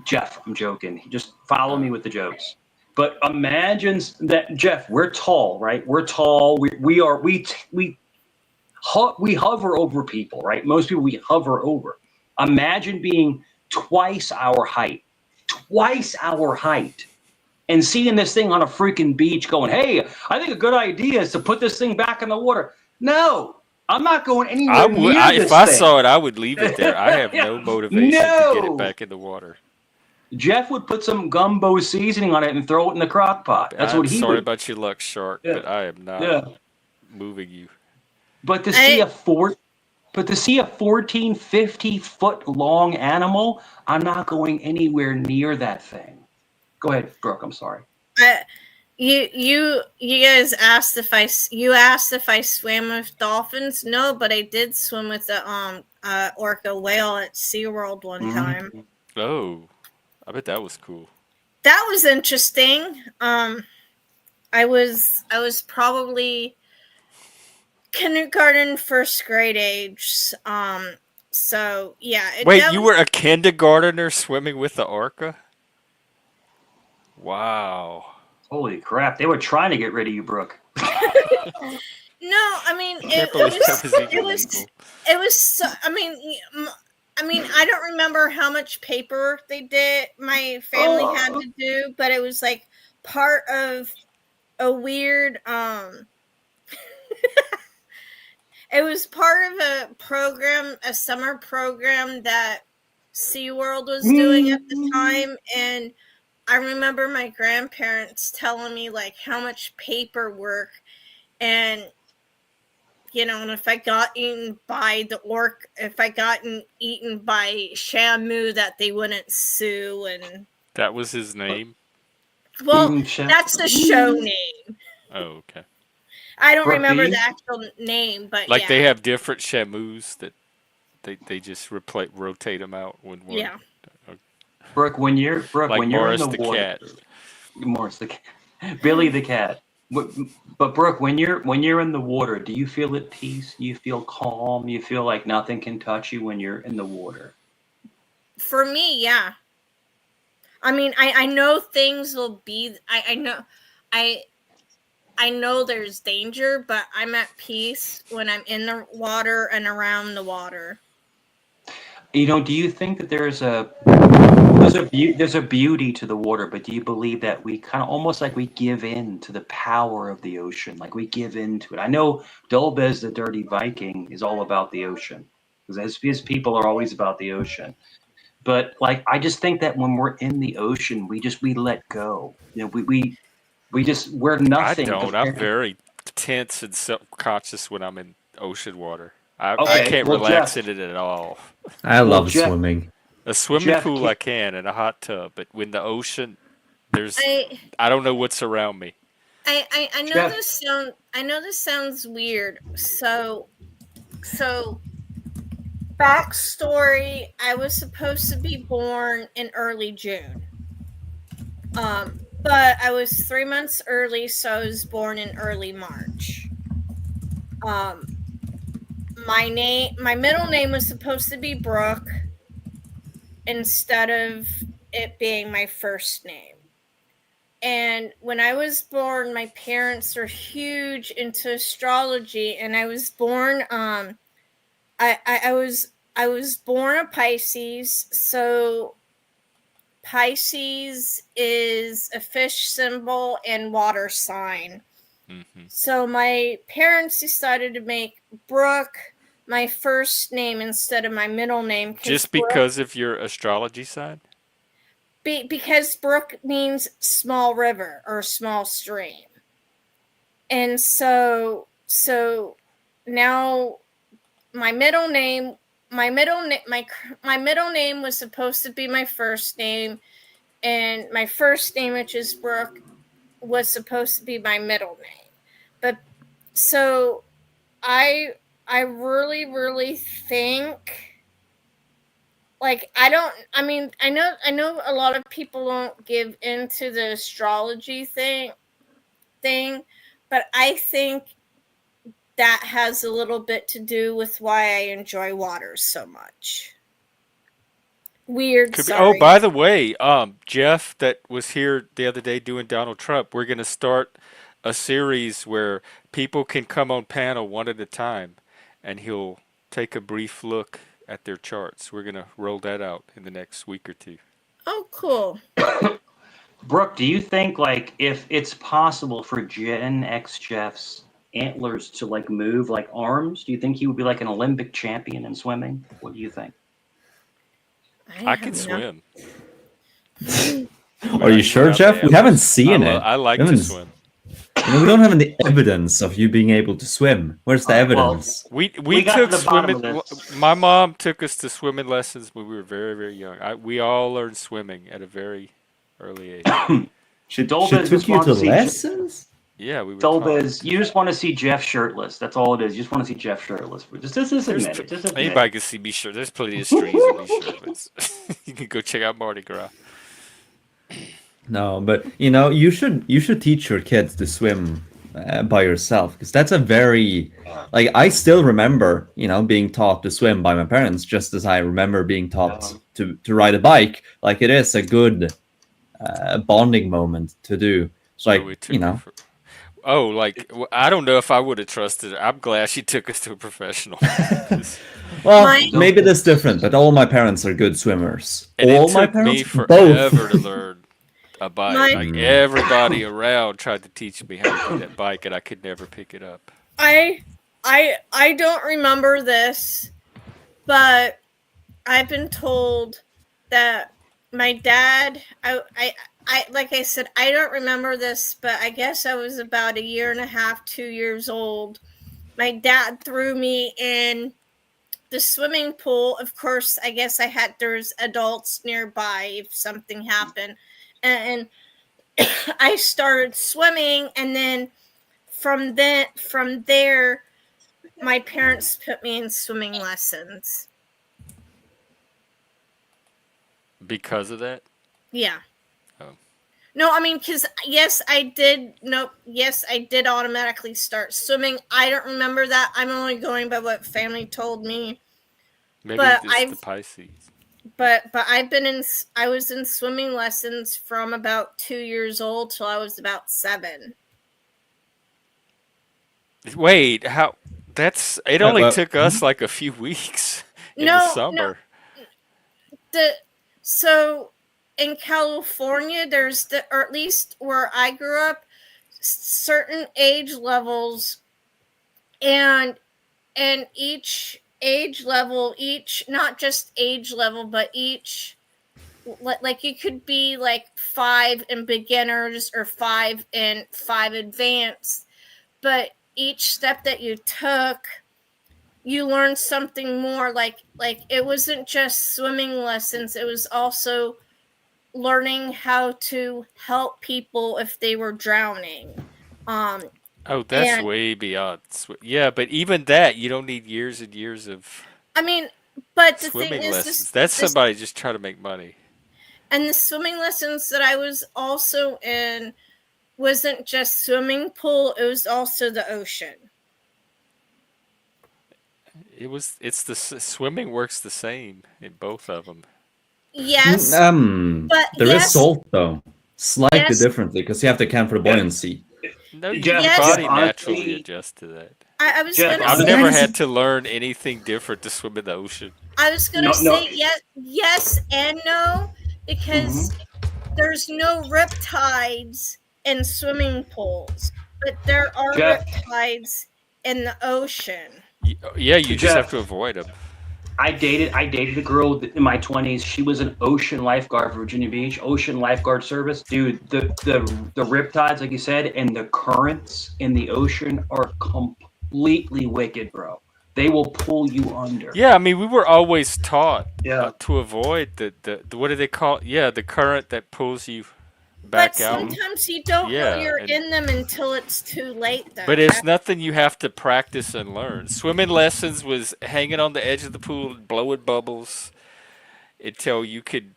[SPEAKER 3] Jeff, I'm joking. Just follow me with the jokes. But imagine that, Jeff, we're tall, right? We're tall. We hover over people, right? Most people we hover over. Imagine being twice our height, and seeing this thing on a freaking beach going, hey, I think a good idea is to put this thing back in the water. No, I'm not going
[SPEAKER 1] I
[SPEAKER 3] anywhere
[SPEAKER 1] would.
[SPEAKER 3] near
[SPEAKER 1] If
[SPEAKER 3] this
[SPEAKER 1] I
[SPEAKER 3] thing.
[SPEAKER 1] saw it, I would leave it there. I have no motivation to get it
[SPEAKER 3] No.
[SPEAKER 1] back in the water.
[SPEAKER 3] Jeff would put some gumbo seasoning on it and throw it in the crock pot. That's
[SPEAKER 1] I'm
[SPEAKER 3] what he
[SPEAKER 1] sorry
[SPEAKER 3] would.
[SPEAKER 1] about your luck, shark,
[SPEAKER 3] Yeah.
[SPEAKER 1] but I am not
[SPEAKER 3] Yeah.
[SPEAKER 1] moving you.
[SPEAKER 3] But to see a 14, 50-foot long animal, I'm not going anywhere near that thing. Go ahead, Brooke. I'm sorry.
[SPEAKER 5] You guys asked if I swam with dolphins. No, but I did swim with the orca whale at SeaWorld one time.
[SPEAKER 1] Oh, I bet that was cool.
[SPEAKER 5] That was interesting. I was probably kindergarten, first grade age. So yeah.
[SPEAKER 1] Wait, you were a kindergartner swimming with the orca? Wow.
[SPEAKER 3] Holy crap! They were trying to get rid of you, Brooke.
[SPEAKER 5] No, I mean
[SPEAKER 1] Can't believe that was even legal.
[SPEAKER 5] It was. So, I mean, I don't remember how much paper they did. My family had to do, but it was like part of a weird. It was part of a program, a summer program that SeaWorld was doing at the time, and I remember my grandparents telling me like how much paperwork and and if I got eaten by eaten by Shamu, that they wouldn't sue. And
[SPEAKER 1] That was his name?
[SPEAKER 5] well, that's the show name.
[SPEAKER 1] Oh, okay.
[SPEAKER 5] I don't
[SPEAKER 3] Brooke,
[SPEAKER 5] remember
[SPEAKER 3] do
[SPEAKER 5] the
[SPEAKER 3] you?
[SPEAKER 5] actual name, but
[SPEAKER 1] Like they
[SPEAKER 5] yeah,
[SPEAKER 1] have different shamus that they just rotate them out when one.
[SPEAKER 5] yeah.
[SPEAKER 3] Brooke,
[SPEAKER 1] Like
[SPEAKER 3] when you're in
[SPEAKER 1] Morris
[SPEAKER 3] the
[SPEAKER 1] the
[SPEAKER 3] water,
[SPEAKER 1] cat.
[SPEAKER 3] Morris the cat, Billy the cat. But Brooke, when you're in the water, do you feel at peace? Do you feel calm? You feel like nothing can touch you when you're in the water?
[SPEAKER 5] For me, yeah. I mean, I know things will be. I know, I I know there's danger, but I'm at peace when I'm in the water and around the water.
[SPEAKER 3] You know, do you think that there's a beauty to the water, but do you believe that we kind of almost like we give in to the power of the ocean, like we give in to it? I know Dolbez the Dirty Viking is all about the ocean because his people are always about the ocean. But like, I just think that when we're in the ocean, we let go. You know, we're
[SPEAKER 1] I
[SPEAKER 3] nothing
[SPEAKER 1] don't. I'm
[SPEAKER 3] compared.
[SPEAKER 1] very tense and self-conscious when I'm in ocean water. I
[SPEAKER 3] Okay,
[SPEAKER 1] can't
[SPEAKER 3] well,
[SPEAKER 1] relax in it at all.
[SPEAKER 4] I
[SPEAKER 3] well,
[SPEAKER 4] love
[SPEAKER 3] Jeff,
[SPEAKER 4] swimming.
[SPEAKER 1] A swimming
[SPEAKER 3] Jeff,
[SPEAKER 1] pool I can and a hot tub, but when the ocean, there's
[SPEAKER 5] I
[SPEAKER 1] I don't know what's around me.
[SPEAKER 5] I know
[SPEAKER 3] Jeff,
[SPEAKER 5] this sounds weird. So backstory, I was supposed to be born in early June. But I was 3 months early, so I was born in early March. Um, my middle name was supposed to be Brooke instead of it being my first name. And when I was born, my parents are huge into astrology, and I was born. I was born a Pisces, so Pisces is a fish symbol and water sign.
[SPEAKER 1] Hmm.
[SPEAKER 5] So my parents decided to make Brooke my first name instead of my middle name
[SPEAKER 1] Just because of your astrology sign?
[SPEAKER 5] because Brooke means small river or small stream. And so now my middle name my middle name was supposed to be my first name, and my first name, which is Brooke, was supposed to be my middle name. But so I I really think, like, I know a lot of people don't give into the astrology thing, but I think that has a little bit to do with why I enjoy water so much. Weird,
[SPEAKER 1] Could be. Oh,
[SPEAKER 5] sorry.
[SPEAKER 1] by the way, Jeff that was here the other day doing Donald Trump, we're gonna start a series where people can come on panel one at a time, and he'll take a brief look at their charts. We're gonna roll that out in the next week or two.
[SPEAKER 5] Oh, cool.
[SPEAKER 3] Brooke, do you think like if it's possible for Gen X Jeff's antlers to like move like arms, do you think he would be like an Olympic champion in swimming? What do you think?
[SPEAKER 5] I
[SPEAKER 1] I
[SPEAKER 5] have
[SPEAKER 1] can
[SPEAKER 5] no.
[SPEAKER 1] swim.
[SPEAKER 4] Are you sure,
[SPEAKER 1] Without the
[SPEAKER 4] Jeff? We haven't
[SPEAKER 1] antlers.
[SPEAKER 4] seen it.
[SPEAKER 1] I like
[SPEAKER 4] We
[SPEAKER 1] to
[SPEAKER 4] haven't,
[SPEAKER 1] swim.
[SPEAKER 4] we don't have any evidence of you being able to swim. Where's the
[SPEAKER 3] All right, well,
[SPEAKER 4] evidence?
[SPEAKER 1] We
[SPEAKER 3] got to
[SPEAKER 1] took
[SPEAKER 3] the bottom of
[SPEAKER 1] swimming.
[SPEAKER 3] this.
[SPEAKER 1] My mom took us to swimming lessons when we were very young. We all learned swimming at a very early age.
[SPEAKER 4] She
[SPEAKER 3] Dolbez
[SPEAKER 4] took
[SPEAKER 3] just
[SPEAKER 4] you
[SPEAKER 3] wants
[SPEAKER 4] to
[SPEAKER 3] to see
[SPEAKER 4] lessons?
[SPEAKER 1] Yeah, we were taught.
[SPEAKER 3] Dolbez. You just want to see Jeff shirtless. That's all it is. You just want to see Jeff shirtless. Just
[SPEAKER 1] There's
[SPEAKER 3] admit it. Just admit
[SPEAKER 1] anybody
[SPEAKER 3] it.
[SPEAKER 1] can see me shirt. There's plenty of streams of me shirtless. You can go check out Mardi Gras.
[SPEAKER 4] No, but you should teach your kids to swim by yourself, because that's a very, like, I still remember being taught to swim by my parents, just as I remember being taught to ride a bike. Like, it is a good bonding moment to do. It's
[SPEAKER 1] So
[SPEAKER 4] like
[SPEAKER 1] we took her for. Oh, like I don't know if I would have trusted her. I'm glad she took us to a professional. 'Cause-
[SPEAKER 4] well,
[SPEAKER 5] My
[SPEAKER 4] maybe that's different, but all my parents are good swimmers.
[SPEAKER 1] and it
[SPEAKER 4] All my
[SPEAKER 1] took me
[SPEAKER 4] parents, both.
[SPEAKER 1] forever to learn a bike.
[SPEAKER 5] my
[SPEAKER 1] Like everybody around tried to teach me how to do that bike, and I could never pick it up.
[SPEAKER 5] I don't remember this, but I've been told that my dad I like I said, I don't remember this, but I guess I was about a year and a half, 2 years old. My dad threw me in the swimming pool. Of course, I guess there's adults nearby if something happened. And I started swimming, and then from there, my parents put me in swimming lessons.
[SPEAKER 1] Because of that?
[SPEAKER 5] Yeah.
[SPEAKER 1] Oh.
[SPEAKER 5] No, I mean, because yes, I did. No, yes, I did automatically start swimming. I don't remember that. I'm only going by what family told me.
[SPEAKER 1] Maybe
[SPEAKER 5] But
[SPEAKER 1] it's the Pisces.
[SPEAKER 5] but I was in swimming lessons from about 2 years old till I was about 7.
[SPEAKER 1] Wait, how? It only
[SPEAKER 4] Well,
[SPEAKER 1] took us like a few weeks in the
[SPEAKER 5] No,
[SPEAKER 1] summer.
[SPEAKER 5] So in California, or at least where I grew up, certain age levels, and each age level, not just age level, but each, like you could be like 5 in beginners or 5 in 5 advanced, but each step that you took, you learned something more. Like it wasn't just swimming lessons, it was also learning how to help people if they were drowning.
[SPEAKER 1] Oh, that's
[SPEAKER 5] And
[SPEAKER 1] way beyond. Yeah, but even that, you don't need years and years of
[SPEAKER 5] I mean, but the thing
[SPEAKER 1] swimming
[SPEAKER 5] is,
[SPEAKER 1] lessons. That's somebody just trying to make money.
[SPEAKER 5] and the swimming lessons that I was also in wasn't just swimming pool, it was also the ocean.
[SPEAKER 1] It's the swimming works the same in both of them.
[SPEAKER 5] Yes, but
[SPEAKER 4] there is
[SPEAKER 5] yes,
[SPEAKER 4] salt though, slightly
[SPEAKER 5] yes,
[SPEAKER 4] differently because you have to account for the buoyancy.
[SPEAKER 1] No, your
[SPEAKER 5] Yes.
[SPEAKER 1] body
[SPEAKER 3] Jeff,
[SPEAKER 1] naturally
[SPEAKER 3] honestly,
[SPEAKER 1] adjusts to that.
[SPEAKER 5] I was
[SPEAKER 3] Jeff,
[SPEAKER 5] gonna
[SPEAKER 1] I've
[SPEAKER 5] say,
[SPEAKER 1] never had to learn anything different to swim in the ocean.
[SPEAKER 5] I was gonna
[SPEAKER 3] No,
[SPEAKER 5] say yes and no, because there's no riptides in swimming pools, but there are
[SPEAKER 3] Jeff,
[SPEAKER 5] riptides in the ocean.
[SPEAKER 1] Yeah, you just have
[SPEAKER 3] Jeff,
[SPEAKER 1] to avoid them.
[SPEAKER 3] I dated a girl in my 20s. She was an ocean lifeguard for Virginia Beach, ocean lifeguard service. Dude, the riptides, like you said, and the currents in the ocean are completely wicked, bro. They will pull you under.
[SPEAKER 1] Yeah, I mean, we were always taught
[SPEAKER 3] Yeah.
[SPEAKER 1] to avoid the what do they call it? Yeah, the current that pulls you
[SPEAKER 5] But
[SPEAKER 1] back out.
[SPEAKER 5] sometimes you don't know
[SPEAKER 1] Yeah,
[SPEAKER 5] you're
[SPEAKER 1] and
[SPEAKER 5] in them until it's too late, though.
[SPEAKER 1] but it's nothing you have to practice and learn. Swimming lessons was hanging on the edge of the pool, blowing bubbles until you could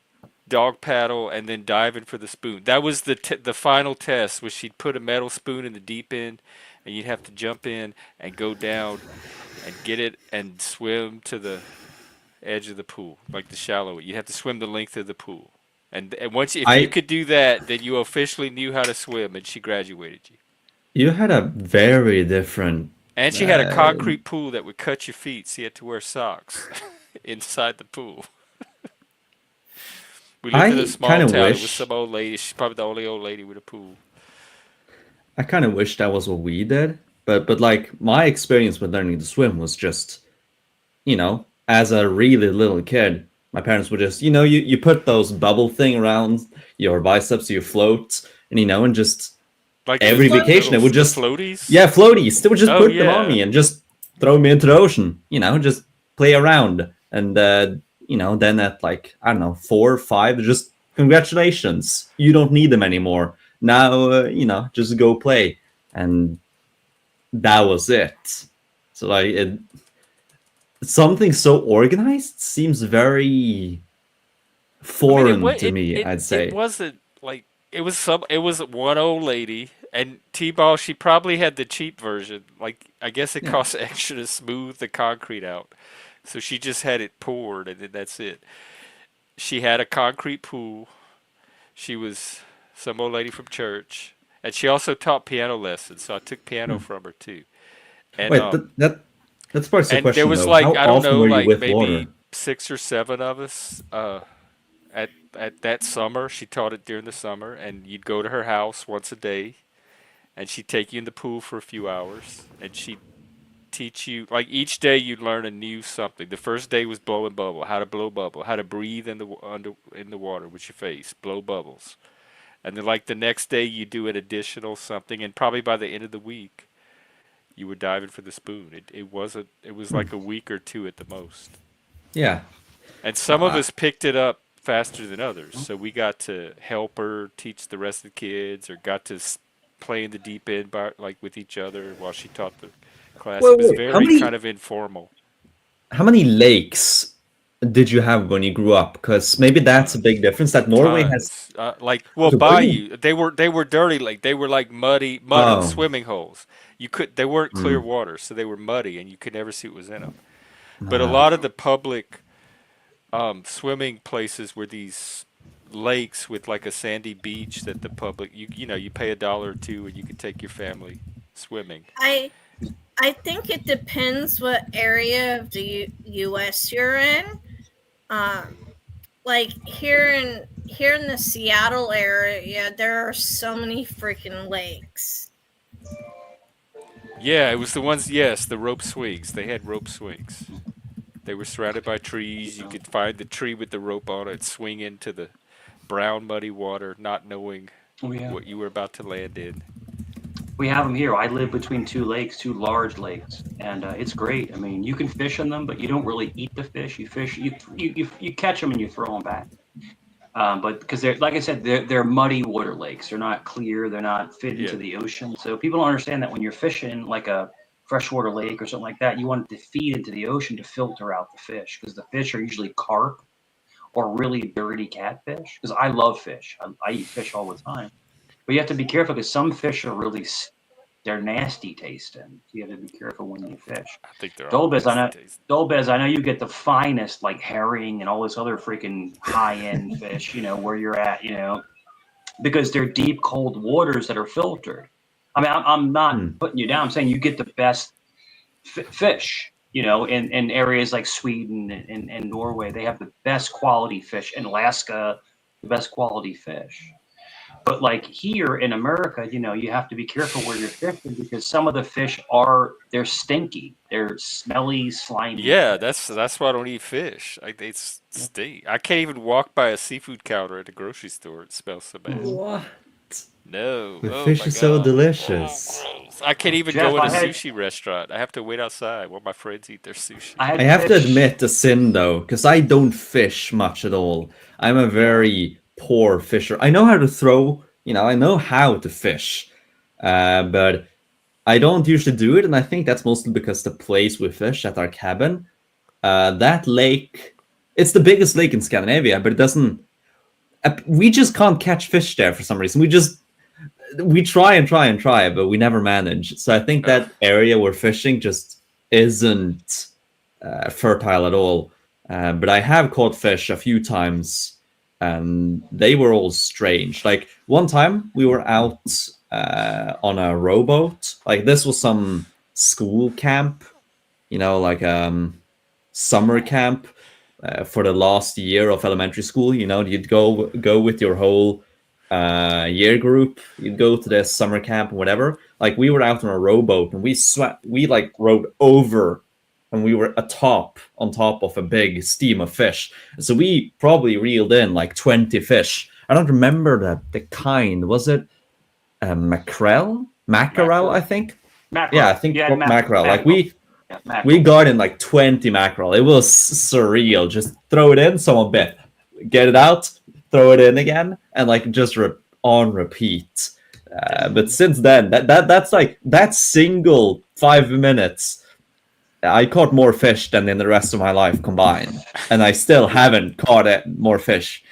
[SPEAKER 1] dog paddle and then diving for the spoon. That was the final test. Was she'd put a metal spoon in the deep end, and you'd have to jump in and go down and get it and swim to the edge of the pool, like the shallow. You'd have to swim the length of the pool. And once if you
[SPEAKER 4] I
[SPEAKER 1] could do that, then you officially knew how to swim, and she graduated you.
[SPEAKER 4] You had a very different.
[SPEAKER 1] And she had a
[SPEAKER 4] Uh,
[SPEAKER 1] concrete pool that would cut your feet, so you had to wear socks inside the pool. We lived in a
[SPEAKER 4] I
[SPEAKER 1] small
[SPEAKER 4] kind of
[SPEAKER 1] town. It was
[SPEAKER 4] wish.
[SPEAKER 1] some old lady. She's probably the only old lady with a pool.
[SPEAKER 4] I kind of wish that was what we did, but like my experience with learning to swim was just, as a really little kid, my parents would just, you put those bubble thing around your biceps, you float, and just
[SPEAKER 1] Like
[SPEAKER 4] every vacation it would
[SPEAKER 1] the
[SPEAKER 4] just,
[SPEAKER 1] floaties.
[SPEAKER 4] yeah, floaties. They would just
[SPEAKER 1] Oh
[SPEAKER 4] put them on
[SPEAKER 1] yeah.
[SPEAKER 4] me and just throw me into the ocean, just play around. And, then at like, I don't know, 4 or 5, just congratulations, you don't need them anymore. Now, just go play. And that was it. So like, something so organized seems very foreign to me, I'd
[SPEAKER 1] It
[SPEAKER 4] say.
[SPEAKER 1] wasn't like it was one old lady and T-ball. She probably had the cheap version. Like I guess it
[SPEAKER 4] Yeah.
[SPEAKER 1] costs extra to smooth the concrete out, so she just had it poured and then that's it. She had a concrete pool. She was some old lady from church, and she also taught piano lessons. So I took piano from her too. And
[SPEAKER 4] Wait, that sparks a
[SPEAKER 1] there
[SPEAKER 4] question
[SPEAKER 1] was
[SPEAKER 4] though.
[SPEAKER 1] like
[SPEAKER 4] How
[SPEAKER 1] I don't
[SPEAKER 4] often
[SPEAKER 1] know,
[SPEAKER 4] were you
[SPEAKER 1] like
[SPEAKER 4] with water?
[SPEAKER 1] maybe 6 or 7 of us. At that summer, she taught it during the summer, and you'd go to her house once a day, and she'd take you in the pool for a few hours, and she'd teach you like each day you'd learn a new something. The first day was blowing bubble, how to blow bubble, how to breathe in the water with your face, blow bubbles, and then like the next day you do an additional something, and probably by the end of the week you were diving for the spoon. It was like a week or 2 at the most.
[SPEAKER 4] Yeah.
[SPEAKER 1] And some of
[SPEAKER 4] Uh,
[SPEAKER 1] us picked it up faster than others. So we got to help her teach the rest of the kids or got to play in the deep end like with each other while she taught the class. It
[SPEAKER 4] Wait,
[SPEAKER 1] was
[SPEAKER 4] wait.
[SPEAKER 1] very kind of informal.
[SPEAKER 4] How many lakes did you have when you grew up? Because maybe that's a big
[SPEAKER 1] Tons,
[SPEAKER 4] difference. That Norway has.
[SPEAKER 1] tons. Well,
[SPEAKER 4] So were you?
[SPEAKER 1] bayou. They were dirty. Like they were like mud
[SPEAKER 4] Oh,
[SPEAKER 1] swimming holes. They weren't clear
[SPEAKER 4] mm,
[SPEAKER 1] water, so they were muddy, and you could never see what was in them. But a
[SPEAKER 4] nah.
[SPEAKER 1] lot of the public swimming places were these lakes with like a sandy beach that the public you pay $1 or $2 and you could take your family swimming.
[SPEAKER 5] I I think it depends what area of the U.S. you're in. Um, like here in the Seattle area, there are so many freaking lakes.
[SPEAKER 1] Yeah, it was the ones. Yes, the rope swings. They had rope swings. They were surrounded by trees. You could find the tree with the rope on it, swing into the brown muddy water, not knowing
[SPEAKER 3] We have
[SPEAKER 1] what you were about to land in.
[SPEAKER 3] we have them here. I live between two lakes, two large lakes, and it's great. I mean, you can fish in them, but you don't really eat the fish. You catch them and you throw them back. But because they're, like I said, they're muddy water lakes. They're not clear. They're not fit
[SPEAKER 1] Yeah.
[SPEAKER 3] into the ocean. So people don't understand that when you're fishing like a freshwater lake or something like that, you want it to feed into the ocean to filter out the fish, because the fish are usually carp or really dirty catfish. Because I love fish. I eat fish all the time. But you have to be careful because some fish are really they're nasty tasting. So you have to be careful when you fish.
[SPEAKER 1] I think they're all
[SPEAKER 3] Dolbez, I know.
[SPEAKER 1] nasty taste.
[SPEAKER 3] Dolbez, I know you get the finest like herring and all this other freaking high-end fish. Where you're at. Because they're deep, cold waters that are filtered. I mean, I'm not putting you down. I'm saying you get the best fish. In areas like Sweden and Norway, they have the best quality fish. In Alaska, the best quality fish. But like here in America, you have to be careful where you're fishing, because some of the fish they're stinky. They're smelly, slimy.
[SPEAKER 1] Yeah,
[SPEAKER 3] fish.
[SPEAKER 1] that's why I don't eat fish. They stink. I can't even walk by a seafood counter at a grocery store. It smells so bad.
[SPEAKER 4] What?
[SPEAKER 1] No.
[SPEAKER 4] The
[SPEAKER 1] Oh
[SPEAKER 4] fish
[SPEAKER 1] my
[SPEAKER 4] is so
[SPEAKER 1] god.
[SPEAKER 4] delicious.
[SPEAKER 1] Gross. I can't even
[SPEAKER 3] Jeff,
[SPEAKER 1] go in a
[SPEAKER 3] I had
[SPEAKER 1] sushi restaurant. I have to wait outside while my friends eat their sushi.
[SPEAKER 3] I
[SPEAKER 4] I
[SPEAKER 3] had
[SPEAKER 4] have to
[SPEAKER 3] fish.
[SPEAKER 4] admit a sin though, because I don't fish much at all. I'm a very poor fisher. I know how to throw, I know how to fish, but I don't usually do it, and I think that's mostly because the place we fish at our cabin, that lake, it's the biggest lake in Scandinavia, but it doesn't. We just can't catch fish there for some reason. We try and try and try, but we never manage. So I think
[SPEAKER 1] Ugh.
[SPEAKER 4] that area we're fishing just isn't fertile at all. But I have caught fish a few times, and they were all strange. Like one time we were out on a rowboat. Like this was some school camp, like summer camp for the last year of elementary school. You'd go with your whole year group. You'd go to this summer camp and whatever. Like we were out on a rowboat and we like rowed over, and we were on top of a big steam of fish. So we probably reeled in like 20 fish. I don't remember the kind. Was it mackerel? Mackerel, I think.
[SPEAKER 3] Mackerel.
[SPEAKER 4] Yeah, I think
[SPEAKER 3] Yeah,
[SPEAKER 4] mackerel. Like
[SPEAKER 3] mackerel.
[SPEAKER 4] we got in like 20 mackerel. It was surreal. Just throw it in, someone bit, get it out, throw it in again, and like just on repeat. But since then, that's like that single 5 minutes, I caught more fish than in the rest of my life combined, and I still haven't caught more fish.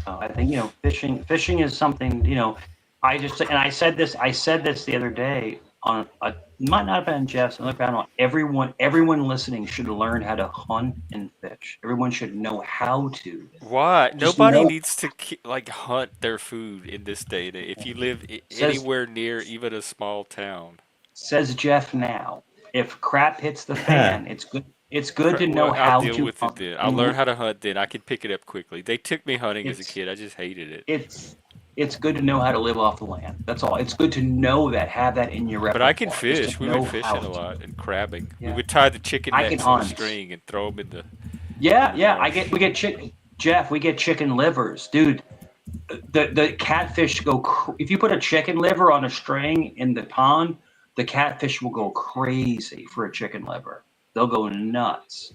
[SPEAKER 3] I think fishing is something. I said this the other day on might not have been Jeff's another panel. Everyone listening should learn how to hunt and fish. Everyone should know how to.
[SPEAKER 1] Why?
[SPEAKER 3] Just
[SPEAKER 1] Nobody
[SPEAKER 3] know.
[SPEAKER 1] needs to hunt their food in this day. If you live
[SPEAKER 3] Says
[SPEAKER 1] anywhere near even a small town.
[SPEAKER 3] says Jeff now. If crap hits the fan, it's good. It's good to know
[SPEAKER 1] Well,
[SPEAKER 3] how
[SPEAKER 1] I'll deal
[SPEAKER 3] to
[SPEAKER 1] with it
[SPEAKER 3] hunt.
[SPEAKER 1] then. I'll learn how to hunt then. I can pick it up quickly. They took me hunting as a
[SPEAKER 3] It's
[SPEAKER 1] kid. I just hated it.
[SPEAKER 3] it's good to know how to live off the land. That's all. It's good to know that, have that in your
[SPEAKER 1] But I can
[SPEAKER 3] repertoire. Just
[SPEAKER 1] fish.
[SPEAKER 3] to
[SPEAKER 1] We
[SPEAKER 3] know
[SPEAKER 1] went
[SPEAKER 3] how
[SPEAKER 1] fishing a
[SPEAKER 3] to.
[SPEAKER 1] lot and crabbing. We
[SPEAKER 3] Yeah,
[SPEAKER 1] would tie the chicken
[SPEAKER 3] I can
[SPEAKER 1] necks on a
[SPEAKER 3] hunt.
[SPEAKER 1] string and throw them in the
[SPEAKER 3] Yeah.
[SPEAKER 1] marsh.
[SPEAKER 3] We get chicken. Jeff, we get chicken livers, dude. The catfish go. If you put a chicken liver on a string in the pond, the catfish will go crazy for a chicken liver. They'll go nuts.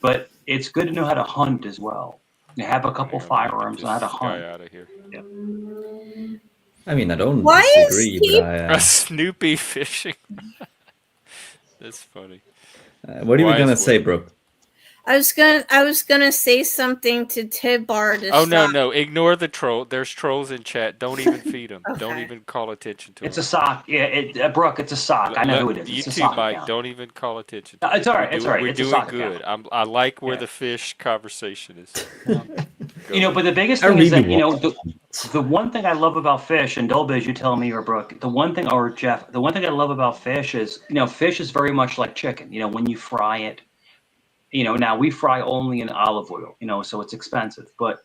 [SPEAKER 3] But it's good to know how to hunt as well. You have a couple
[SPEAKER 1] Hang on, let me get
[SPEAKER 3] firearms and I had a
[SPEAKER 1] this guy
[SPEAKER 3] hunt.
[SPEAKER 1] out of here.
[SPEAKER 4] I mean, I don't
[SPEAKER 5] Why is
[SPEAKER 4] disagree,
[SPEAKER 5] he-
[SPEAKER 4] but
[SPEAKER 1] A Snoopy fishing. That's funny.
[SPEAKER 4] what are you
[SPEAKER 1] Why
[SPEAKER 4] gonna
[SPEAKER 1] is
[SPEAKER 4] say,
[SPEAKER 1] what?
[SPEAKER 4] Brooke?
[SPEAKER 5] I was gonna say something to Tidbar to
[SPEAKER 1] Oh no,
[SPEAKER 5] stop.
[SPEAKER 1] no! Ignore the troll. There's trolls in chat. Don't even feed them. Don't
[SPEAKER 5] Okay.
[SPEAKER 1] even call attention to
[SPEAKER 3] It's a
[SPEAKER 1] them.
[SPEAKER 3] sock. Yeah, Brooke, it's a sock. I know who it is.
[SPEAKER 1] You
[SPEAKER 3] It's a
[SPEAKER 1] too,
[SPEAKER 3] sock
[SPEAKER 1] Mike.
[SPEAKER 3] account.
[SPEAKER 1] Don't even call attention to
[SPEAKER 3] It's
[SPEAKER 1] them.
[SPEAKER 3] all right. It's all right.
[SPEAKER 1] We're
[SPEAKER 3] It's a
[SPEAKER 1] doing
[SPEAKER 3] sock
[SPEAKER 1] good.
[SPEAKER 3] account.
[SPEAKER 1] I like where
[SPEAKER 3] Yeah.
[SPEAKER 1] the fish conversation is.
[SPEAKER 3] You know, but the biggest
[SPEAKER 4] I
[SPEAKER 3] thing is
[SPEAKER 4] really
[SPEAKER 3] that, you know,
[SPEAKER 4] want.
[SPEAKER 3] the one thing I love about fish, and Dolbiz, you tell me, or Brooke, the one thing, or Jeff, the one thing I love about fish is, you know, fish is very much like chicken. You know, when you fry it, you know, now we fry only in olive oil, you know, so it's expensive, but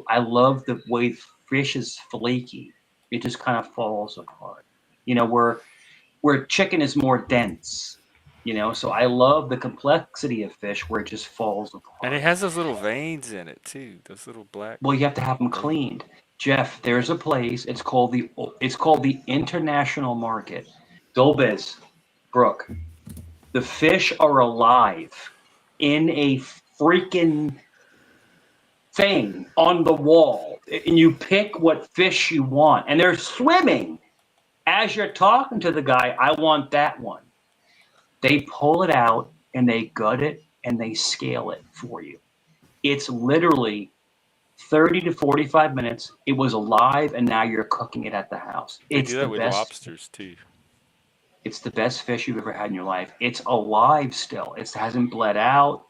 [SPEAKER 3] I love the way fish is flaky. It just kind of falls apart. You know, where chicken is more dense, you know, so I love the complexity of fish where it just falls apart.
[SPEAKER 1] And it has those little veins in it too. Those little black.
[SPEAKER 3] Well, you have to have them cleaned. Jeff, there's a place. It's called the International Market. Dolbiz, Brooke. The fish are alive in a freaking thing on the wall, and you pick what fish you want, and they're swimming. As you're talking to the guy, I want that one. They pull it out and they gut it and they scale it for you. It's literally 30 to 45 minutes. It was alive, and now you're cooking it at the house.
[SPEAKER 1] They
[SPEAKER 3] It's
[SPEAKER 1] do
[SPEAKER 3] the
[SPEAKER 1] that with
[SPEAKER 3] best.
[SPEAKER 1] lobsters too.
[SPEAKER 3] It's the best fish you've ever had in your life. It's alive still. It hasn't bled out.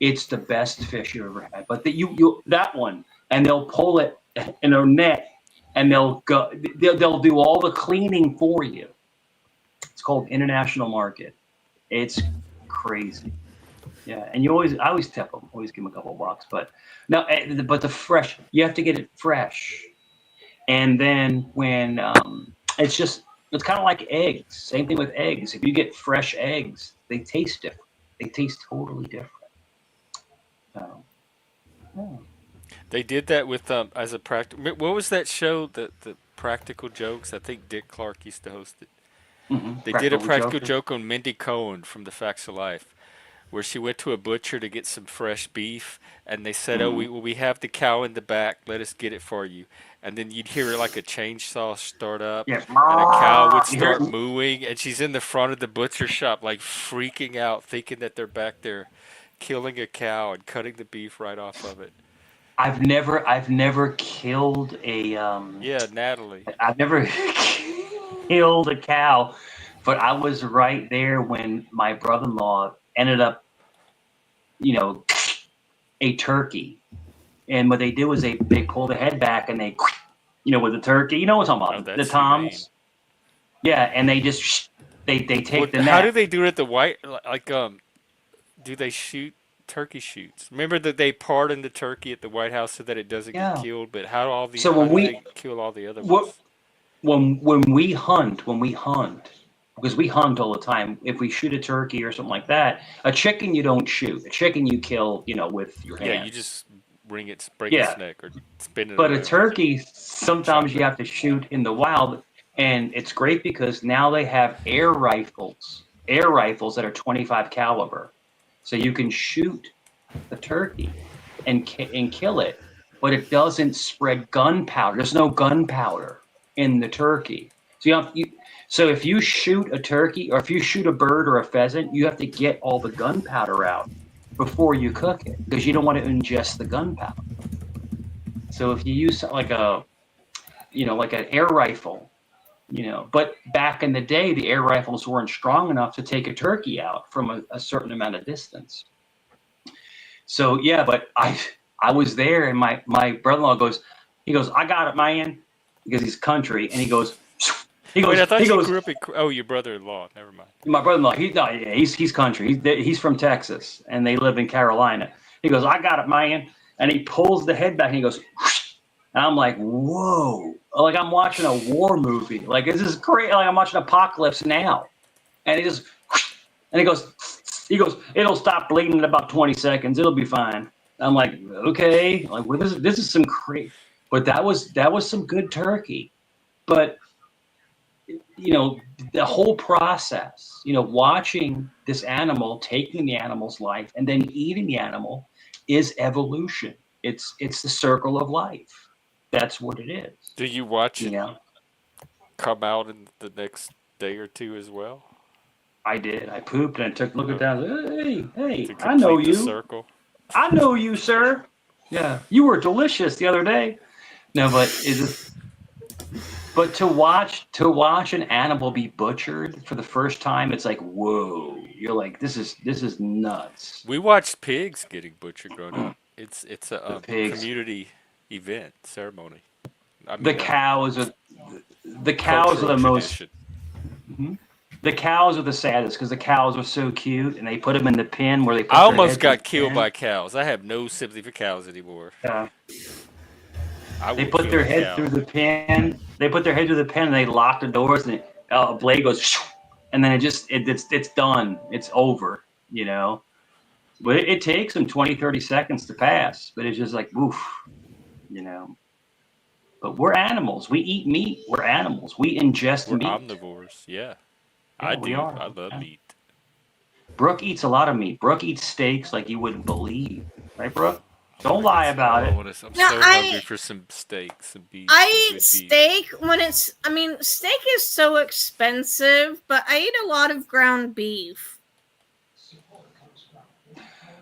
[SPEAKER 3] It's the best fish you've ever had. But that one, and they'll pull it in a net, and they'll do all the cleaning for you. It's called International Market. It's crazy. Yeah, and I always tip them. Always give them a couple of bucks. But no, but the fresh, you have to get it fresh. And then when it's kind of like eggs. Same thing with eggs. If you get fresh eggs, they taste different. They taste totally different. So, yeah.
[SPEAKER 1] They did that with as a practical. What was that show? The Practical Jokes. I think Dick Clark used to host it. They did a practical joke on Mindy Cohn from The Facts of Life, where she went to a butcher to get some fresh beef, and they said, "Oh, we have the cow in the back. Let us get it for you." And then you'd hear like a chainsaw start up,
[SPEAKER 3] Yeah.
[SPEAKER 1] and a cow would
[SPEAKER 3] You hear
[SPEAKER 1] start
[SPEAKER 3] it?
[SPEAKER 1] mooing, and she's in the front of the butcher shop, like freaking out, thinking that they're back there killing a cow and cutting the beef right off of it.
[SPEAKER 3] I've never killed a
[SPEAKER 1] Yeah, Natalie.
[SPEAKER 3] I've never killed a cow, but I was right there when my brother-in-law ended up, you know, a turkey. And what they do is they pull the head back and they, you know, with the turkey, you know what I'm talking
[SPEAKER 1] Oh,
[SPEAKER 3] about, the
[SPEAKER 1] that's
[SPEAKER 3] toms.
[SPEAKER 1] humane.
[SPEAKER 3] Yeah, and they just they take the
[SPEAKER 1] How do
[SPEAKER 3] neck.
[SPEAKER 1] they do it at the white? Like do they shoot turkey shoots? Remember that they pardoned the turkey at the White House so that it doesn't get
[SPEAKER 3] Yeah.
[SPEAKER 1] killed. But
[SPEAKER 3] So
[SPEAKER 1] how
[SPEAKER 3] when
[SPEAKER 1] do
[SPEAKER 3] we
[SPEAKER 1] they kill all the other
[SPEAKER 3] what
[SPEAKER 1] ones?
[SPEAKER 3] when we hunt, because we hunt all the time. If we shoot a turkey or something like that, a chicken you don't shoot. A chicken you kill, you know, with your
[SPEAKER 1] Yeah,
[SPEAKER 3] hands.
[SPEAKER 1] you just break its
[SPEAKER 3] Yeah,
[SPEAKER 1] neck or spin it
[SPEAKER 3] but a
[SPEAKER 1] around,
[SPEAKER 3] turkey sometimes
[SPEAKER 1] chop
[SPEAKER 3] you
[SPEAKER 1] it.
[SPEAKER 3] have to shoot in the wild, and it's great because now they have air rifles that are 25 caliber, so you can shoot the turkey and kill it, but it doesn't spread gunpowder. There's no gunpowder in the turkey. So if you shoot a turkey or if you shoot a bird or a pheasant, you have to get all the gunpowder out before you cook it because you don't want to ingest the gunpowder. So if you use like an air rifle, you know, but back in the day, the air rifles weren't strong enough to take a turkey out from a certain amount of distance. So yeah, but I was there, and my brother-in-law goes, I got it, man, because he's country, and he goes,
[SPEAKER 1] Wait, I thought you grew up in. Oh, your brother-in-law. Never mind.
[SPEAKER 3] my brother-in-law, he's country, he's from Texas, and they live in Carolina. He goes, I got it, man, and he pulls the head back, and he goes, and I'm like, whoa, like I'm watching a war movie, like this is great, like I'm watching Apocalypse Now, and he just, and he goes, it'll stop bleeding in about 20 seconds. It'll be fine. I'm like, okay, like well, this is some crazy, but that was some good turkey. But you know, the whole process, you know, watching this animal, taking the animal's life and then eating the animal is evolution. It's the circle of life. That's what it is.
[SPEAKER 1] Do you watch
[SPEAKER 3] You
[SPEAKER 1] it
[SPEAKER 3] know,
[SPEAKER 1] come out in the next day or two as well
[SPEAKER 3] I did. I pooped and I took a look at that. Hey,
[SPEAKER 1] to
[SPEAKER 3] I know
[SPEAKER 1] complete the
[SPEAKER 3] you.
[SPEAKER 1] circle?
[SPEAKER 3] I know you, sir. Yeah, you were delicious the other day. No, but but to watch an animal be butchered for the first time, it's like, whoa. You're like, this is nuts.
[SPEAKER 1] We watched pigs getting butchered growing up. It's a
[SPEAKER 3] The pigs,
[SPEAKER 1] community event ceremony. I
[SPEAKER 3] the
[SPEAKER 1] mean,
[SPEAKER 3] cows are the cows are
[SPEAKER 1] cultural
[SPEAKER 3] the most.
[SPEAKER 1] tradition.
[SPEAKER 3] Mhm. The cows are the saddest because the cows are so cute, and they put them in the pen where they
[SPEAKER 1] I
[SPEAKER 3] put their
[SPEAKER 1] almost
[SPEAKER 3] heads in
[SPEAKER 1] got
[SPEAKER 3] the
[SPEAKER 1] killed
[SPEAKER 3] pen.
[SPEAKER 1] by cows. I have no sympathy for cows anymore.
[SPEAKER 3] Yeah.
[SPEAKER 1] I
[SPEAKER 3] They
[SPEAKER 1] will
[SPEAKER 3] put
[SPEAKER 1] kill
[SPEAKER 3] their
[SPEAKER 1] a
[SPEAKER 3] head
[SPEAKER 1] cow.
[SPEAKER 3] through the pen. They put their head through the pen, and they lock the doors, and a blade goes, and then it's done. It's over. You know. But it takes them 20, 30 seconds to pass. But it's just like, oof. You know. But we're animals. We eat meat. We're animals. We ingest
[SPEAKER 1] We're
[SPEAKER 3] meat.
[SPEAKER 1] omnivores. Yeah, I
[SPEAKER 3] Yeah, we
[SPEAKER 1] do.
[SPEAKER 3] are.
[SPEAKER 1] I love
[SPEAKER 3] Yeah.
[SPEAKER 1] meat.
[SPEAKER 3] Brooke eats a lot of meat. Brooke eats steaks like you wouldn't believe. Right, Brooke? Don't
[SPEAKER 1] I
[SPEAKER 3] lie
[SPEAKER 1] guess.
[SPEAKER 3] about it.
[SPEAKER 1] I'm
[SPEAKER 5] No,
[SPEAKER 1] so hungry for some steak, some beef, some
[SPEAKER 5] I eat
[SPEAKER 1] good beef.
[SPEAKER 5] steak when it's. I mean, steak is so expensive, but I eat a lot of ground beef.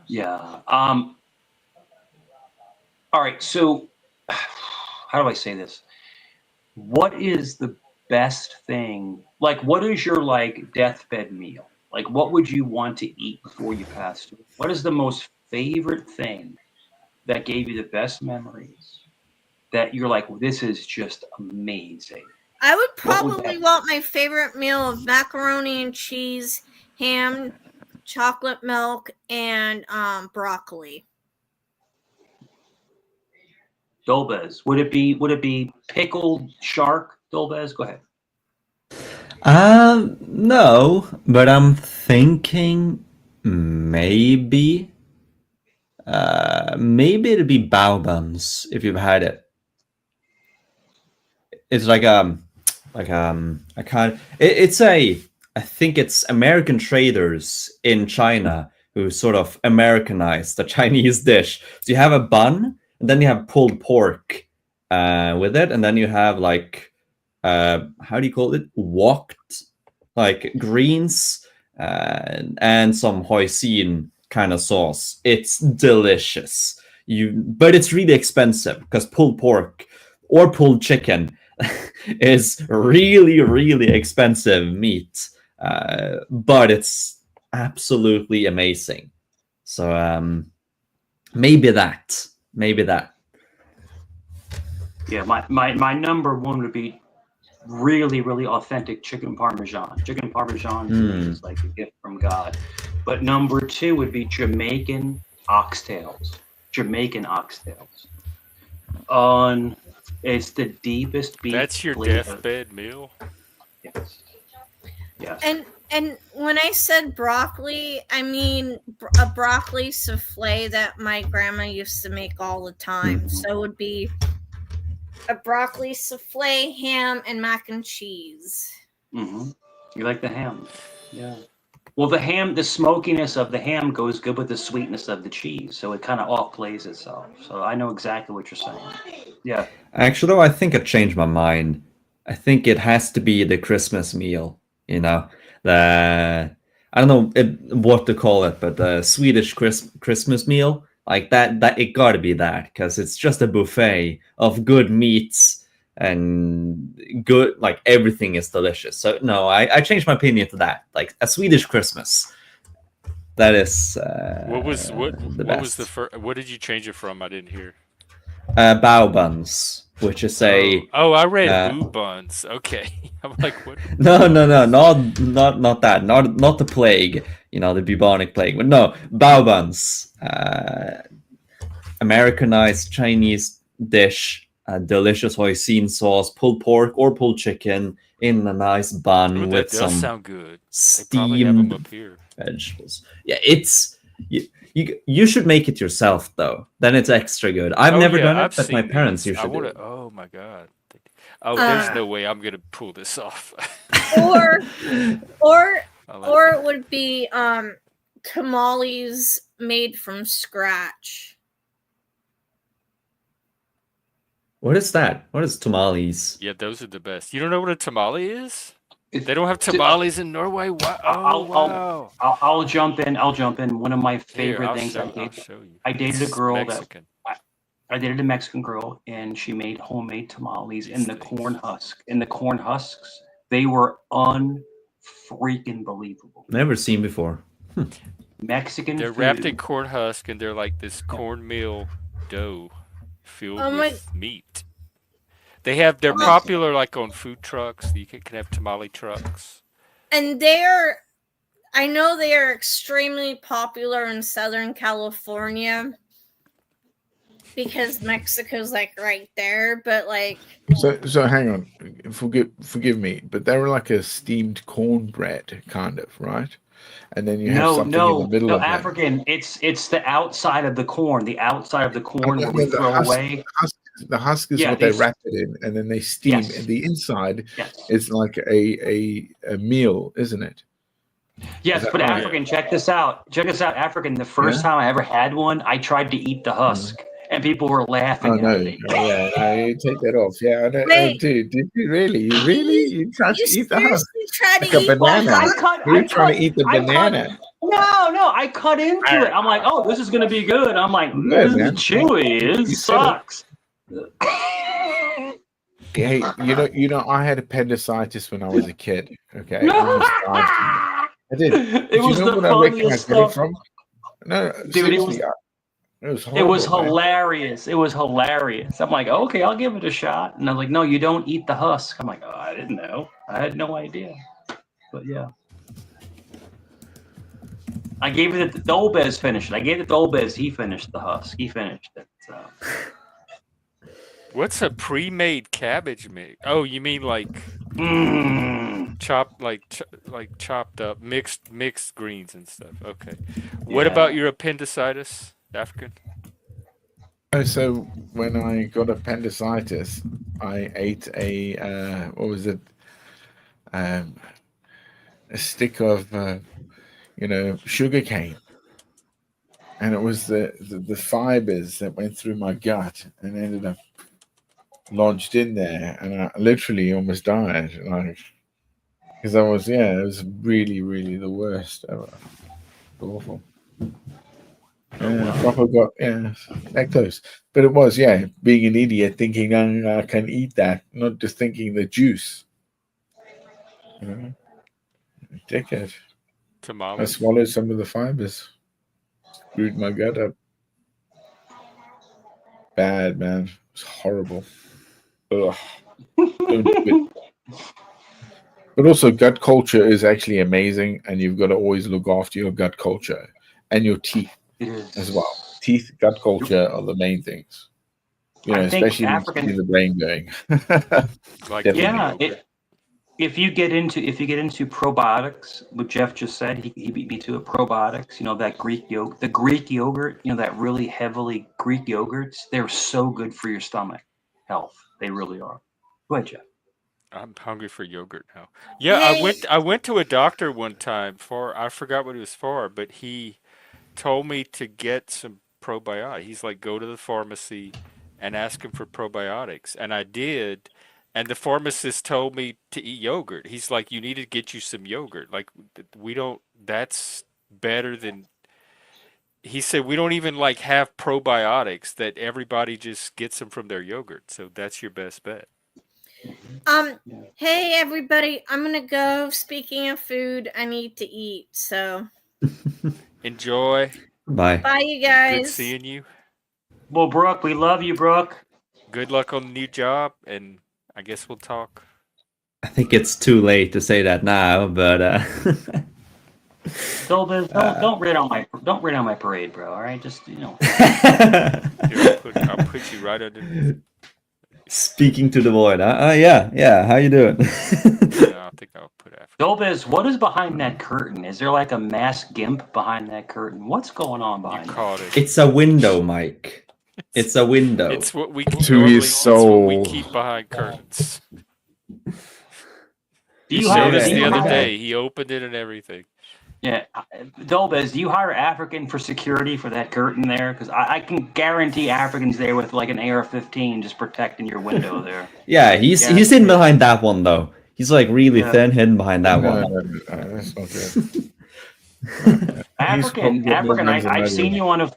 [SPEAKER 3] Yeah. All right. So, how do I say this? What is the best thing? Like, what is your like deathbed meal? Like, what would you want to eat before you passed away? What is the most favorite thing that gave you the best memories? That you're like, this is just amazing.
[SPEAKER 5] I would
[SPEAKER 3] What would
[SPEAKER 5] probably
[SPEAKER 3] that?
[SPEAKER 5] want my favorite meal of macaroni and cheese, ham, chocolate milk, and broccoli.
[SPEAKER 3] Dolbez. Would it be pickled shark? Dolbez, go ahead.
[SPEAKER 4] No, but I'm thinking maybe, maybe it'd be bao buns if you've had it. It's I can't. It's a. I think it's American traders in China who sort of Americanized the Chinese dish. So you have a bun, and then you have pulled pork with it, and then you have like how do you call it? Woked, like greens and some hoisin kind of sauce. It's delicious. But it's really expensive because pulled pork or pulled chicken is really, really expensive meat, but it's absolutely amazing. So maybe that.
[SPEAKER 3] Yeah, my number one would be really, really authentic chicken parmesan. Chicken parmesan to me is like a gift from God. But number two would be Jamaican oxtails. Jamaican oxtails. On it's the deepest beef
[SPEAKER 1] That's your
[SPEAKER 3] flavor.
[SPEAKER 1] deathbed meal.
[SPEAKER 3] Yes. Yes.
[SPEAKER 5] And when I said broccoli, I mean a broccoli souffle that my grandma used to make all the time.
[SPEAKER 3] Mhm.
[SPEAKER 5] So it would be a broccoli souffle, ham, and mac and cheese.
[SPEAKER 3] Mm-hmm. You like the ham? Yeah. Well, the smokiness of the ham goes good with the sweetness of the cheese, so it kind of off plays itself. So I know exactly what you're saying. Yeah.
[SPEAKER 4] Actually, though, I think I changed my mind. I think it has to be the Christmas meal. You know, the I don't know what to call it, but the Swedish Christmas meal, like that. That it got to be that because it's just a buffet of good meats and good, like everything is delicious. So no, I changed my opinion to that. Like a Swedish Christmas, that is
[SPEAKER 1] What was
[SPEAKER 4] the
[SPEAKER 1] what was the
[SPEAKER 4] best.
[SPEAKER 1] first? What did you change it from? I didn't hear.
[SPEAKER 4] Bao buns, which is a
[SPEAKER 1] I read
[SPEAKER 4] uh,
[SPEAKER 1] boo buns. Okay, I'm like, what
[SPEAKER 4] no, no, no,
[SPEAKER 1] buns?
[SPEAKER 4] not that, not the plague, you know, the bubonic plague, but no, bao buns, Americanized Chinese dish, delicious hoisin sauce, pulled pork or pulled chicken in a nice
[SPEAKER 1] Oh,
[SPEAKER 4] bun
[SPEAKER 1] that
[SPEAKER 4] with
[SPEAKER 1] does
[SPEAKER 4] some
[SPEAKER 1] sound good. They probably have them
[SPEAKER 4] steamed
[SPEAKER 1] up here.
[SPEAKER 4] vegetables. Yeah, it's you should make it yourself though. Then it's extra good. I've
[SPEAKER 1] Oh
[SPEAKER 4] never
[SPEAKER 1] yeah,
[SPEAKER 4] done
[SPEAKER 1] I've
[SPEAKER 4] it, but my
[SPEAKER 1] seen
[SPEAKER 4] parents
[SPEAKER 1] these.
[SPEAKER 4] used
[SPEAKER 1] I
[SPEAKER 4] to do
[SPEAKER 1] want to.
[SPEAKER 4] it.
[SPEAKER 1] Oh my god. Oh, there's
[SPEAKER 5] Uh,
[SPEAKER 1] no way I'm gonna pull this off.
[SPEAKER 5] or or
[SPEAKER 1] I'll have
[SPEAKER 5] or
[SPEAKER 1] to-
[SPEAKER 5] it would be tamales made from scratch.
[SPEAKER 4] What is that? What is tamales?
[SPEAKER 1] Yeah, those are the best. You don't know what a tamale is?
[SPEAKER 3] It-
[SPEAKER 1] They don't have tamales in Norway. Wow! Oh wow!
[SPEAKER 3] I'll jump in. I'll jump in. One of my
[SPEAKER 1] Here,
[SPEAKER 3] favorite
[SPEAKER 1] I'll
[SPEAKER 3] things
[SPEAKER 1] show you.
[SPEAKER 3] I dated a
[SPEAKER 1] It's
[SPEAKER 3] girl
[SPEAKER 1] Mexican.
[SPEAKER 3] I dated a Mexican girl, and she made homemade tamales in the
[SPEAKER 1] These
[SPEAKER 3] corn husk. In the corn husks, they were unfreaking believable.
[SPEAKER 4] Never seen before.
[SPEAKER 3] Mexican
[SPEAKER 1] They're
[SPEAKER 3] food.
[SPEAKER 1] wrapped in corn husk, and they're like this cornmeal dough filled with meat. They're popular like on food trucks. You can have tamale trucks.
[SPEAKER 5] And I know they are extremely popular in Southern California because Mexico's like right there, but like.
[SPEAKER 6] So hang on, forgive me, but they were like a steamed cornbread, kind of, right? And then you have something in the middle of them.
[SPEAKER 3] African. It's the outside of the corn. The outside of the corn where we throw away.
[SPEAKER 6] The husk is what they wrap it in, and then they steam.
[SPEAKER 3] Yes.
[SPEAKER 6] And the inside
[SPEAKER 3] Yes.
[SPEAKER 6] is like a meal, isn't it?
[SPEAKER 3] Yes, but
[SPEAKER 6] right?
[SPEAKER 3] African, check this out. Check this out, African. The first time I ever had one, I tried to eat the husk, and people were laughing
[SPEAKER 6] Oh no,
[SPEAKER 3] at me.
[SPEAKER 6] no, you take that off. Yeah, I know.
[SPEAKER 5] Wait.
[SPEAKER 6] Oh, dude, did you really? You tried to eat the husk?
[SPEAKER 5] Try
[SPEAKER 6] Like
[SPEAKER 5] to
[SPEAKER 6] a
[SPEAKER 5] eat
[SPEAKER 6] banana. You're trying to eat the
[SPEAKER 3] I
[SPEAKER 6] banana.
[SPEAKER 3] No, I cut into it. I'm like, oh, this is gonna be good. I'm like, this is chewy. This sucks.
[SPEAKER 6] Hey, you know, I had appendicitis when I was a kid. Okay, I almost died from it. I did.
[SPEAKER 3] It was the funniest stuff.
[SPEAKER 6] From? No,
[SPEAKER 3] Dude,
[SPEAKER 6] seriously, it was horrible, man.
[SPEAKER 3] hilarious. It was hilarious. I'm like, okay, I'll give it a shot. And I'm like, no, you don't eat the husk. I'm like, oh, I didn't know. I had no idea. But yeah. I gave it to Dolbez finished it. I gave it to Dolbez. He finished the husk. He finished it. So.
[SPEAKER 1] What's a pre-made cabbage mix? Oh, you mean like chopped, like chopped up, mixed greens and stuff. Okay. What about your appendicitis, African?
[SPEAKER 6] So when I got appendicitis, I ate a what was it? A stick of sugar cane, and it was the fibers that went through my gut and ended up lodged in there, and I literally almost died, like, because it was really, really the worst ever. Awful. Proper got that close, but it was being an idiot, thinking I can eat that, not just thinking the juice. Dickhead.
[SPEAKER 1] Tamales.
[SPEAKER 6] I swallowed some of the fibers, screwed my gut up. Bad, man. It's horrible. Ugh. Don't do it. But also, gut culture is actually amazing, and you've got to always look after your gut culture and your teeth as well. Teeth, gut culture are the main things. Especially when you see the brain going.
[SPEAKER 3] If you get into probiotics, what Jeff just said, he beat me to it. Probiotics, that Greek yogurt, the Greek yogurt, that really heavily Greek yogurts, they're so good for your stomach health. They really are. Go ahead, Jeff.
[SPEAKER 1] I'm hungry for yogurt now. Yeah, I went to a doctor one time I forgot what it was for, but he told me to get some probiotics. He's like, go to the pharmacy and ask him for probiotics, and I did. And the pharmacist told me to eat yogurt. He's like, you need to get you some yogurt. Like, that's better than. He said we don't even like have probiotics, that everybody just gets them from their yogurt. So that's your best bet.
[SPEAKER 5] Hey everybody, I'm gonna go. Speaking of food, I need to eat, so
[SPEAKER 1] enjoy.
[SPEAKER 4] Bye
[SPEAKER 5] you guys.
[SPEAKER 1] Good seeing you.
[SPEAKER 3] Well, Brooke, we love you, Brooke.
[SPEAKER 1] Good luck on the new job, and I guess we'll talk.
[SPEAKER 4] I think it's too late to say that now, but
[SPEAKER 3] don't rain on my parade, bro. All right, just
[SPEAKER 1] Here, I'll put you right under.
[SPEAKER 4] Speaking to the void. Yeah. How you doing?
[SPEAKER 1] I think I'll put after.
[SPEAKER 3] Dolbez, what is behind that curtain? Is there like a masked gimp behind that curtain? What's going on behind
[SPEAKER 1] you caught
[SPEAKER 3] it?
[SPEAKER 4] It's a window, Mike. It's a window.
[SPEAKER 1] It's what we
[SPEAKER 6] to his soul.
[SPEAKER 1] It's what we keep behind curtains.
[SPEAKER 3] He
[SPEAKER 1] showed us the other day. He opened it and everything.
[SPEAKER 3] Yeah, Dolbez, do you hire African for security for that curtain there? Because I can guarantee Africans there with like an AR-15 just protecting your window there.
[SPEAKER 4] Yeah, he's
[SPEAKER 3] Guarantee
[SPEAKER 4] hidden
[SPEAKER 3] it.
[SPEAKER 4] behind that one though. He's like really
[SPEAKER 3] Yeah.
[SPEAKER 4] thin, hidden behind that
[SPEAKER 6] No,
[SPEAKER 4] one.
[SPEAKER 6] that's not good. He's
[SPEAKER 3] African,
[SPEAKER 6] probably more guns than I
[SPEAKER 3] I've seen
[SPEAKER 6] do.
[SPEAKER 3] you on a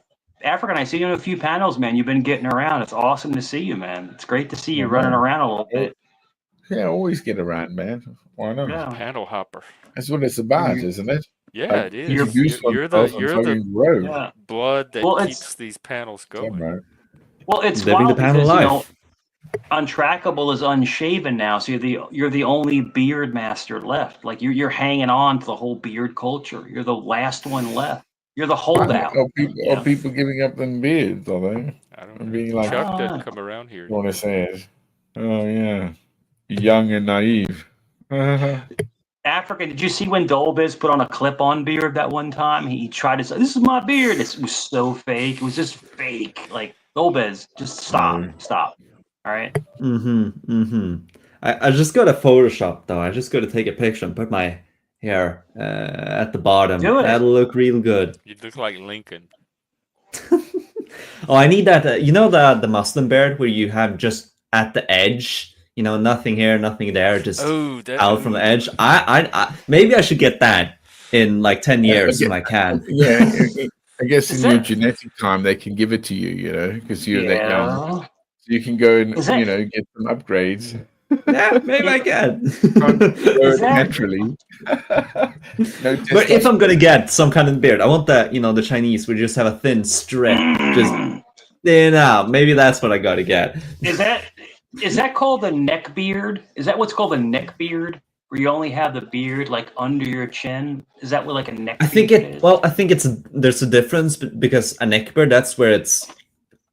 [SPEAKER 3] few panels, man. You've been getting around. It's awesome to see you, man. It's great to see you running around a little bit.
[SPEAKER 6] Yeah, always get around, man. Why not?
[SPEAKER 3] Yeah.
[SPEAKER 1] Panel hopper.
[SPEAKER 6] That's what it's about, isn't it?
[SPEAKER 1] Yeah,
[SPEAKER 6] Like,
[SPEAKER 1] it is.
[SPEAKER 6] introduce
[SPEAKER 1] You're
[SPEAKER 6] oneself
[SPEAKER 1] the
[SPEAKER 6] and fucking grow.
[SPEAKER 3] Yeah.
[SPEAKER 1] blood that
[SPEAKER 3] Well,
[SPEAKER 1] keeps these panels going.
[SPEAKER 6] Right.
[SPEAKER 3] Well, it's
[SPEAKER 4] Living the
[SPEAKER 3] wild
[SPEAKER 4] panel
[SPEAKER 3] because
[SPEAKER 4] life.
[SPEAKER 3] Untrackable is unshaven now, so you're the only beard master left. Like you're hanging on to the whole beard culture. You're the last one left. You're the holdout.
[SPEAKER 6] Are people giving up them beards, are they?
[SPEAKER 1] I don't
[SPEAKER 6] And
[SPEAKER 1] know.
[SPEAKER 6] being like,
[SPEAKER 1] Chuck doesn't come around here.
[SPEAKER 6] you want to say it? Oh, yeah. Young and naive.
[SPEAKER 3] African, did you see when Dolbiz put on a clip-on beard that one time? He tried to say, "This is my beard." It was so fake. It was just fake. Like Dolbiz, just stop. All right.
[SPEAKER 4] I just got a Photoshop though. I just got to take a picture and put my hair at the bottom.
[SPEAKER 3] Do it.
[SPEAKER 4] That'll look real good.
[SPEAKER 1] You look like Lincoln.
[SPEAKER 4] Oh, I need that. You know the Muslim beard where you have just at the edge. You know, nothing here, nothing there, just out from the edge. I maybe I should get that in like 10 years when I can.
[SPEAKER 6] Yeah, I guess in your genetic time they can give it to you, you know, because you're that young. So you can go and get some upgrades.
[SPEAKER 4] Yeah, maybe I can.
[SPEAKER 6] Naturally.
[SPEAKER 4] But if I'm gonna get some kind of beard, I want the Chinese would just have a thin strip, just maybe that's what I gotta get.
[SPEAKER 3] Is that called the neck beard? Is that what's called a neck beard? Where you only have the beard like under your chin? Is that what like a neck beard is?
[SPEAKER 4] Well, I think there's a difference because a neck beard, that's where it's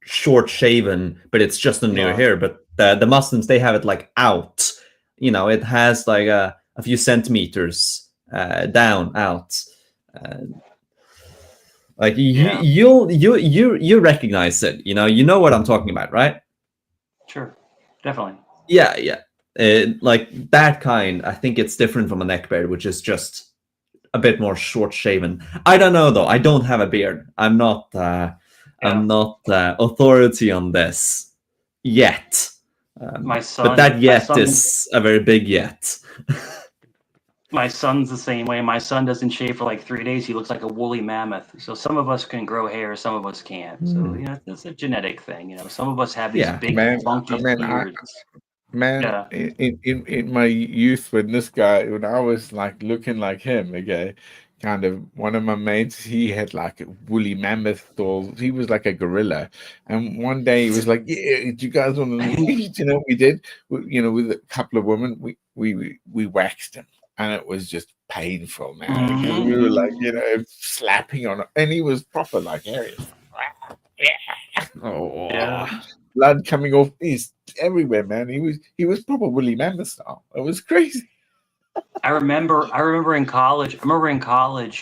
[SPEAKER 4] short shaven, but it's just under your hair. But the Muslims, they have it like out. You know, it has like a few centimeters down out. Like you recognize it. You know what I'm talking about, right?
[SPEAKER 3] Sure, definitely.
[SPEAKER 4] Yeah. Like that kind, I think it's different from a neck beard, which is just a bit more short shaven. I don't know though. I don't have a beard. I'm not authority on this yet.
[SPEAKER 3] My son,
[SPEAKER 4] but that yet is a very big yet.
[SPEAKER 3] My son's the same way. My son doesn't shave for like 3 days. He looks like a woolly mammoth. So some of us can grow hair, some of us can't. So it's a genetic thing. Some of us have these big funky beards.
[SPEAKER 6] In my youth, when I was like looking like him, okay, kind of one of my mates, he had like a woolly mammoth doll. He was like a gorilla, and one day he was like, "Yeah, do you guys want to meet?" You know what we did? With a couple of women, we waxed him, and it was just painful, man. Because we were like, slapping on it, and he was proper like hairy. Blood coming off his everywhere, man. He was proper woolly mammoth style. It was crazy.
[SPEAKER 3] I remember in college,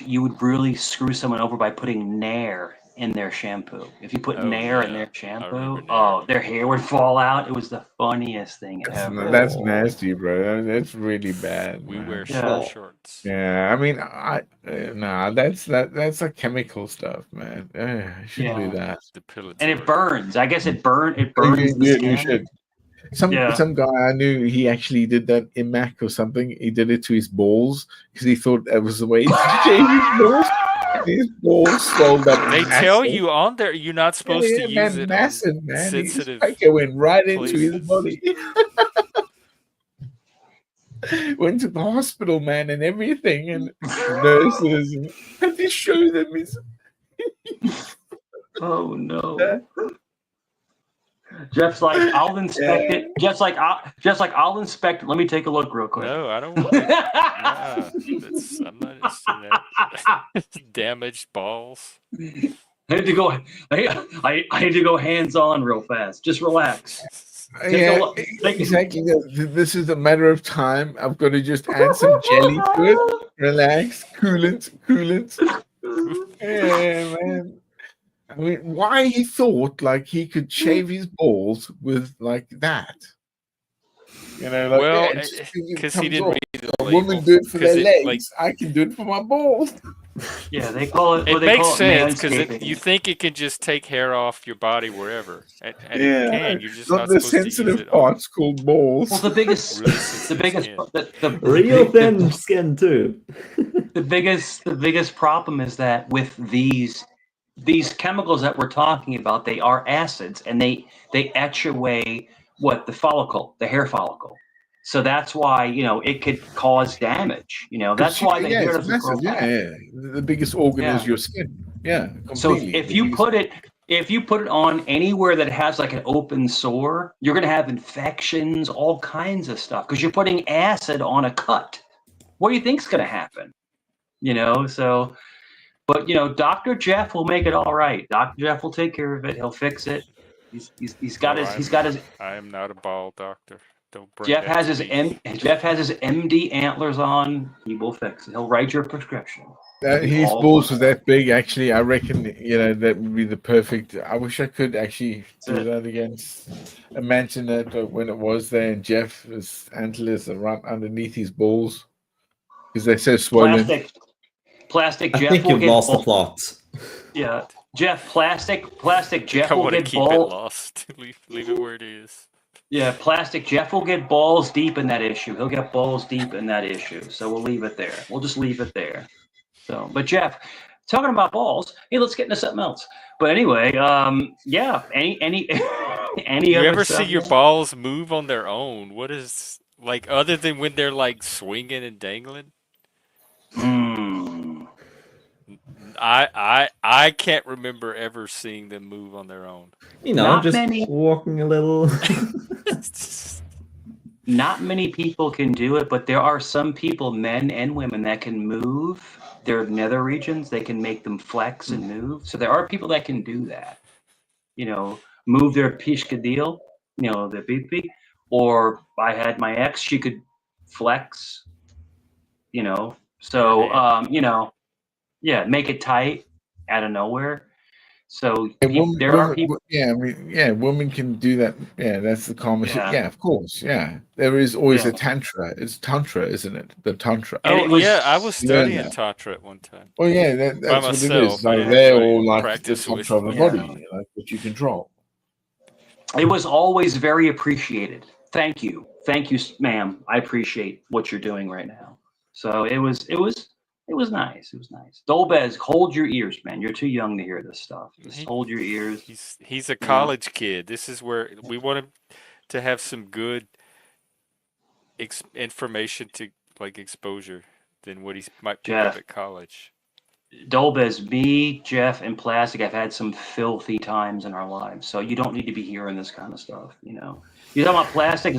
[SPEAKER 3] you would really screw someone over by putting Nair in their shampoo. If you put Nair in their shampoo, their hair would fall out. It was the funniest thing ever.
[SPEAKER 6] That's nasty, bro. That's really bad.
[SPEAKER 1] We wear short shorts.
[SPEAKER 6] Yeah, I mean, that's a chemical stuff, man. I shouldn't do that.
[SPEAKER 3] And it burns. I guess it burns the skin.
[SPEAKER 6] You should. Some guy I knew, he actually did that in Mac or something. He did it to his balls because he thought that was the way to shave his balls. His balls swelled up.
[SPEAKER 1] They tell you on there you're not supposed to use it.
[SPEAKER 6] Massive, man.
[SPEAKER 1] Sensitive.
[SPEAKER 6] It went right into his body. Went to the hospital, man, and everything, and nurses, and had to show them his.
[SPEAKER 3] Oh no. Jeff's like, I'll inspect it. Jeff's like, I'll inspect it. Let me take a look real quick.
[SPEAKER 1] No, I don't want it. I'm not interested in that. Damaged balls.
[SPEAKER 3] I had to go hands-on real fast. Just relax.
[SPEAKER 6] Exactly. This is a matter of time. I've got to just add some jelly to it. Relax. Coolant. Yeah, man. I mean, why he thought like he could shave his balls with like that? You know, like
[SPEAKER 1] Well,
[SPEAKER 6] it just it
[SPEAKER 1] because he
[SPEAKER 6] comes
[SPEAKER 1] didn't
[SPEAKER 6] off.
[SPEAKER 1] read the
[SPEAKER 6] A woman
[SPEAKER 1] labels.
[SPEAKER 6] do it for their
[SPEAKER 1] Because it like
[SPEAKER 6] legs. I can do it for my balls.
[SPEAKER 3] Yeah, they call it. Well,
[SPEAKER 1] it
[SPEAKER 3] they
[SPEAKER 1] makes
[SPEAKER 3] call it
[SPEAKER 1] sense because you
[SPEAKER 3] manscaping.
[SPEAKER 1] think it can just take hair off your body wherever, and it
[SPEAKER 6] Yeah,
[SPEAKER 1] can. You're just
[SPEAKER 6] not
[SPEAKER 1] not
[SPEAKER 6] the
[SPEAKER 1] supposed to use
[SPEAKER 6] sensitive
[SPEAKER 1] it on
[SPEAKER 6] parts called balls.
[SPEAKER 3] Well, the biggest,
[SPEAKER 1] really
[SPEAKER 3] the
[SPEAKER 1] sensitive
[SPEAKER 3] biggest,
[SPEAKER 1] skin.
[SPEAKER 4] Real thin
[SPEAKER 3] the
[SPEAKER 4] skin too.
[SPEAKER 3] biggest problem is that with these chemicals that we're talking about, they are acids, and they etch away the hair follicle. So that's why it could cause damage. That's why the
[SPEAKER 6] Yeah,
[SPEAKER 3] hair
[SPEAKER 6] it's
[SPEAKER 3] doesn't grow
[SPEAKER 6] massive. Yeah,
[SPEAKER 3] back.
[SPEAKER 6] yeah. The biggest organ is
[SPEAKER 3] Yeah.
[SPEAKER 6] your skin. Yeah,
[SPEAKER 3] So
[SPEAKER 6] completely.
[SPEAKER 3] if you put it on anywhere that has like an open sore, you're going to have infections, all kinds of stuff, because you're putting acid on a cut. What do you think's going to happen? So, but Dr. Jeff will make it all right. Dr. Jeff will take care of it. He'll fix it. He's got
[SPEAKER 1] Well,
[SPEAKER 3] his
[SPEAKER 1] I am not a ball doctor. Don't bring
[SPEAKER 3] Jeff
[SPEAKER 1] that
[SPEAKER 3] has
[SPEAKER 1] to
[SPEAKER 3] his
[SPEAKER 1] me.
[SPEAKER 3] Jeff has his MD antlers on. He will fix it. He'll write your prescription.
[SPEAKER 6] His balls are that big. Actually, I reckon that would be the perfect. I wish I could actually do that again. Imagine that when it was there, and Jeff's antlers are right underneath his balls because they're so swollen.
[SPEAKER 3] Plastic.
[SPEAKER 4] I
[SPEAKER 3] Jeff
[SPEAKER 4] think
[SPEAKER 3] will
[SPEAKER 4] you've
[SPEAKER 3] get
[SPEAKER 4] lost the plot.
[SPEAKER 3] Yeah, Jeff. Plastic. Jeff
[SPEAKER 1] I
[SPEAKER 3] will
[SPEAKER 1] want to
[SPEAKER 3] get
[SPEAKER 1] keep it lost. leave it where it is.
[SPEAKER 3] Yeah, plastic. Jeff will get balls deep in that issue. He'll get balls deep in that issue. So we'll leave it there. We'll just leave it there. So, but Jeff, talking about balls, hey, let's get into something else. But anyway, yeah. Any
[SPEAKER 1] You
[SPEAKER 3] other
[SPEAKER 1] ever see
[SPEAKER 3] stuff?
[SPEAKER 1] your balls move on their own? What is like other than when they're like swinging and dangling?
[SPEAKER 3] Hmm.
[SPEAKER 1] I can't remember ever seeing them move on their own.
[SPEAKER 3] Not
[SPEAKER 4] Just
[SPEAKER 3] many.
[SPEAKER 4] walking a little.
[SPEAKER 3] Not many people can do it, but there are some people, men and women, that can move their nether regions. They can make them flex and move. So there are people that can do that. Move their pishkadil, their pee. Or I had my ex; she could flex. So yeah, make it tight out of nowhere. So there are people.
[SPEAKER 6] Yeah, I mean, yeah, women can do that. Yeah, that's the common shit.
[SPEAKER 3] Yeah.
[SPEAKER 6] Yeah, of course. Yeah, there is always
[SPEAKER 3] Yeah.
[SPEAKER 6] a tantra. It's tantra, isn't it? The tantra.
[SPEAKER 3] And it was-
[SPEAKER 1] yeah, I was studying
[SPEAKER 6] that.
[SPEAKER 1] Tantra at one time.
[SPEAKER 6] Well, yeah, that's what it
[SPEAKER 1] myself,
[SPEAKER 6] is. Like
[SPEAKER 1] yeah,
[SPEAKER 6] they're
[SPEAKER 1] but I
[SPEAKER 6] all like the
[SPEAKER 1] practice with-
[SPEAKER 6] tantra of the
[SPEAKER 3] Yeah.
[SPEAKER 6] body, like what you control.
[SPEAKER 3] It was always very appreciated. Thank you, ma'am. I appreciate what you're doing right now. So it was nice. It was nice. Dolbez, hold your ears, man. You're too young to hear this stuff. Just hold your ears.
[SPEAKER 1] He's a college kid. This is where we want him to have some good information to like exposure than what he might pick up at college.
[SPEAKER 3] Dolbez, me, Jeff, and Plastic have had some filthy times in our lives, so you don't need to be hearing this kind of stuff. You're talking about Plastic.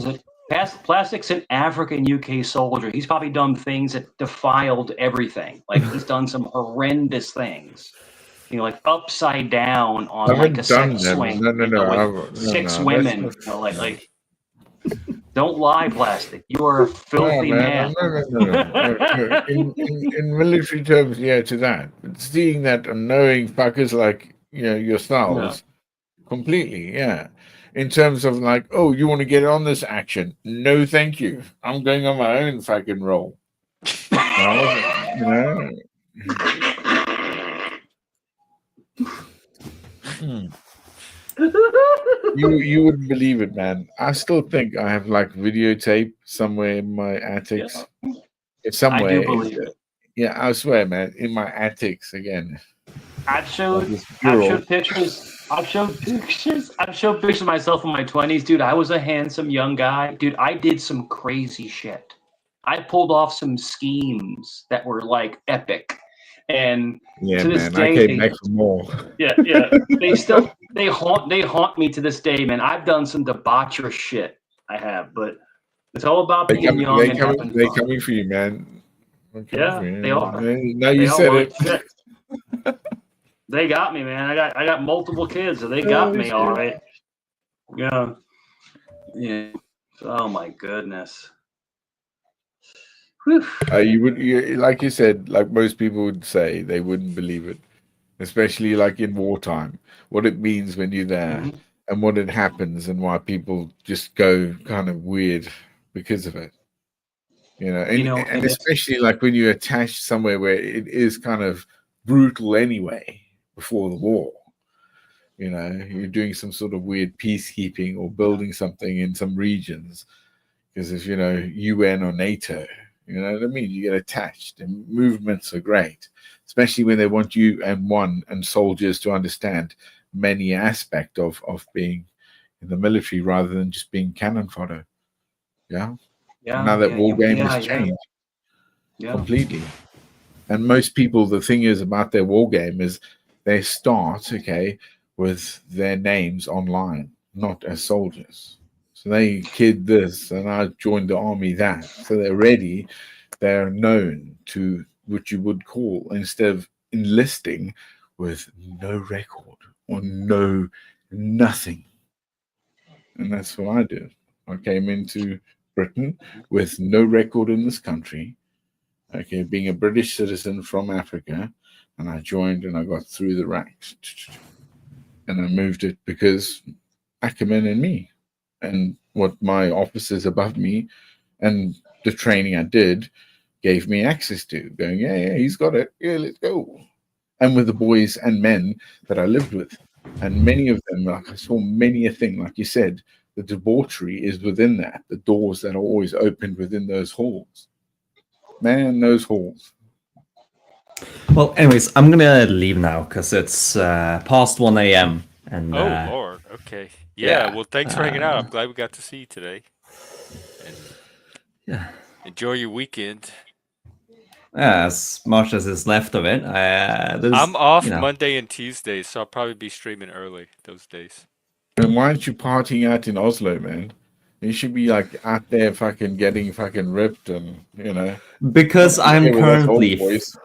[SPEAKER 3] Plastic's an African UK soldier. He's probably done things that defiled everything. Like he's done some horrendous things. Like upside down on like a sex swing. With 6 women. Like don't lie, Plastic. You are a filthy man.
[SPEAKER 6] No. In military terms, yeah, to that. But seeing that and knowing fuckers like yourselves, completely, yeah. In terms of like, oh, you want to get on this action? No, thank you. I'm going on my own fucking roll. You wouldn't believe it, man. I still think I have like videotape somewhere in my attics. It's somewhere.
[SPEAKER 3] I do believe it.
[SPEAKER 6] Yeah, I swear, man. In my attics again.
[SPEAKER 3] I've showed pictures. I've showed pictures of myself in my 20s, dude. I was a handsome young guy, dude. I did some crazy shit. I pulled off some schemes that were like epic, and to this day,
[SPEAKER 6] I came back for more.
[SPEAKER 3] Yeah. They haunt me to this day, man. I've done some debaucherous shit. I have, but it's all about being young and having fun.
[SPEAKER 6] They're coming for you, man.
[SPEAKER 3] Yeah, they are.
[SPEAKER 6] Now you said it.
[SPEAKER 3] They got me, man. I got multiple kids, so they got me all right. Yeah. Oh my goodness.
[SPEAKER 6] Like you said, like most people would say, they wouldn't believe it, especially like in wartime. What it means when you're there, and what it happens, and why people just go kind of weird. because of it. And
[SPEAKER 3] and it's,
[SPEAKER 6] especially like when you're attached somewhere where it is kind of brutal anyway before the war. You're doing some sort of weird peacekeeping or building something in some regions because of UN or NATO. You know what I mean? You get attached, and movements are great, especially when they want you and soldiers to understand many aspects of being in the military rather than just being cannon fodder. Yeah.
[SPEAKER 3] yeah,
[SPEAKER 6] Now that war game
[SPEAKER 3] yeah,
[SPEAKER 6] has changed
[SPEAKER 3] yeah.
[SPEAKER 6] completely. And most people, the thing is about their war game is they start, with their names online, not as soldiers. So they kid this, and I joined the army that. So they're ready, they're known to what you would call, instead of enlisting with no record or nothing. And that's what I did. I came into Britain with no record in this country, being a British citizen from Africa, and I joined and I got through the ranks. And I moved it because Ackerman and me, and what my officers above me and the training I did gave me access to, going, yeah, he's got it. Yeah, let's go. And with the boys and men that I lived with. And many of them, like I saw many a thing, like you said, the debauchery is within that, the doors that are always opened within those halls. Man, those halls.
[SPEAKER 4] Well, anyways, I'm gonna leave now because it's past 1 a.m. and
[SPEAKER 1] Lord. Okay. Yeah.
[SPEAKER 4] yeah,
[SPEAKER 1] Well, thanks for hanging out. I'm glad we got to see you today. And
[SPEAKER 4] yeah,
[SPEAKER 1] enjoy your weekend.
[SPEAKER 4] as much as is left of it.
[SPEAKER 1] I'm off Monday and Tuesday, so I'll probably be streaming early those days.
[SPEAKER 6] And why aren't you partying out in Oslo, man? You should be like out there fucking getting fucking ripped and
[SPEAKER 4] because I'm currently
[SPEAKER 6] boys.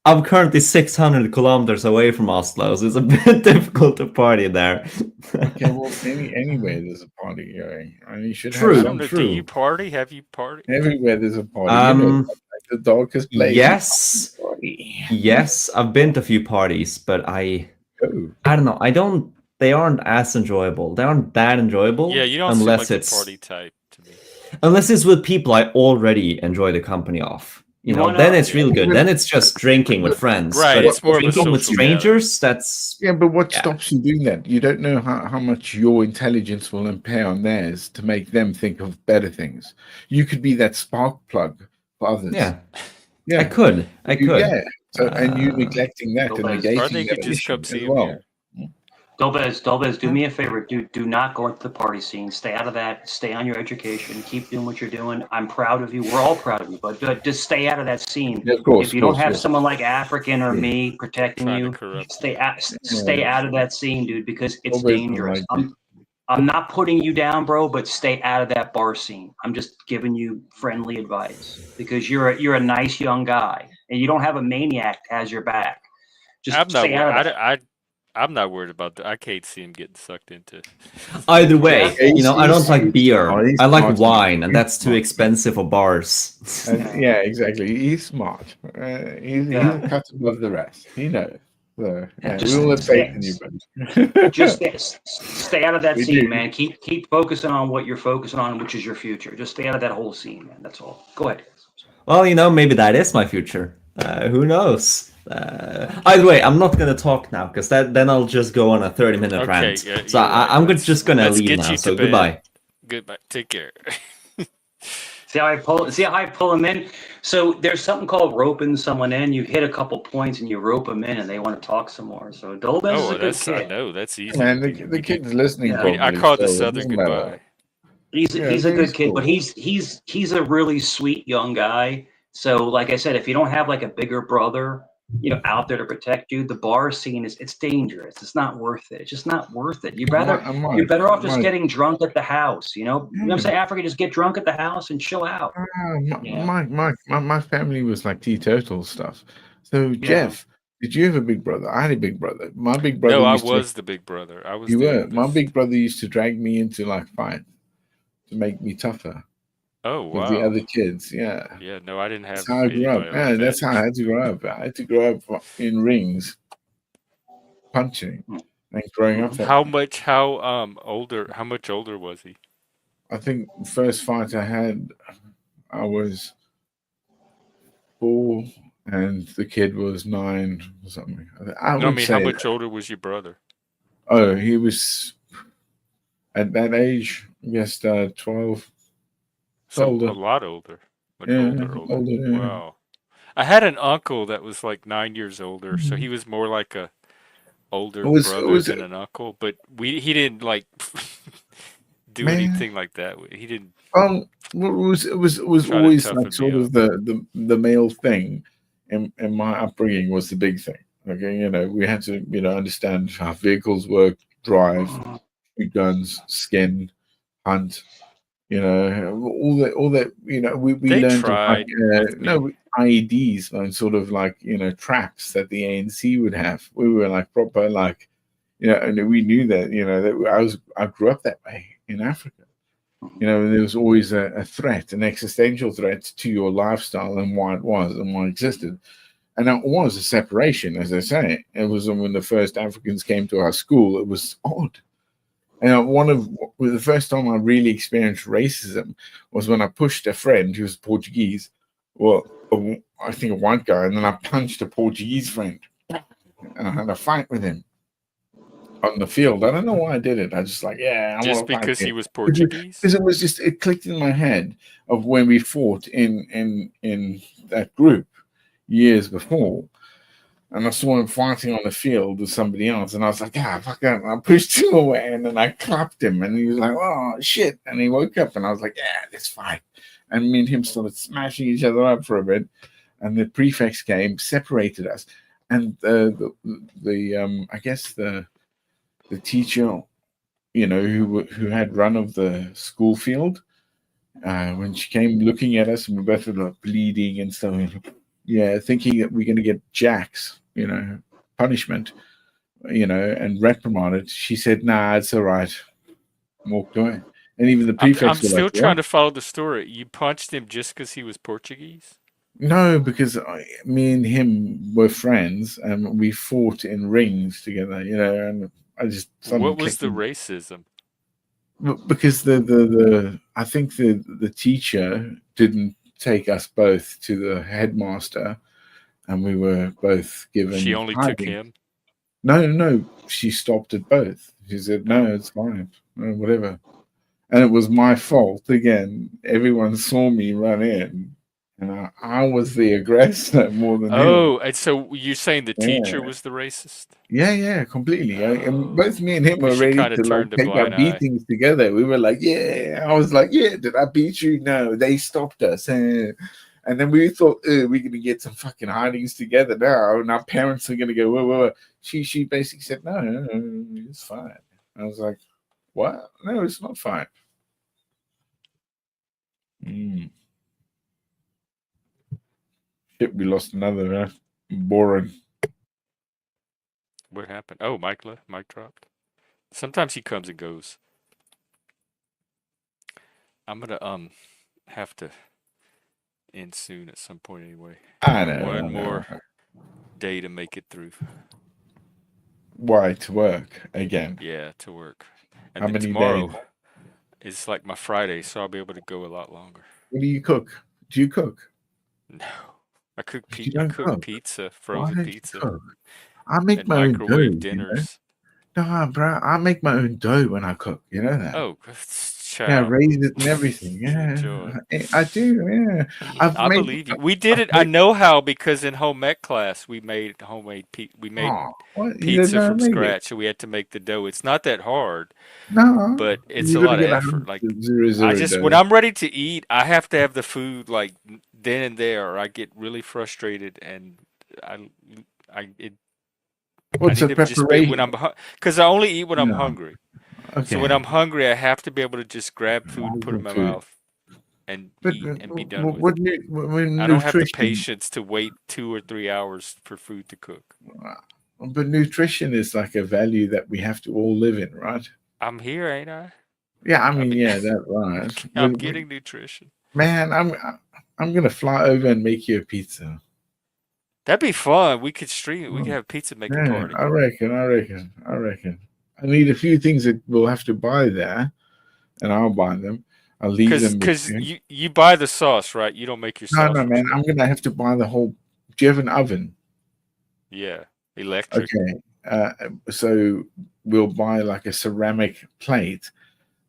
[SPEAKER 4] I'm currently 600 kilometers away from Oslo, so it's a bit difficult to party there.
[SPEAKER 6] Okay, well, anywhere there's a party going, and you should
[SPEAKER 4] True,
[SPEAKER 6] have
[SPEAKER 1] I
[SPEAKER 6] some.
[SPEAKER 1] don't know.
[SPEAKER 4] true.
[SPEAKER 1] Do you party? Have you partied?
[SPEAKER 6] Everywhere there's a party. Like the darkest place.
[SPEAKER 4] Yes,
[SPEAKER 6] Party.
[SPEAKER 4] yes, I've been to a few parties, but I don't know. They aren't as enjoyable. They aren't that enjoyable.
[SPEAKER 1] Yeah, you don't
[SPEAKER 4] unless
[SPEAKER 1] seem like
[SPEAKER 4] it's
[SPEAKER 1] the party type to me.
[SPEAKER 4] Unless it's with people I already enjoy the company of. Then it's real good. Then it's just drinking with friends.
[SPEAKER 1] Right,
[SPEAKER 4] But
[SPEAKER 1] it's more of a
[SPEAKER 4] drinking with
[SPEAKER 1] social
[SPEAKER 4] strangers, that's
[SPEAKER 6] but what stops you doing that? You don't know how much your intelligence will impair on theirs to make them think of better things. You could be that spark plug for others.
[SPEAKER 4] yeah.
[SPEAKER 6] Yeah,
[SPEAKER 4] I could.
[SPEAKER 6] Yeah. So and you neglecting that and negating
[SPEAKER 1] Or they could
[SPEAKER 6] that
[SPEAKER 1] just come
[SPEAKER 6] addition
[SPEAKER 1] see
[SPEAKER 6] as
[SPEAKER 1] him
[SPEAKER 6] well.
[SPEAKER 1] here.
[SPEAKER 3] Dolbez, do me a favor. Do not go into the party scene. Stay out of that. Stay on your education. Keep doing what you're doing. I'm proud of you. We're all proud of you. But just stay out of that scene.
[SPEAKER 6] Yeah, of course,
[SPEAKER 3] if you don't have someone like African or me protecting
[SPEAKER 1] Trying to
[SPEAKER 3] you,
[SPEAKER 1] corrupt
[SPEAKER 3] stay out of that scene, dude, because it's
[SPEAKER 6] Dolbez
[SPEAKER 3] dangerous.
[SPEAKER 6] don't like
[SPEAKER 3] I'm not putting you down, bro, but stay out of that bar scene. I'm just giving you friendly advice because you're a nice young guy and you don't have a maniac as your back. Just stay out of that.
[SPEAKER 1] I'm not worried about that. I can't see him getting sucked into.
[SPEAKER 4] either way.
[SPEAKER 6] Yeah,
[SPEAKER 4] I don't like beer.
[SPEAKER 6] he's
[SPEAKER 4] I like
[SPEAKER 6] smart.
[SPEAKER 4] wine, and that's too
[SPEAKER 6] smart.
[SPEAKER 4] expensive for bars.
[SPEAKER 6] Yeah, exactly. He's smart. He's a cut above the rest. He knows. So, we all have faith in you, buddy.
[SPEAKER 3] Just stay out of that
[SPEAKER 6] We
[SPEAKER 3] scene,
[SPEAKER 6] do.
[SPEAKER 3] man. Keep focusing on what you're focusing on, which is your future. Just stay out of that whole scene, man. That's all. Go ahead.
[SPEAKER 4] Well, maybe that is my future. Who knows? Either way, I'm not gonna talk now because then I'll just go on a 30-minute rant.
[SPEAKER 1] Yeah,
[SPEAKER 4] so
[SPEAKER 1] right.
[SPEAKER 4] I'm just gonna leave now. So goodbye.
[SPEAKER 1] Goodbye. Take care.
[SPEAKER 3] See how I pull them in? So there's something called roping someone in. You hit a couple points and you rope them in, and they want to talk some more. So Dolbez is a good kid.
[SPEAKER 1] I know that's easy.
[SPEAKER 6] Man, the kid's listening.
[SPEAKER 3] Yeah.
[SPEAKER 1] I call it the Southern goodbye.
[SPEAKER 3] He's a good kid,
[SPEAKER 6] cool.
[SPEAKER 3] but he's a really sweet young guy. So like I said, if you don't have like a bigger brother, out there to protect you, the bar scene it's dangerous. It's not worth it. It's just not worth it. You're better off just getting drunk at the house. You know what I'm saying? Africa, just get drunk at the house and chill out.
[SPEAKER 6] My family was like teetotal stuff. So Jeff, did you have a big brother? I had a big brother. My big brother.
[SPEAKER 1] No, I was the big brother. I was.
[SPEAKER 6] You were. My big brother used to drag me into like fight to make me tougher.
[SPEAKER 1] Oh wow.
[SPEAKER 6] With the other kids, yeah.
[SPEAKER 1] Yeah, no, I didn't have.
[SPEAKER 6] That's how I grew up. Yeah, that's how I had to grow up. I had to grow up in rings, punching, and growing up.
[SPEAKER 1] How much older was he?
[SPEAKER 6] I think the first fight I had, I was 4 and the kid was 9 or something. I
[SPEAKER 1] No, I
[SPEAKER 6] would
[SPEAKER 1] mean, how
[SPEAKER 6] say
[SPEAKER 1] much
[SPEAKER 6] that.
[SPEAKER 1] older was your brother?
[SPEAKER 6] Oh, he was at that age, I guess 12.
[SPEAKER 1] So
[SPEAKER 6] Older.
[SPEAKER 1] a lot older. Like
[SPEAKER 6] Yeah,
[SPEAKER 1] older.
[SPEAKER 6] older. Yeah.
[SPEAKER 1] Wow. I had an uncle that was like 9 years older, so
[SPEAKER 6] Mhm.
[SPEAKER 1] he was more like a
[SPEAKER 6] It
[SPEAKER 1] older
[SPEAKER 6] was. It
[SPEAKER 1] brother
[SPEAKER 6] was.
[SPEAKER 1] than an uncle. But he didn't like do
[SPEAKER 6] Man.
[SPEAKER 1] anything like that. He didn't
[SPEAKER 6] It was
[SPEAKER 1] try to
[SPEAKER 6] always like
[SPEAKER 1] toughen me
[SPEAKER 6] sort
[SPEAKER 1] up.
[SPEAKER 6] of the male thing in my upbringing was the big thing. Okay, we had to understand how vehicles work, drive, shoot guns, skin, hunt. All that. We
[SPEAKER 1] They
[SPEAKER 6] learned of like
[SPEAKER 1] tried with me.
[SPEAKER 6] IEDs and sort of like traps that the ANC would have. We were like proper like and we knew that that I grew up that way in Africa. There was always a threat, an existential threat to your lifestyle and why it was and why it existed. And it was a separation, as I say. It was when the first Africans came to our school, it was odd. And the first time I really experienced racism was when I pushed a friend who was Portuguese, well, I think a white guy, and then I punched a Portuguese friend. And I had a fight with him on the field. I don't know why I did it. I just like, yeah, I
[SPEAKER 1] Just
[SPEAKER 6] want to fight
[SPEAKER 1] because he
[SPEAKER 6] you.
[SPEAKER 1] was
[SPEAKER 6] Because
[SPEAKER 1] Portuguese?
[SPEAKER 6] it was just it clicked in my head of when we fought in that group years before. And I saw him fighting on the field with somebody else, and I was like, fuck it. And I pushed him away, and then I clapped him, and he was like, oh, shit. And he woke up, and I was like, yeah, let's fight. And me and him started smashing each other up for a bit, and the prefects came, separated us. And I guess the teacher, who had run of the school field, when she came looking at us and we both were like bleeding and stuff, yeah, thinking that we're going to get jacks, punishment, and reprimanded, she said, nah, it's all right. And walked away. And even the
[SPEAKER 1] I'm
[SPEAKER 6] prefects were like,
[SPEAKER 1] still trying
[SPEAKER 6] what?
[SPEAKER 1] to follow the story. You punched him just because he was Portuguese?
[SPEAKER 6] No, because me and him were friends and we fought in rings together, and I just something
[SPEAKER 1] What was
[SPEAKER 6] clicked
[SPEAKER 1] the
[SPEAKER 6] in.
[SPEAKER 1] racism?
[SPEAKER 6] Because the I think the teacher didn't take us both to the headmaster, and we were both
[SPEAKER 1] She
[SPEAKER 6] given
[SPEAKER 1] only took
[SPEAKER 6] hiding.
[SPEAKER 1] him?
[SPEAKER 6] No, she stopped at both. She said, no, it's fine, whatever. And it was my fault again. Everyone saw me run in, and I was the aggressor more than him.
[SPEAKER 1] Oh, and so you're saying the teacher
[SPEAKER 6] Yeah,
[SPEAKER 1] was the racist?
[SPEAKER 6] yeah, completely. And both
[SPEAKER 1] Oh,
[SPEAKER 6] me and him
[SPEAKER 1] because
[SPEAKER 6] were
[SPEAKER 1] she
[SPEAKER 6] ready
[SPEAKER 1] kind
[SPEAKER 6] to
[SPEAKER 1] of
[SPEAKER 6] like
[SPEAKER 1] turned a
[SPEAKER 6] take our
[SPEAKER 1] blind eye.
[SPEAKER 6] beatings together. We were like, yeah. I was like, yeah. Did I beat you? No, they stopped us. And then we thought, we're gonna get some fucking hidings together now, and our parents are gonna go, whoa. She basically said, no, it's fine. I was like, what? No, it's not fine. Mm. Shit, we lost another. Boring.
[SPEAKER 1] What happened? Oh, Mike dropped. Sometimes he comes and goes. I'm gonna have to end soon at some point anyway.
[SPEAKER 6] I
[SPEAKER 1] Got one
[SPEAKER 6] know.
[SPEAKER 1] more day to make it through.
[SPEAKER 6] Why to work again?
[SPEAKER 1] Yeah, to work. And
[SPEAKER 6] How
[SPEAKER 1] then
[SPEAKER 6] many days?
[SPEAKER 1] tomorrow is like my Friday, so I'll be able to go a lot longer.
[SPEAKER 6] What do you cook? Do you cook?
[SPEAKER 1] No. I
[SPEAKER 6] You don't
[SPEAKER 1] cook
[SPEAKER 6] cook.
[SPEAKER 1] pizza,
[SPEAKER 6] Why
[SPEAKER 1] frozen
[SPEAKER 6] don't you
[SPEAKER 1] pizza,
[SPEAKER 6] cook? I make
[SPEAKER 1] and
[SPEAKER 6] my own
[SPEAKER 1] microwave
[SPEAKER 6] dough,
[SPEAKER 1] dinners.
[SPEAKER 6] No, bro, I make my own dough when I cook. You know that?
[SPEAKER 1] Oh,
[SPEAKER 6] Yeah,
[SPEAKER 1] child.
[SPEAKER 6] raise it and everything.
[SPEAKER 1] You
[SPEAKER 6] Yeah,
[SPEAKER 1] enjoy.
[SPEAKER 6] I do. Yeah, I've
[SPEAKER 1] I
[SPEAKER 6] made.
[SPEAKER 1] believe you. We did
[SPEAKER 6] I've
[SPEAKER 1] it. I
[SPEAKER 6] made.
[SPEAKER 1] know how because in home ec class we made we made
[SPEAKER 6] Oh, what? You don't
[SPEAKER 1] pizza
[SPEAKER 6] know how to
[SPEAKER 1] from
[SPEAKER 6] make it?
[SPEAKER 1] scratch, so we had to make the dough. It's not that hard,
[SPEAKER 6] No,
[SPEAKER 1] but it's
[SPEAKER 6] you
[SPEAKER 1] a
[SPEAKER 6] got to
[SPEAKER 1] lot of
[SPEAKER 6] get
[SPEAKER 1] effort. Like I
[SPEAKER 6] 100
[SPEAKER 1] just when
[SPEAKER 6] dough.
[SPEAKER 1] I'm ready to eat, I have to have the food like then and there, or I get really frustrated and I I it I
[SPEAKER 6] What's
[SPEAKER 1] need
[SPEAKER 6] the
[SPEAKER 1] to just be when
[SPEAKER 6] preparation?
[SPEAKER 1] I'm because I only eat when I'm
[SPEAKER 6] No,
[SPEAKER 1] hungry. So when
[SPEAKER 6] okay.
[SPEAKER 1] I'm hungry, I have to be able to just grab food and put it in
[SPEAKER 6] Good
[SPEAKER 1] my
[SPEAKER 6] food.
[SPEAKER 1] mouth and
[SPEAKER 6] But
[SPEAKER 1] eat and be done with it.
[SPEAKER 6] when
[SPEAKER 1] I don't have the
[SPEAKER 6] nutrition,
[SPEAKER 1] patience to wait 2 or 3 hours for food to cook.
[SPEAKER 6] but nutrition is like a value that we have to all live in, right?
[SPEAKER 1] I'm here, ain't I?
[SPEAKER 6] Yeah, I
[SPEAKER 1] I
[SPEAKER 6] mean,
[SPEAKER 1] mean,
[SPEAKER 6] yeah, that right.
[SPEAKER 1] I'm getting nutrition.
[SPEAKER 6] Man, I'm gonna fly over and make you a pizza.
[SPEAKER 1] That'd be fun. We could stream it. We could
[SPEAKER 6] Oh,
[SPEAKER 1] have a pizza making
[SPEAKER 6] yeah,
[SPEAKER 1] party.
[SPEAKER 6] I reckon. I need a few things that we'll have to buy there, and I'll buy them. I'll leave them with
[SPEAKER 1] Cause
[SPEAKER 6] you.
[SPEAKER 1] you buy the sauce, right? You don't make your
[SPEAKER 6] No,
[SPEAKER 1] sauce
[SPEAKER 6] no,
[SPEAKER 1] from
[SPEAKER 6] man. I'm
[SPEAKER 1] scratch.
[SPEAKER 6] gonna have to buy the whole. Do you have an oven?
[SPEAKER 1] Yeah, electric.
[SPEAKER 6] Okay. So we'll buy like a ceramic plate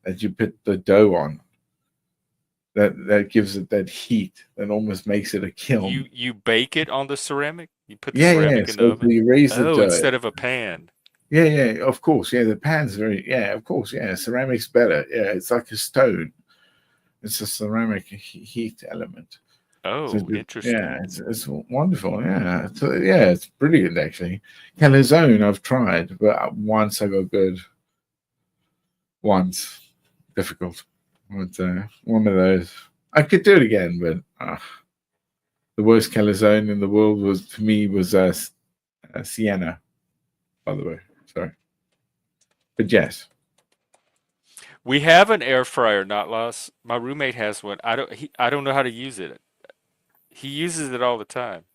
[SPEAKER 6] that you put the dough on. That gives it that heat that almost makes it a kiln.
[SPEAKER 1] You bake it on the ceramic. You put the
[SPEAKER 6] Yeah, yeah.
[SPEAKER 1] ceramic in the
[SPEAKER 6] So
[SPEAKER 1] oven.
[SPEAKER 6] you raise the
[SPEAKER 1] Oh,
[SPEAKER 6] dough.
[SPEAKER 1] instead of a pan.
[SPEAKER 6] Yeah, yeah. Of course. Yeah, the pan's very. Yeah, of course. Yeah, ceramic's better. Yeah, it's like a stone. It's a ceramic heat element. So
[SPEAKER 1] Oh,
[SPEAKER 6] yeah,
[SPEAKER 1] interesting.
[SPEAKER 6] it's wonderful. Yeah, so yeah, it's brilliant actually. Calzone I've tried, but once I got good. Once difficult. But one of those. I could do it again, but the worst calzone in the world was for me was Sienna. By the way, sorry, but yes.
[SPEAKER 1] We have an air fryer, not lost. My roommate has one. I don't know how to use it. He uses it all the time.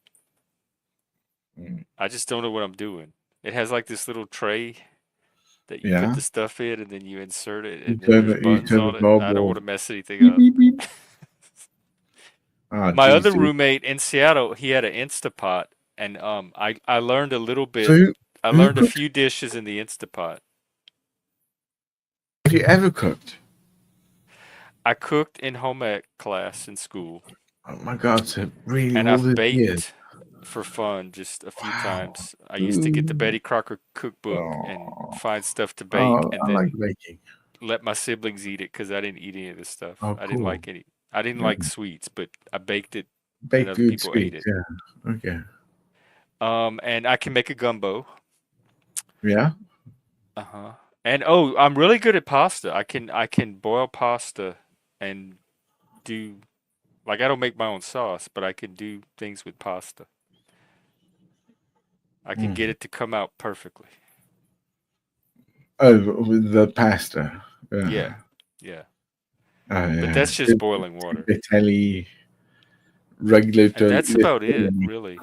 [SPEAKER 6] Mm.
[SPEAKER 1] I just don't know what I'm doing. It has like this little tray that you put
[SPEAKER 6] Yeah,
[SPEAKER 1] the stuff in and then you insert it
[SPEAKER 6] you
[SPEAKER 1] and then
[SPEAKER 6] turn
[SPEAKER 1] there's
[SPEAKER 6] the
[SPEAKER 1] buttons on it.
[SPEAKER 6] knob
[SPEAKER 1] I don't
[SPEAKER 6] or
[SPEAKER 1] want to mess anything
[SPEAKER 6] beep
[SPEAKER 1] up.
[SPEAKER 6] beep beep. Ah,
[SPEAKER 1] My
[SPEAKER 6] geez,
[SPEAKER 1] other
[SPEAKER 6] dude.
[SPEAKER 1] roommate in Seattle, he had an Instapot and I learned a little
[SPEAKER 6] So
[SPEAKER 1] bit. I
[SPEAKER 6] who
[SPEAKER 1] learned a
[SPEAKER 6] cooked?
[SPEAKER 1] few dishes in the Instapot.
[SPEAKER 6] Have you ever cooked?
[SPEAKER 1] I cooked in home ec class in school
[SPEAKER 6] Oh my God! So really,
[SPEAKER 1] and
[SPEAKER 6] all
[SPEAKER 1] I've
[SPEAKER 6] this years.
[SPEAKER 1] baked for fun just a few
[SPEAKER 6] Wow.
[SPEAKER 1] times. I used to get the
[SPEAKER 6] Ooh.
[SPEAKER 1] Betty Crocker cookbook and
[SPEAKER 6] Oh,
[SPEAKER 1] find stuff to bake
[SPEAKER 6] oh,
[SPEAKER 1] and
[SPEAKER 6] I like
[SPEAKER 1] then
[SPEAKER 6] baking.
[SPEAKER 1] let my siblings eat it because I didn't eat any of this stuff.
[SPEAKER 6] Oh, cool.
[SPEAKER 1] I didn't
[SPEAKER 6] Yeah.
[SPEAKER 1] like sweets, but I baked it and
[SPEAKER 6] Baked
[SPEAKER 1] other
[SPEAKER 6] good
[SPEAKER 1] people ate
[SPEAKER 6] sweets.
[SPEAKER 1] it.
[SPEAKER 6] Yeah. Okay.
[SPEAKER 1] And I can make a gumbo.
[SPEAKER 6] Yeah.
[SPEAKER 1] Uh-huh. And oh, I'm really good at pasta. I can boil pasta and do like I don't make my own sauce, but I can do things with pasta. I can get
[SPEAKER 6] Mm.
[SPEAKER 1] it to come out perfectly.
[SPEAKER 6] Oh, with the pasta.
[SPEAKER 1] Yeah.
[SPEAKER 6] Yeah.
[SPEAKER 1] Yeah.
[SPEAKER 6] Oh,
[SPEAKER 1] But
[SPEAKER 6] yeah.
[SPEAKER 1] that's just boiling water.
[SPEAKER 6] Tagliatelle, regular
[SPEAKER 1] And that's about it,
[SPEAKER 6] Italian.
[SPEAKER 1] really.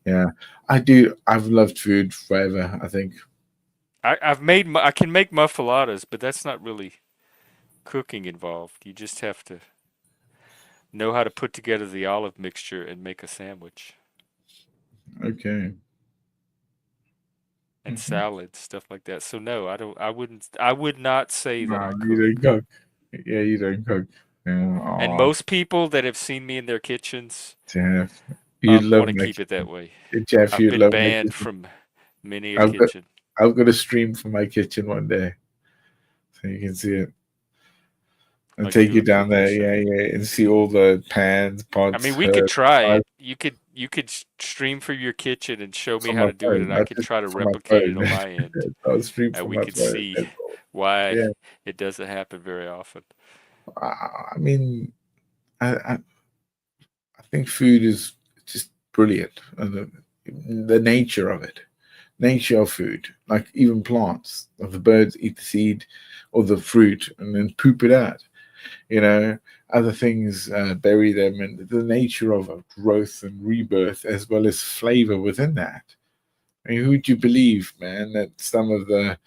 [SPEAKER 6] Yeah. I do. I've loved food forever, I think.
[SPEAKER 1] I can make muffulettas, but that's not really cooking involved. You just have to know how to put together the olive mixture and make a sandwich
[SPEAKER 6] Okay.
[SPEAKER 1] and
[SPEAKER 6] Hmm.
[SPEAKER 1] salad, stuff like that. So no, I would not say that
[SPEAKER 6] No,
[SPEAKER 1] I
[SPEAKER 6] you
[SPEAKER 1] cook.
[SPEAKER 6] don't cook. Yeah, you don't cook. Yeah.
[SPEAKER 1] And
[SPEAKER 6] Oh,
[SPEAKER 1] most people that have seen me in their kitchens
[SPEAKER 6] Jeff. You'd love
[SPEAKER 1] want to
[SPEAKER 6] my
[SPEAKER 1] keep it that
[SPEAKER 6] kitchen.
[SPEAKER 1] way.
[SPEAKER 6] Jeff,
[SPEAKER 1] I've
[SPEAKER 6] you'd
[SPEAKER 1] been
[SPEAKER 6] love my
[SPEAKER 1] banned
[SPEAKER 6] kitchen.
[SPEAKER 1] from many a
[SPEAKER 6] I've got
[SPEAKER 1] kitchen.
[SPEAKER 6] I've got a stream from my kitchen one day, so you can see it. And
[SPEAKER 1] Oh, you
[SPEAKER 6] take
[SPEAKER 1] do
[SPEAKER 6] you
[SPEAKER 1] a
[SPEAKER 6] down
[SPEAKER 1] cooking
[SPEAKER 6] there,
[SPEAKER 1] show.
[SPEAKER 6] yeah, yeah, and see all the pans,
[SPEAKER 1] I mean,
[SPEAKER 6] pots,
[SPEAKER 1] we could
[SPEAKER 6] herbs,
[SPEAKER 1] try
[SPEAKER 6] knives.
[SPEAKER 1] it. You could stream from your kitchen and show
[SPEAKER 6] It's
[SPEAKER 1] me
[SPEAKER 6] on
[SPEAKER 1] how
[SPEAKER 6] my
[SPEAKER 1] to do it,
[SPEAKER 6] phone.
[SPEAKER 1] and I
[SPEAKER 6] That's
[SPEAKER 1] could
[SPEAKER 6] just
[SPEAKER 1] try to
[SPEAKER 6] from my
[SPEAKER 1] replicate it
[SPEAKER 6] phone.
[SPEAKER 1] on my end,
[SPEAKER 6] I'll stream
[SPEAKER 1] and
[SPEAKER 6] from
[SPEAKER 1] we
[SPEAKER 6] my
[SPEAKER 1] could
[SPEAKER 6] phone.
[SPEAKER 1] see
[SPEAKER 6] That's all.
[SPEAKER 1] why
[SPEAKER 6] Yeah,
[SPEAKER 1] it doesn't happen very often.
[SPEAKER 6] I mean, I think food is just brilliant, and the nature of it, nature of food, like even plants, of the birds eat the seed or the fruit and then poop it out. You know, other things bury them, and the nature of growth and rebirth, as well as flavor within that. I mean, who'd you believe, man, that some of the,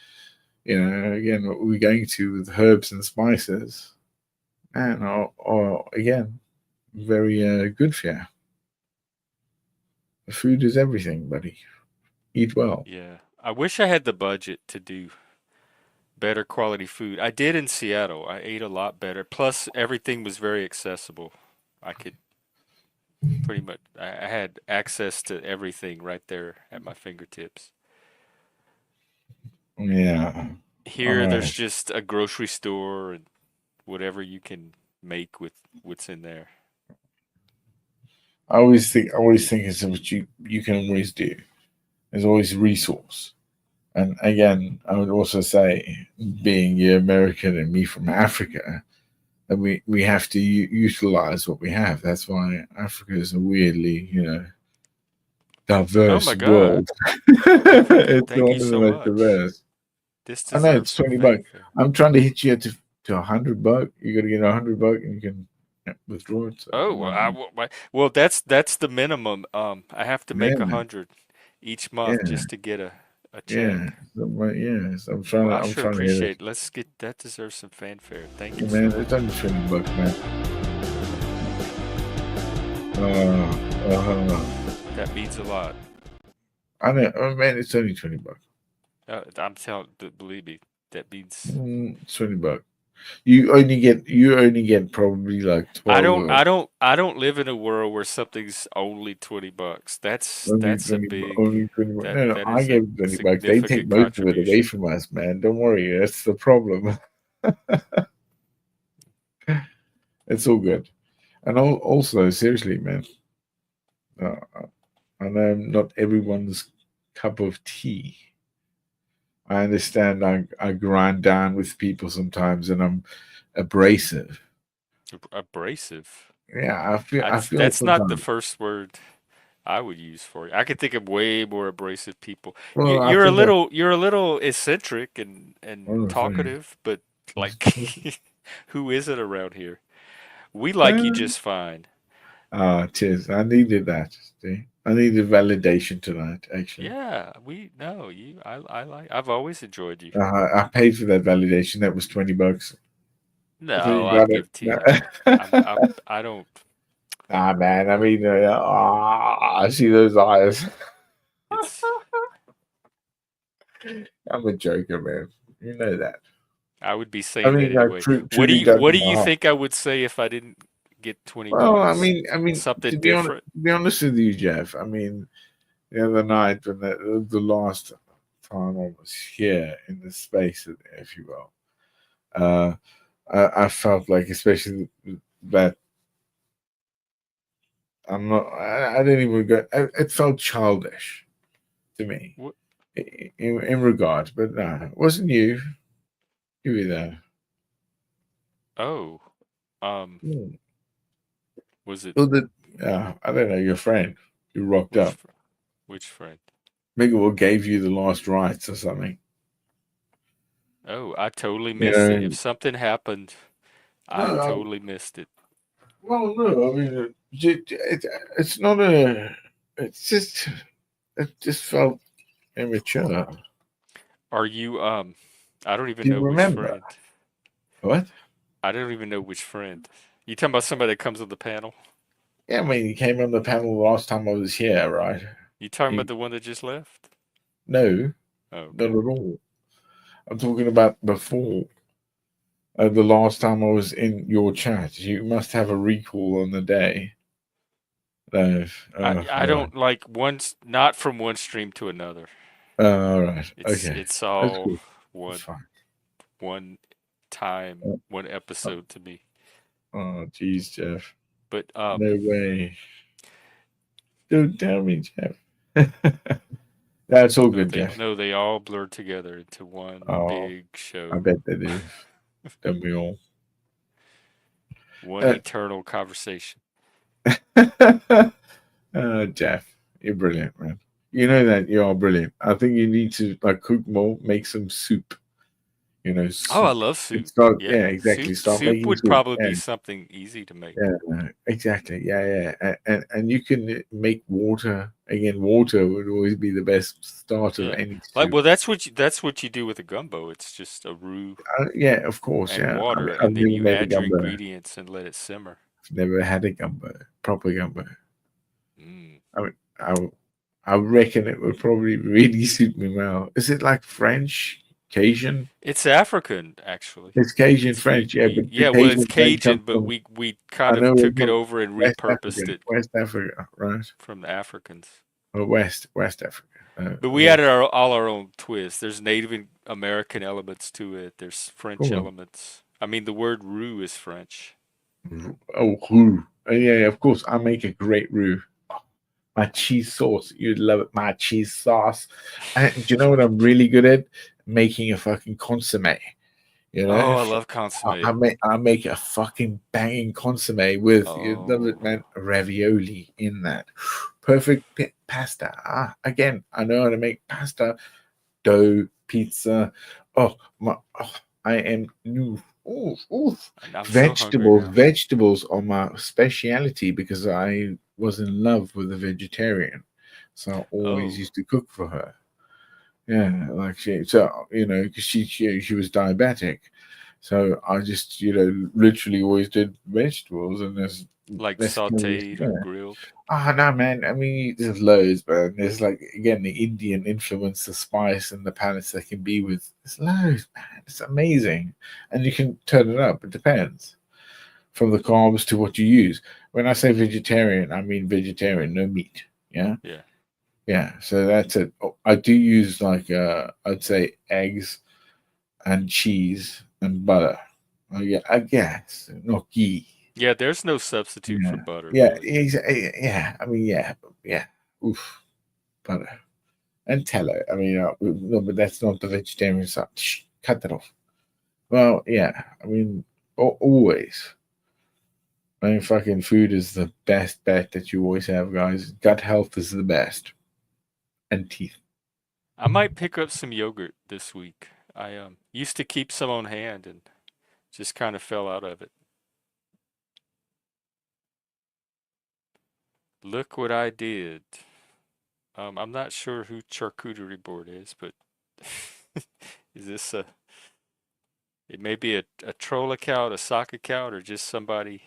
[SPEAKER 6] again, what we're going to with herbs and spices, man, or again, very good for you. Food is everything, buddy. Eat well.
[SPEAKER 1] Yeah, I wish I had the budget to do better quality food. I did in Seattle. I ate a lot better. Plus, everything was very accessible. I could pretty much, I had access to everything right there at my fingertips.
[SPEAKER 6] Yeah. All
[SPEAKER 1] Here, there's
[SPEAKER 6] right.
[SPEAKER 1] just a grocery store and whatever you can make with what's in there.
[SPEAKER 6] I always think it's what you can always do. There's always resource. And again, I would also say, being you American and me from Africa, that we have to utilize what we have. That's why Africa is a weirdly,
[SPEAKER 1] Oh
[SPEAKER 6] diverse
[SPEAKER 1] my God.
[SPEAKER 6] world. It's
[SPEAKER 1] Thank
[SPEAKER 6] one
[SPEAKER 1] you
[SPEAKER 6] of the
[SPEAKER 1] so
[SPEAKER 6] most
[SPEAKER 1] much.
[SPEAKER 6] diverse.
[SPEAKER 1] This
[SPEAKER 6] I know
[SPEAKER 1] deserves
[SPEAKER 6] it's
[SPEAKER 1] some
[SPEAKER 6] 20 bucks.
[SPEAKER 1] fanfare.
[SPEAKER 6] I'm trying to hit you to $100. You got to get $100, and you can withdraw it. So
[SPEAKER 1] Oh,
[SPEAKER 6] why
[SPEAKER 1] well,
[SPEAKER 6] not?
[SPEAKER 1] well, that's the minimum. I have to make
[SPEAKER 6] Yeah,
[SPEAKER 1] 100 each month
[SPEAKER 6] yeah.
[SPEAKER 1] just to get a
[SPEAKER 6] Yeah,
[SPEAKER 1] check.
[SPEAKER 6] so I'm
[SPEAKER 1] Well, I
[SPEAKER 6] I'm
[SPEAKER 1] sure
[SPEAKER 6] trying to hit it.
[SPEAKER 1] appreciate it. Let's get that deserves some fanfare. Thank you,
[SPEAKER 6] Man,
[SPEAKER 1] sir.
[SPEAKER 6] it's only $20, man.
[SPEAKER 1] That means a lot.
[SPEAKER 6] I know, oh, man, it's only $20.
[SPEAKER 1] I'm telling, believe me, that means
[SPEAKER 6] It's $20. You only get probably like 12
[SPEAKER 1] I don't live in a world where something's only $20. That's a big
[SPEAKER 6] only 20 bucks. No,
[SPEAKER 1] that
[SPEAKER 6] I
[SPEAKER 1] is a
[SPEAKER 6] gave $20. They take
[SPEAKER 1] significant
[SPEAKER 6] most of it away
[SPEAKER 1] contribution.
[SPEAKER 6] from us, man. Don't worry, that's the problem. It's all good. And also, seriously, man, uh, I know not everyone's cup of tea. I understand I grind down with people sometimes, and I'm abrasive.
[SPEAKER 1] Abrasive.
[SPEAKER 6] Yeah, I feel
[SPEAKER 1] That's not the
[SPEAKER 6] sometimes.
[SPEAKER 1] first word I would use for it. I could think of way more abrasive people.
[SPEAKER 6] Well, I think
[SPEAKER 1] You're a little eccentric and
[SPEAKER 6] that.
[SPEAKER 1] talkative, but like who is it around here? We like you just fine.
[SPEAKER 6] Cheers. I needed that. See? I needed validation tonight, actually.
[SPEAKER 1] Yeah, we know you. I like. I've always enjoyed you.
[SPEAKER 6] I paid for that validation. That was $20. I think
[SPEAKER 1] No,
[SPEAKER 6] you
[SPEAKER 1] I'd
[SPEAKER 6] got it.
[SPEAKER 1] give it to you. I don't.
[SPEAKER 6] Nah, man. I mean, I see those eyes.
[SPEAKER 1] It's.
[SPEAKER 6] I'm a joker, man. You know that.
[SPEAKER 1] I would be
[SPEAKER 6] I
[SPEAKER 1] saying that
[SPEAKER 6] mean,
[SPEAKER 1] anyway.
[SPEAKER 6] truly done
[SPEAKER 1] What
[SPEAKER 6] in
[SPEAKER 1] do
[SPEAKER 6] my
[SPEAKER 1] you
[SPEAKER 6] heart.
[SPEAKER 1] think I would say if I didn't get 20
[SPEAKER 6] Well,
[SPEAKER 1] bucks?
[SPEAKER 6] I mean,
[SPEAKER 1] Something different?
[SPEAKER 6] to be honest with you, Jeff. I mean, the other night when the last time I was here in the space, if you will, uh, I felt like, especially that I'm not. I didn't even go. It felt childish to me
[SPEAKER 1] What?
[SPEAKER 6] in regards, but no, it wasn't you. You were there.
[SPEAKER 1] Oh, um,
[SPEAKER 6] Hmm.
[SPEAKER 1] was it
[SPEAKER 6] Well, I don't know, your friend who rocked
[SPEAKER 1] which
[SPEAKER 6] up.
[SPEAKER 1] fr- which friend?
[SPEAKER 6] Maybe what gave you the last rites or something.
[SPEAKER 1] Oh, I totally
[SPEAKER 6] You
[SPEAKER 1] missed it. If
[SPEAKER 6] know,
[SPEAKER 1] something happened, I
[SPEAKER 6] no,
[SPEAKER 1] totally missed it.
[SPEAKER 6] well, no, I mean, it's not a. It's just, it just felt immature.
[SPEAKER 1] Are you I don't even
[SPEAKER 6] Do you
[SPEAKER 1] know which
[SPEAKER 6] remember
[SPEAKER 1] friend.
[SPEAKER 6] what?
[SPEAKER 1] I don't even know which friend. You talking about somebody that comes on the panel?
[SPEAKER 6] Yeah, I mean, you came on the panel last time I was here, right?
[SPEAKER 1] You talking about
[SPEAKER 6] You
[SPEAKER 1] the one that just left?
[SPEAKER 6] no,
[SPEAKER 1] Oh,
[SPEAKER 6] not
[SPEAKER 1] okay.
[SPEAKER 6] at all. I'm talking about before. The last time I was in your chat, you must have a recall on the day. No,
[SPEAKER 1] I
[SPEAKER 6] right.
[SPEAKER 1] don't like not from one stream to another.
[SPEAKER 6] All right. Okay.
[SPEAKER 1] It's
[SPEAKER 6] That's
[SPEAKER 1] all
[SPEAKER 6] cool. That's
[SPEAKER 1] one
[SPEAKER 6] fine.
[SPEAKER 1] one time,
[SPEAKER 6] Oh,
[SPEAKER 1] one episode to me.
[SPEAKER 6] geez, Jeff.
[SPEAKER 1] But
[SPEAKER 6] No way. Don't tell me, Jeff. That's all good, Jeff.
[SPEAKER 1] no, they all blur together into one
[SPEAKER 6] Oh,
[SPEAKER 1] big
[SPEAKER 6] I
[SPEAKER 1] show.
[SPEAKER 6] bet they do. Don't we all?
[SPEAKER 1] One
[SPEAKER 6] Uh,
[SPEAKER 1] eternal conversation.
[SPEAKER 6] Jeff, you're brilliant, man. You know that you are brilliant. I think you need to like cook more, make some soup. You know,
[SPEAKER 1] Oh, I
[SPEAKER 6] soup.
[SPEAKER 1] love
[SPEAKER 6] And
[SPEAKER 1] soup.
[SPEAKER 6] start, yeah,
[SPEAKER 1] Yeah,
[SPEAKER 6] exactly. Start
[SPEAKER 1] soup
[SPEAKER 6] making
[SPEAKER 1] would
[SPEAKER 6] soup.
[SPEAKER 1] probably
[SPEAKER 6] Yeah,
[SPEAKER 1] be something easy to make.
[SPEAKER 6] yeah, exactly. Yeah, yeah. And you can make water. Again, water would always be the best start of
[SPEAKER 1] Yeah.
[SPEAKER 6] any
[SPEAKER 1] Like,
[SPEAKER 6] soup.
[SPEAKER 1] well, that's what you do with a gumbo. It's just a roux
[SPEAKER 6] Yeah, of course.
[SPEAKER 1] and
[SPEAKER 6] Yeah, I mean,
[SPEAKER 1] water,
[SPEAKER 6] I've
[SPEAKER 1] and then
[SPEAKER 6] never
[SPEAKER 1] you
[SPEAKER 6] made a
[SPEAKER 1] add your
[SPEAKER 6] gumbo.
[SPEAKER 1] ingredients and let it simmer.
[SPEAKER 6] I've never had a gumbo, proper gumbo.
[SPEAKER 1] Mm.
[SPEAKER 6] I mean, I reckon it would probably really suit me well. Is it like French, Cajun?
[SPEAKER 1] It's African, actually.
[SPEAKER 6] It's Cajun
[SPEAKER 1] It's
[SPEAKER 6] French, yeah, but the
[SPEAKER 1] yeah, well, it's
[SPEAKER 6] Cajun French
[SPEAKER 1] Cajun,
[SPEAKER 6] comes
[SPEAKER 1] but
[SPEAKER 6] from,
[SPEAKER 1] we
[SPEAKER 6] I
[SPEAKER 1] kind
[SPEAKER 6] know
[SPEAKER 1] of
[SPEAKER 6] it's
[SPEAKER 1] took it
[SPEAKER 6] from
[SPEAKER 1] over and
[SPEAKER 6] West
[SPEAKER 1] repurposed
[SPEAKER 6] Africa,
[SPEAKER 1] it
[SPEAKER 6] right?
[SPEAKER 1] from the Africans.
[SPEAKER 6] Or West Africa.
[SPEAKER 1] But we
[SPEAKER 6] Well,
[SPEAKER 1] added all our own twists. There's Native American elements to it. There's French
[SPEAKER 6] cool.
[SPEAKER 1] elements. I mean, the word roux is French.
[SPEAKER 6] Oh, roux. Yeah, of course. I make a great roux. My cheese sauce. You'd love it. My cheese sauce. And do you know what I'm really good at? Making a fucking consomme. You
[SPEAKER 1] Oh,
[SPEAKER 6] know,
[SPEAKER 1] I love consomme.
[SPEAKER 6] I make a fucking banging consomme with, you love
[SPEAKER 1] Oh,
[SPEAKER 6] it, man, ravioli in that. Perfect pasta. Again, I know how to make pasta, dough, pizza. Oh my! Oh, I am new. Oof, oof.
[SPEAKER 1] and I'm so hungry now.
[SPEAKER 6] Vegetables are my speciality because I was in love with a vegetarian, so I always
[SPEAKER 1] Oh,
[SPEAKER 6] used to cook for her. Yeah, like so because she was diabetic, so I just literally always did vegetables, and there's
[SPEAKER 1] Like
[SPEAKER 6] less calories.
[SPEAKER 1] sautéed or grilled.
[SPEAKER 6] Oh no, man! I mean, there's loads, man. There's like again the Indian influence, the spice, and the palates that can be with. There's loads, man. It's amazing, and you can turn it up. It depends from the carbs to what you use. When I say vegetarian, I mean vegetarian, no meat. Yeah.
[SPEAKER 1] Yeah.
[SPEAKER 6] Yeah, so that's it. I do use like I'd say eggs and cheese and butter. Yeah, I guess not ghee.
[SPEAKER 1] Yeah, there's no substitute for
[SPEAKER 6] Yeah,
[SPEAKER 1] butter,
[SPEAKER 6] yeah,
[SPEAKER 1] really.
[SPEAKER 6] yeah. I mean, yeah. Oof, butter and tallow. I mean, no, but that's not the vegetarian side. Shh, cut that off. Well, yeah. I mean, always. I mean, fucking food is the best bet that you always have, guys. Gut health is the best, and teeth.
[SPEAKER 1] I might pick up some yogurt this week. I used to keep some on hand and just kind of fell out of it. Look what I did. I'm not sure who charcuterie board is, but is this a? It may be a troll account, a sock account, or just somebody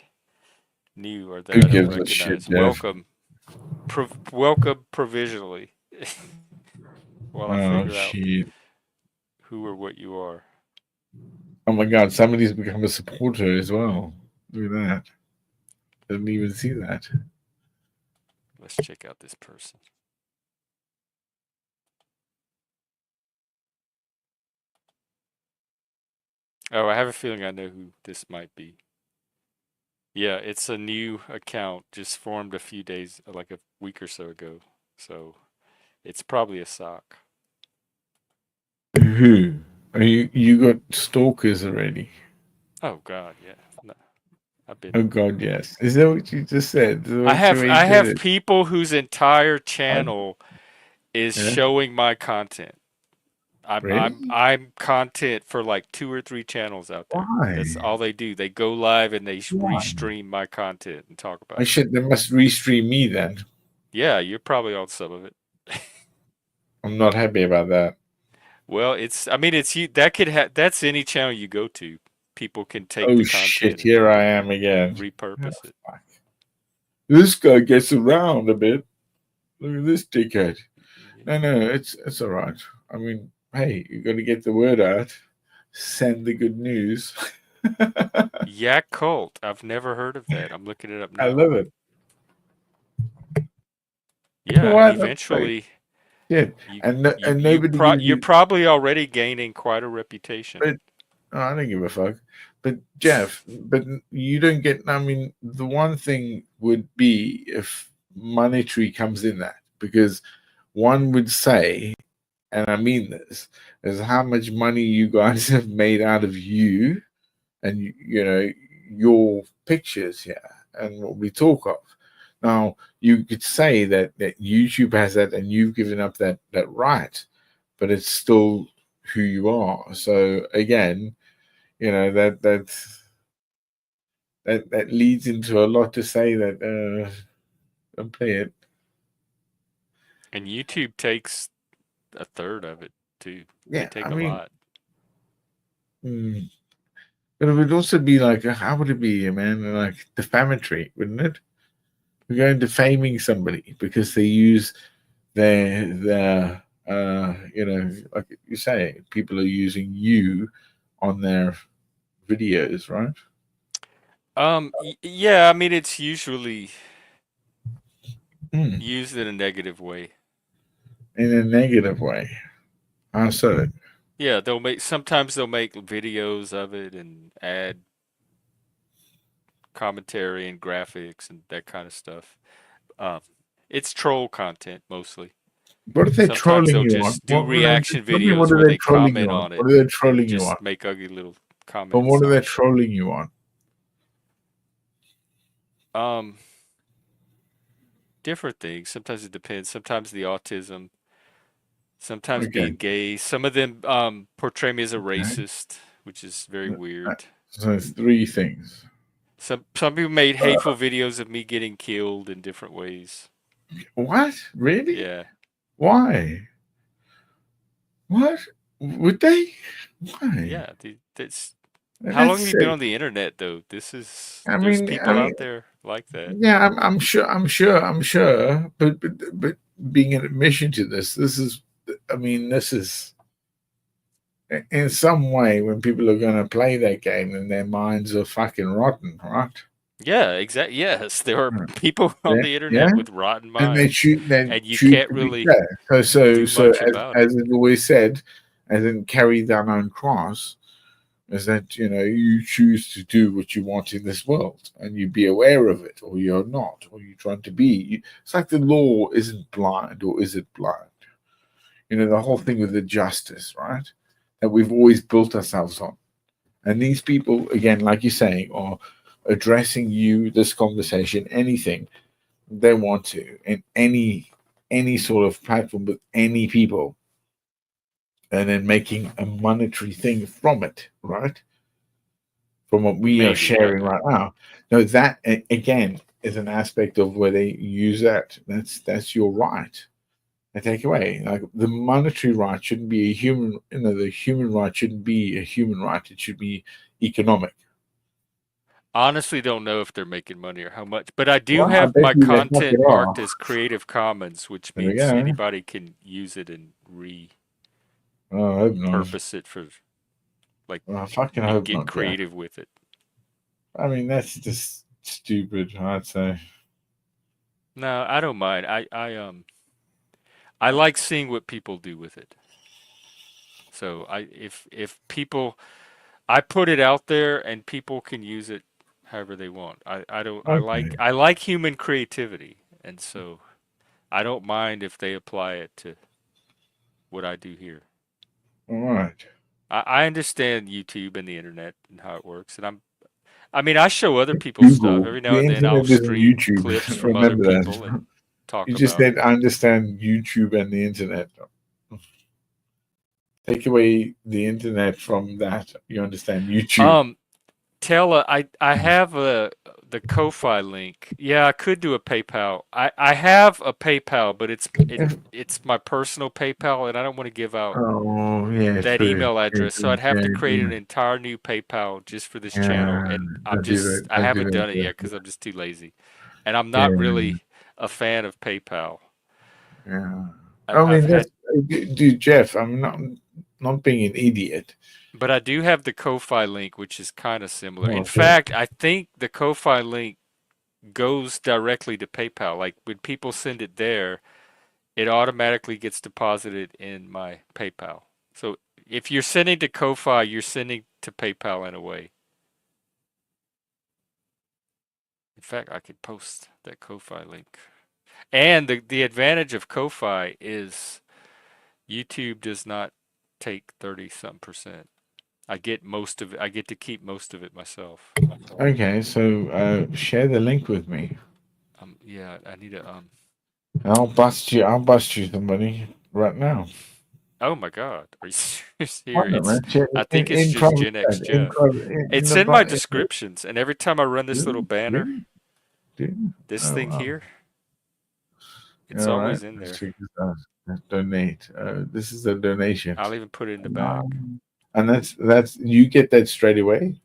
[SPEAKER 1] new or that
[SPEAKER 6] Who
[SPEAKER 1] I don't
[SPEAKER 6] gives a shit,
[SPEAKER 1] recognize.
[SPEAKER 6] Jeff?
[SPEAKER 1] Welcome provisionally, while I
[SPEAKER 6] Oh
[SPEAKER 1] figure out
[SPEAKER 6] shit!
[SPEAKER 1] who or what you are.
[SPEAKER 6] Oh my god! Somebody's become a supporter as well. Look at that! Didn't even see that.
[SPEAKER 1] Let's check out this person. Oh, I have a feeling I know who this might be. Yeah, it's a new account, just formed a few days, like a week or so ago. So it's probably a sock.
[SPEAKER 6] Who? Are you got stalkers already?
[SPEAKER 1] Oh God, yeah. No, I've been.
[SPEAKER 6] Oh god, yes. Is that what you just said? Is that what you
[SPEAKER 1] I
[SPEAKER 6] did
[SPEAKER 1] have
[SPEAKER 6] it?
[SPEAKER 1] people whose entire
[SPEAKER 6] I,
[SPEAKER 1] channel is
[SPEAKER 6] yeah.
[SPEAKER 1] showing my content.
[SPEAKER 6] Really?
[SPEAKER 1] I'm content for like 2 or 3 channels out there.
[SPEAKER 6] Why?
[SPEAKER 1] That's all they do. They go live and they
[SPEAKER 6] Why?
[SPEAKER 1] restream my content and talk
[SPEAKER 6] I
[SPEAKER 1] about it.
[SPEAKER 6] should. They must restream me then.
[SPEAKER 1] Yeah, you're probably on some of it.
[SPEAKER 6] I'm not happy about that.
[SPEAKER 1] Well, I mean, it's you. That could that's any channel you go to. People can take
[SPEAKER 6] Oh
[SPEAKER 1] the
[SPEAKER 6] shit!
[SPEAKER 1] content and
[SPEAKER 6] Here I am again. Oh,
[SPEAKER 1] repurpose it.
[SPEAKER 6] fuck. This guy gets around a bit. Look at this dickhead. No, it's all right. I mean, hey, you got to get the word out. Send the good news.
[SPEAKER 1] Yak Cult. I've never heard of that. I'm looking it up
[SPEAKER 6] I
[SPEAKER 1] now.
[SPEAKER 6] love it.
[SPEAKER 1] Yeah, and
[SPEAKER 6] What the fuck?
[SPEAKER 1] eventually
[SPEAKER 6] Yeah, and nobody gives
[SPEAKER 1] you're
[SPEAKER 6] you.
[SPEAKER 1] probably already gaining quite a reputation.
[SPEAKER 6] But oh, I don't give a fuck. But Jeff, but you don't get. I mean, the one thing would be if monetary comes in that, because one would say, and I mean this, is how much money you guys have made out of you and your pictures here and what we talk of. Now you could say that YouTube has that and you've given up that right, but it's still who you are. So again, that leads into a lot to say that don't play it.
[SPEAKER 1] And YouTube takes a third of it too. They
[SPEAKER 6] Yeah,
[SPEAKER 1] take
[SPEAKER 6] I
[SPEAKER 1] a
[SPEAKER 6] mean,
[SPEAKER 1] lot.
[SPEAKER 6] but it would also be like, how would it be, man? Like defamatory, wouldn't it? We're going defaming somebody because they use their like you say, people are using you on their videos, right?
[SPEAKER 1] Yeah, I mean it's usually
[SPEAKER 6] Mm,
[SPEAKER 1] used in a negative way.
[SPEAKER 6] in a negative way. I said it.
[SPEAKER 1] Yeah, sometimes they'll make videos of it and add commentary and graphics and that kind of stuff. Um, it's troll content mostly.
[SPEAKER 6] What are they
[SPEAKER 1] Sometimes
[SPEAKER 6] trolling
[SPEAKER 1] they'll
[SPEAKER 6] you on?
[SPEAKER 1] just do reaction
[SPEAKER 6] Tell me, what
[SPEAKER 1] videos
[SPEAKER 6] are
[SPEAKER 1] where
[SPEAKER 6] they
[SPEAKER 1] they
[SPEAKER 6] trolling you
[SPEAKER 1] comment
[SPEAKER 6] on?
[SPEAKER 1] on
[SPEAKER 6] What
[SPEAKER 1] it
[SPEAKER 6] are they
[SPEAKER 1] and
[SPEAKER 6] trolling you on?
[SPEAKER 1] just make ugly little
[SPEAKER 6] But
[SPEAKER 1] comments
[SPEAKER 6] what are
[SPEAKER 1] on
[SPEAKER 6] they
[SPEAKER 1] it.
[SPEAKER 6] trolling you on?
[SPEAKER 1] Different things. Sometimes it depends. Sometimes the autism, sometimes
[SPEAKER 6] Okay.
[SPEAKER 1] being gay. Some of them portray me as a
[SPEAKER 6] Okay.
[SPEAKER 1] racist, which is very weird.
[SPEAKER 6] So it's 3 things.
[SPEAKER 1] Some people made hateful videos of me getting killed in different ways.
[SPEAKER 6] What? Really?
[SPEAKER 1] Yeah.
[SPEAKER 6] Why? What would they? Why?
[SPEAKER 1] Yeah, that's how long have
[SPEAKER 6] That's.
[SPEAKER 1] you been on the internet though?
[SPEAKER 6] I
[SPEAKER 1] There's
[SPEAKER 6] mean, I
[SPEAKER 1] people
[SPEAKER 6] mean,
[SPEAKER 1] out there like that.
[SPEAKER 6] yeah. I'm sure. But being an admission to this is. I mean, this is in some way when people are going to play that game and their minds are fucking rotten, right?
[SPEAKER 1] Yeah, exactly. Yes, there are people on
[SPEAKER 6] Yeah,
[SPEAKER 1] the
[SPEAKER 6] yeah.
[SPEAKER 1] internet with rotten
[SPEAKER 6] And
[SPEAKER 1] minds,
[SPEAKER 6] they
[SPEAKER 1] and you
[SPEAKER 6] choose
[SPEAKER 1] can't
[SPEAKER 6] to be
[SPEAKER 1] really
[SPEAKER 6] fair.
[SPEAKER 1] do much about it.
[SPEAKER 6] As is always said, as in carry thine own cross, is that you choose to do what you want in this world, and you be aware of it, or you're not, or you're trying to be. It's like the law isn't blind, or is it blind? The whole thing with the justice, right? That we've always built ourselves on. And these people, again, like you're saying, are addressing you, this conversation, anything they want to, in any sort of platform with any people, and then making a monetary thing from it, right? From what we are
[SPEAKER 1] Maybe,
[SPEAKER 6] sharing right now. Now that again is an aspect of where they use that. That's your right. They take away like the monetary right shouldn't be a human. The human right shouldn't be a human right. It should be economic.
[SPEAKER 1] honestly don't know if they're making money or how much, but I do
[SPEAKER 6] Well, I
[SPEAKER 1] have
[SPEAKER 6] bet
[SPEAKER 1] my
[SPEAKER 6] you they fucking
[SPEAKER 1] content marked
[SPEAKER 6] are.
[SPEAKER 1] as Creative Commons, which
[SPEAKER 6] There we
[SPEAKER 1] means
[SPEAKER 6] go.
[SPEAKER 1] anybody can use it and repurpose
[SPEAKER 6] Oh, I hope not.
[SPEAKER 1] it for like
[SPEAKER 6] Well, I fucking
[SPEAKER 1] you can
[SPEAKER 6] hope
[SPEAKER 1] get
[SPEAKER 6] not. Yeah.
[SPEAKER 1] creative with it.
[SPEAKER 6] I mean, that's just stupid. I'd say.
[SPEAKER 1] No, I don't mind. I like seeing what people do with it. So if people I put it out there and people can use it however they want. I don't
[SPEAKER 6] Okay.
[SPEAKER 1] I like human creativity, and so I don't mind if they apply it to what I do here.
[SPEAKER 6] All right.
[SPEAKER 1] I understand YouTube and the internet and how it works, and I mean I show other people's stuff
[SPEAKER 6] Google.
[SPEAKER 1] every now
[SPEAKER 6] The
[SPEAKER 1] and then. I'll
[SPEAKER 6] internet isn't
[SPEAKER 1] stream
[SPEAKER 6] YouTube.
[SPEAKER 1] clips from other
[SPEAKER 6] Remember
[SPEAKER 1] people
[SPEAKER 6] that.
[SPEAKER 1] and talk
[SPEAKER 6] You just
[SPEAKER 1] about
[SPEAKER 6] said
[SPEAKER 1] it.
[SPEAKER 6] I understand YouTube and the internet. Take away the internet from that. You understand YouTube.
[SPEAKER 1] Um, Tella, I have the Ko-fi link. Yeah, I could do a PayPal. I have a PayPal, but it's my personal PayPal, and I don't want to give out
[SPEAKER 6] Oh yeah,
[SPEAKER 1] that
[SPEAKER 6] true.
[SPEAKER 1] email
[SPEAKER 6] Yeah,
[SPEAKER 1] address. So I'd have to create an entire new PayPal just for this channel,
[SPEAKER 6] yeah.
[SPEAKER 1] and
[SPEAKER 6] Don't do that.
[SPEAKER 1] I
[SPEAKER 6] Don't do
[SPEAKER 1] haven't done it
[SPEAKER 6] that.
[SPEAKER 1] yet because I'm just too lazy, and I'm
[SPEAKER 6] Yeah,
[SPEAKER 1] not really a fan of PayPal.
[SPEAKER 6] yeah. I
[SPEAKER 1] I've
[SPEAKER 6] mean,
[SPEAKER 1] had,
[SPEAKER 6] dude, Jeff. I'm not being an idiot.
[SPEAKER 1] but I do have the Ko-fi link, which is kind of similar. In
[SPEAKER 6] Okay.
[SPEAKER 1] fact, I think the Ko-fi link goes directly to PayPal. Like when people send it there, it automatically gets deposited in my PayPal. So if you're sending to Ko-fi, you're sending to PayPal in a way. In fact, I could post that Ko-fi link. And the advantage of Ko-fi is YouTube does not take 30 something percent. I get most of it. I get to keep most of it myself.
[SPEAKER 6] Okay. So share the link with me.
[SPEAKER 1] Yeah, I need to
[SPEAKER 6] I'll bust you. I'll bust you somebody right now.
[SPEAKER 1] Oh my God, are you serious
[SPEAKER 6] Why
[SPEAKER 1] here?
[SPEAKER 6] not, man? Share
[SPEAKER 1] I
[SPEAKER 6] in,
[SPEAKER 1] think it's
[SPEAKER 6] in
[SPEAKER 1] just
[SPEAKER 6] private
[SPEAKER 1] Gen X
[SPEAKER 6] chat. In
[SPEAKER 1] Jeff.
[SPEAKER 6] private. In
[SPEAKER 1] It's
[SPEAKER 6] the
[SPEAKER 1] in my
[SPEAKER 6] private.
[SPEAKER 1] descriptions, and every time I run this little banner,
[SPEAKER 6] Dude.
[SPEAKER 1] this
[SPEAKER 6] Oh
[SPEAKER 1] thing
[SPEAKER 6] wow.
[SPEAKER 1] here, it's
[SPEAKER 6] All right.
[SPEAKER 1] always in
[SPEAKER 6] Let's
[SPEAKER 1] there.
[SPEAKER 6] check this out. Donate. This is a donation.
[SPEAKER 1] I'll even put it in the back.
[SPEAKER 6] And that's you get that straight away.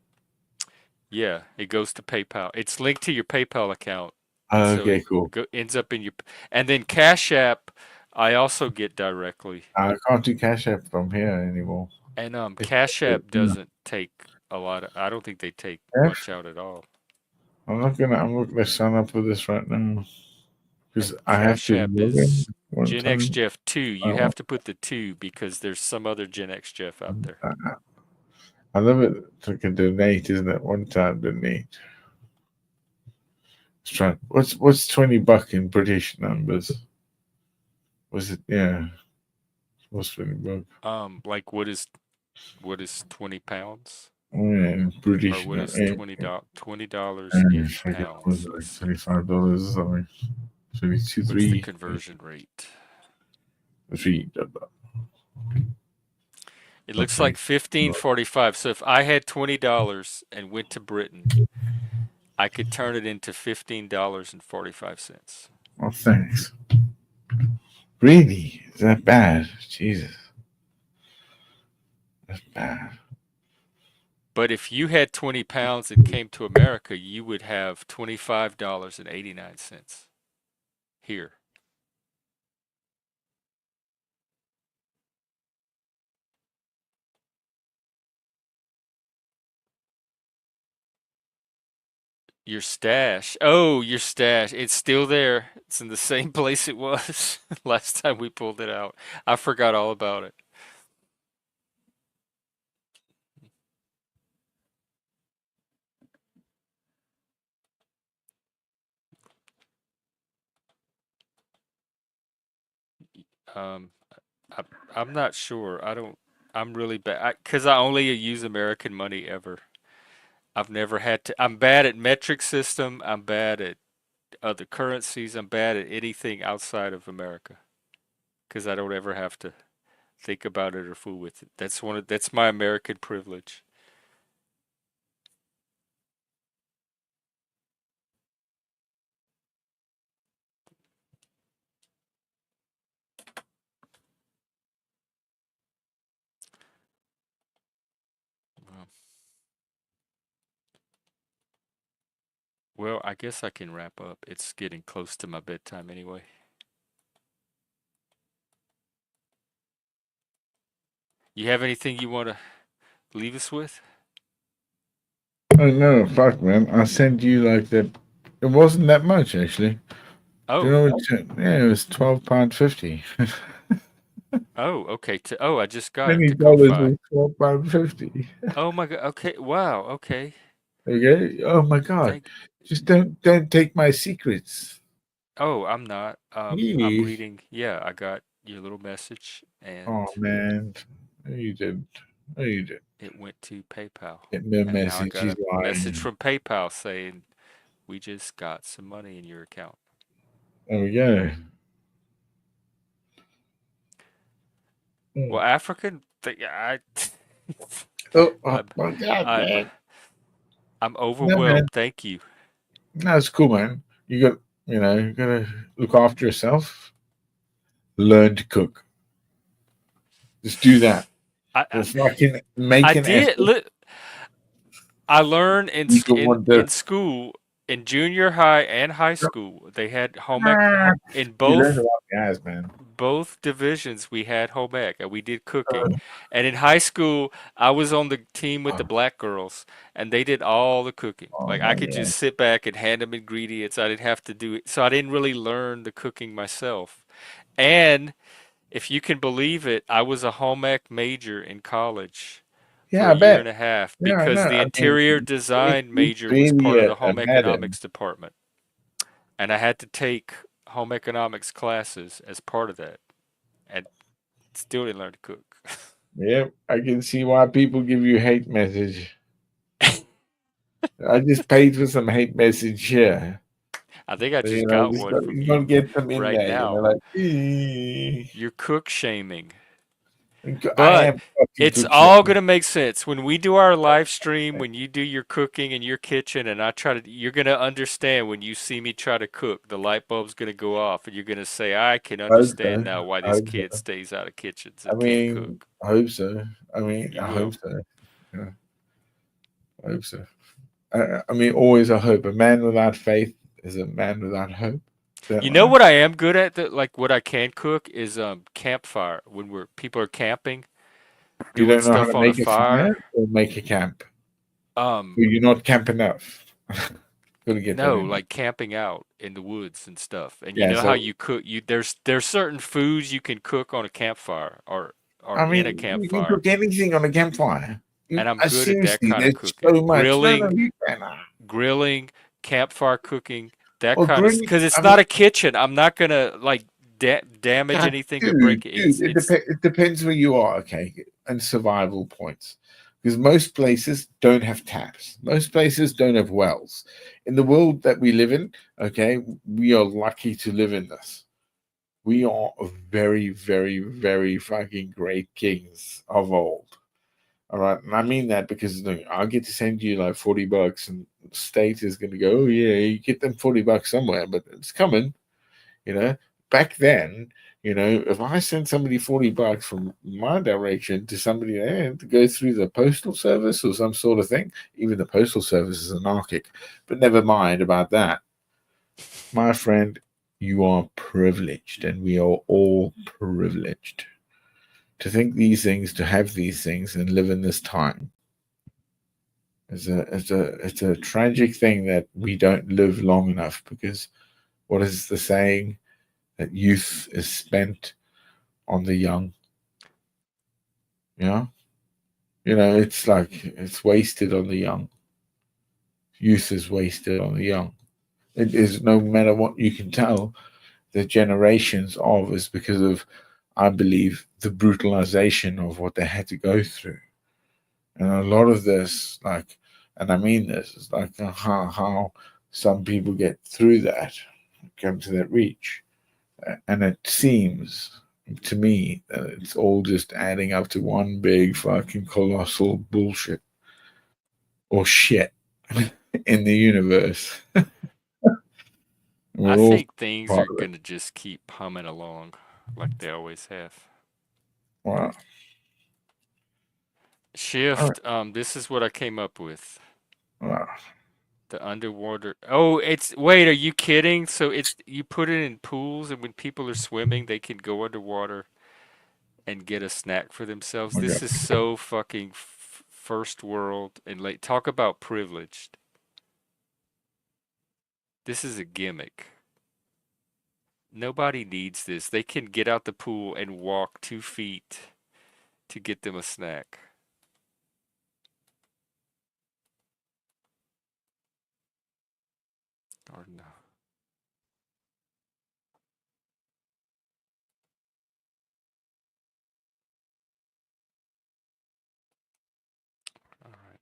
[SPEAKER 1] Yeah, it goes to PayPal. It's linked to your PayPal account, and so
[SPEAKER 6] Okay,
[SPEAKER 1] it
[SPEAKER 6] cool.
[SPEAKER 1] ends up in your. And then Cash App, I also get directly.
[SPEAKER 6] I can't do Cash App from here anymore.
[SPEAKER 1] And
[SPEAKER 6] It's,
[SPEAKER 1] Cash App
[SPEAKER 6] no.
[SPEAKER 1] doesn't take a lot of. I don't think they take
[SPEAKER 6] F?
[SPEAKER 1] much out at all.
[SPEAKER 6] I'm not gonna sign up for this right now because
[SPEAKER 1] And
[SPEAKER 6] I have
[SPEAKER 1] Cash
[SPEAKER 6] to
[SPEAKER 1] App
[SPEAKER 6] log in
[SPEAKER 1] is
[SPEAKER 6] one
[SPEAKER 1] Gen X
[SPEAKER 6] time.
[SPEAKER 1] Jeff 2. You
[SPEAKER 6] Oh,
[SPEAKER 1] have to put the 2 because there's some other Gen X Jeff out there.
[SPEAKER 6] I love it. It's like a donate, isn't it? One time donate. Let's try. What's $20 in British numbers? Was it? Yeah, what's $20?
[SPEAKER 1] Like what is 20 pounds?
[SPEAKER 6] Oh, yeah, in
[SPEAKER 1] Or
[SPEAKER 6] British.
[SPEAKER 1] what
[SPEAKER 6] No,
[SPEAKER 1] is $20
[SPEAKER 6] I
[SPEAKER 1] in
[SPEAKER 6] forget what was
[SPEAKER 1] pounds?
[SPEAKER 6] it,
[SPEAKER 1] Let's
[SPEAKER 6] like
[SPEAKER 1] see.
[SPEAKER 6] $25 or something. 22,
[SPEAKER 1] What's the
[SPEAKER 6] 3,
[SPEAKER 1] conversion rate?
[SPEAKER 6] 3.
[SPEAKER 1] It looks
[SPEAKER 6] Okay.
[SPEAKER 1] like 15.45. So if I had $20 and went to Britain, I could turn it into $15.45.
[SPEAKER 6] Well, thanks. Really? Is that bad? Jesus. That's bad.
[SPEAKER 1] But if you had 20 pounds and came to America, you would have $25.89 here. Your stash. Oh, your stash. It's still there. It's in the same place it was last time we pulled it out. I forgot all about it. Um, I, I'm not sure. I don't. I'm really bad because I only use American money ever. I've never had to. I'm bad at metric system. I'm bad at other currencies. I'm bad at anything outside of America because I don't ever have to think about it or fool with it. That's my American privilege. Well, well, I guess I can wrap up. It's getting close to my bedtime anyway. You have anything you want to leave us with?
[SPEAKER 6] Oh no, fuck, man! I sent you like that. It wasn't that much actually. Do you
[SPEAKER 1] Oh,
[SPEAKER 6] know what? Yeah, it was £12.50.
[SPEAKER 1] oh, okay. Oh, I just got it
[SPEAKER 6] Many
[SPEAKER 1] to
[SPEAKER 6] dollars
[SPEAKER 1] Ko-Fi.
[SPEAKER 6] was £12.50.
[SPEAKER 1] Oh my God. Okay. Wow. Okay.
[SPEAKER 6] Okay. Oh my god!
[SPEAKER 1] Thank.
[SPEAKER 6] Just don't take my secrets.
[SPEAKER 1] Oh, I'm not. I'm
[SPEAKER 6] Yeah.
[SPEAKER 1] reading. Yeah, I got your little message, and
[SPEAKER 6] Oh man. No, you didn't. No, you didn't.
[SPEAKER 1] it went to PayPal.
[SPEAKER 6] Get no
[SPEAKER 1] And now I
[SPEAKER 6] message.
[SPEAKER 1] got
[SPEAKER 6] He's
[SPEAKER 1] a message
[SPEAKER 6] lying.
[SPEAKER 1] from PayPal saying we just got some money in your account.
[SPEAKER 6] There we go.
[SPEAKER 1] Well,
[SPEAKER 6] Mm.
[SPEAKER 1] African,
[SPEAKER 6] Oh
[SPEAKER 1] I'm,
[SPEAKER 6] my god,
[SPEAKER 1] I'm,
[SPEAKER 6] man.
[SPEAKER 1] I'm
[SPEAKER 6] No man.
[SPEAKER 1] overwhelmed. Thank you.
[SPEAKER 6] No, it's cool, man. You gotta look after yourself. Learn to cook. Just do that.
[SPEAKER 1] I, I,
[SPEAKER 6] Just fucking
[SPEAKER 1] I
[SPEAKER 6] make an
[SPEAKER 1] did.
[SPEAKER 6] effort.
[SPEAKER 1] I learned
[SPEAKER 6] You can
[SPEAKER 1] in
[SPEAKER 6] wonder.
[SPEAKER 1] school, in junior high and high school, they had home ec
[SPEAKER 6] Ah,
[SPEAKER 1] in
[SPEAKER 6] you learned
[SPEAKER 1] both
[SPEAKER 6] about guys, man.
[SPEAKER 1] both divisions. We had home ec and we did cooking. And in high school, I was on the team with the black girls, and they did all the cooking.
[SPEAKER 6] Oh
[SPEAKER 1] Like I
[SPEAKER 6] my
[SPEAKER 1] could
[SPEAKER 6] god.
[SPEAKER 1] just sit back and hand them ingredients. I didn't have to do it, so I didn't really learn the cooking myself. And if you can believe it, I was a home ec major in college for
[SPEAKER 6] Yeah,
[SPEAKER 1] a
[SPEAKER 6] I
[SPEAKER 1] year
[SPEAKER 6] bet.
[SPEAKER 1] and a half
[SPEAKER 6] Yeah, I know.
[SPEAKER 1] because the
[SPEAKER 6] I mean,
[SPEAKER 1] interior
[SPEAKER 6] it's
[SPEAKER 1] design major was
[SPEAKER 6] really
[SPEAKER 1] part of the
[SPEAKER 6] a
[SPEAKER 1] home
[SPEAKER 6] madam.
[SPEAKER 1] economics department. And I had to take home economics classes as part of that. And still didn't learn to cook.
[SPEAKER 6] Yep, I can see why people give you hate message. I just paid for some hate message here.
[SPEAKER 1] I think I
[SPEAKER 6] You
[SPEAKER 1] just
[SPEAKER 6] know,
[SPEAKER 1] got
[SPEAKER 6] just
[SPEAKER 1] one
[SPEAKER 6] got,
[SPEAKER 1] from
[SPEAKER 6] you got to
[SPEAKER 1] you
[SPEAKER 6] get them in
[SPEAKER 1] right
[SPEAKER 6] there.
[SPEAKER 1] now.
[SPEAKER 6] Like, "Eh."
[SPEAKER 1] You're cook shaming.
[SPEAKER 6] I
[SPEAKER 1] But
[SPEAKER 6] am fucking
[SPEAKER 1] it's
[SPEAKER 6] cook
[SPEAKER 1] all
[SPEAKER 6] shaming.
[SPEAKER 1] gonna make sense when we do our live stream, when you do your cooking in your kitchen, and I try to, you're gonna understand when you see me try to cook, the light bulb's gonna go off, and you're gonna say, I can
[SPEAKER 6] I hope
[SPEAKER 1] understand
[SPEAKER 6] so.
[SPEAKER 1] now why
[SPEAKER 6] I
[SPEAKER 1] this
[SPEAKER 6] hope
[SPEAKER 1] kid
[SPEAKER 6] so.
[SPEAKER 1] stays out of kitchens
[SPEAKER 6] I
[SPEAKER 1] and can't
[SPEAKER 6] mean,
[SPEAKER 1] cook.
[SPEAKER 6] I hope so. I mean,
[SPEAKER 1] You
[SPEAKER 6] I hope
[SPEAKER 1] will.
[SPEAKER 6] so. Yeah, I hope so. I mean, always a hope. A man without faith is a man without hope. Is that
[SPEAKER 1] You know
[SPEAKER 6] right?
[SPEAKER 1] what I am good at, that like what I can cook is campfire. When we're people are camping,
[SPEAKER 6] You
[SPEAKER 1] doing
[SPEAKER 6] don't know how
[SPEAKER 1] stuff
[SPEAKER 6] to
[SPEAKER 1] on a
[SPEAKER 6] make a fire
[SPEAKER 1] fire.
[SPEAKER 6] or make a camp.
[SPEAKER 1] Um,
[SPEAKER 6] Well, you're not camp enough. Gotta get that
[SPEAKER 1] No,
[SPEAKER 6] in there.
[SPEAKER 1] like camping out in the woods and stuff. And you
[SPEAKER 6] Yeah,
[SPEAKER 1] know how
[SPEAKER 6] so
[SPEAKER 1] you cook there's certain foods you can cook on a campfire or
[SPEAKER 6] I
[SPEAKER 1] in a
[SPEAKER 6] mean, you can
[SPEAKER 1] campfire.
[SPEAKER 6] cook anything on a campfire.
[SPEAKER 1] And I'm good at that
[SPEAKER 6] Seriously,
[SPEAKER 1] kind of
[SPEAKER 6] there's
[SPEAKER 1] cooking.
[SPEAKER 6] so much. No, no, you cannot.
[SPEAKER 1] Grilling, campfire cooking, that
[SPEAKER 6] Or
[SPEAKER 1] kind of,
[SPEAKER 6] grilling.
[SPEAKER 1] because it's
[SPEAKER 6] I mean,
[SPEAKER 1] not a kitchen. I'm not gonna like damage
[SPEAKER 6] God,
[SPEAKER 1] anything or break it.
[SPEAKER 6] dude,
[SPEAKER 1] It's
[SPEAKER 6] it depends where you are, okay, and survival points. Because most places don't have taps. Most places don't have wells. In the world that we live in, okay, we are lucky to live in this. We are very, very, very fucking great kings of old. All right, and I mean that because I'll get to send you like $40, and the state is going to go, oh yeah, you get them $40 somewhere, but it's coming. You know, back then You know, if I send somebody $40 from my direction to somebody there to go through the postal service or some sort of thing, even the postal service is anarchic. But never mind about that. My friend, you are privileged, and we are all privileged to think these things, to have these things, and live in this time. It's a tragic thing that we don't live long enough, because what is the saying? That youth is spent on the young. Yeah. You know, it's like it's wasted on the young. Youth is wasted on the young. It is, no matter what you can tell, the generations of is because of, I believe, the brutalization of what they had to go through. And a lot of this, like, and I mean this, is like how some people get through that, come to that reach. And it seems to me that it's all just adding up to one big fucking colossal bullshit or shit in the universe.
[SPEAKER 1] I
[SPEAKER 6] We're all
[SPEAKER 1] think things
[SPEAKER 6] part
[SPEAKER 1] are
[SPEAKER 6] of it.
[SPEAKER 1] gonna just keep humming along like they always have.
[SPEAKER 6] Wow. All
[SPEAKER 1] Shift. This is what I came up with.
[SPEAKER 6] right.
[SPEAKER 1] The underwater. Oh, it's wait. Are you kidding? So it's you put it in pools, and when people are swimming, they can go underwater and get a snack for themselves.
[SPEAKER 6] Okay.
[SPEAKER 1] This is so fucking first world and like talk about privileged. This is a gimmick. Nobody needs this. They can get out the pool and walk 2 feet to get them a snack. Or no. All right.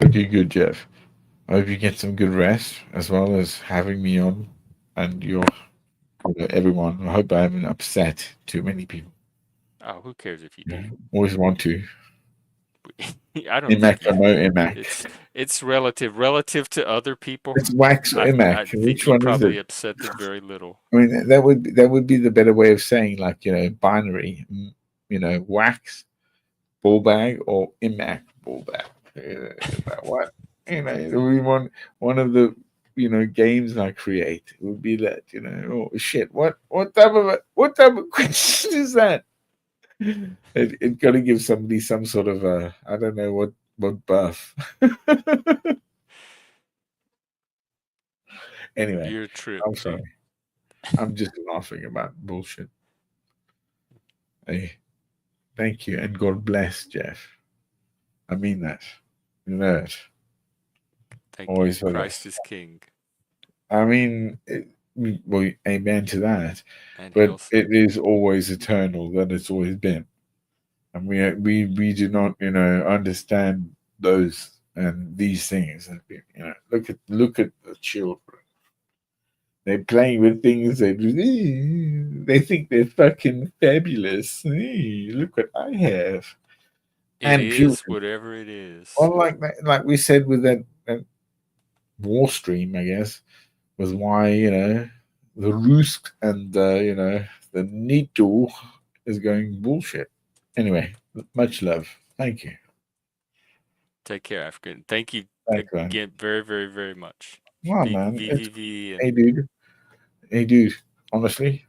[SPEAKER 6] Okay, good, Jeff. I hope you get some good rest, as well as having me on, and everyone. I hope I haven't upset too many people.
[SPEAKER 1] Oh, who cares if you
[SPEAKER 6] Yeah.
[SPEAKER 1] do?
[SPEAKER 6] Always want to.
[SPEAKER 1] I don't
[SPEAKER 6] Imac
[SPEAKER 1] think
[SPEAKER 6] or
[SPEAKER 1] you.
[SPEAKER 6] no Imac?
[SPEAKER 1] It's relative to other people.
[SPEAKER 6] It's wax or
[SPEAKER 1] I
[SPEAKER 6] Imac.
[SPEAKER 1] think
[SPEAKER 6] Which
[SPEAKER 1] you
[SPEAKER 6] one is it?
[SPEAKER 1] probably upset them very little.
[SPEAKER 6] I mean, that would be the better way of saying, like, binary. Wax ball bag or Imac ball bag. Like what? We want one of the games I create. It would be that. Oh shit! What type of question is that? It got to give somebody some sort of I don't know what buff. Anyway,
[SPEAKER 1] You're a trip,
[SPEAKER 6] I'm
[SPEAKER 1] dude.
[SPEAKER 6] sorry. I'm just laughing about bullshit. Hey, thank you and God bless, Jeff. I mean that. You know it.
[SPEAKER 1] Thank you.
[SPEAKER 6] Always with
[SPEAKER 1] Christ
[SPEAKER 6] us.
[SPEAKER 1] is King
[SPEAKER 6] I mean, well, amen to that.
[SPEAKER 1] and
[SPEAKER 6] But
[SPEAKER 1] hail
[SPEAKER 6] it
[SPEAKER 1] Satan.
[SPEAKER 6] is always eternal. That it's always been, and we do not understand those and these things. And look at the children. They're playing with things. They think they're fucking fabulous. Look what I have.
[SPEAKER 1] It
[SPEAKER 6] And
[SPEAKER 1] is
[SPEAKER 6] children.
[SPEAKER 1] whatever it is.
[SPEAKER 6] Well, like we said with that war stream, I guess, was why the Rusk and the NATO is going bullshit. Anyway, much love. Thank you.
[SPEAKER 1] Take care, African. Thank you
[SPEAKER 6] Thanks, man.
[SPEAKER 1] again very, very, very much.
[SPEAKER 6] Wow, man.
[SPEAKER 1] VVV and
[SPEAKER 6] Hey, dude. Hey, dude. Honestly,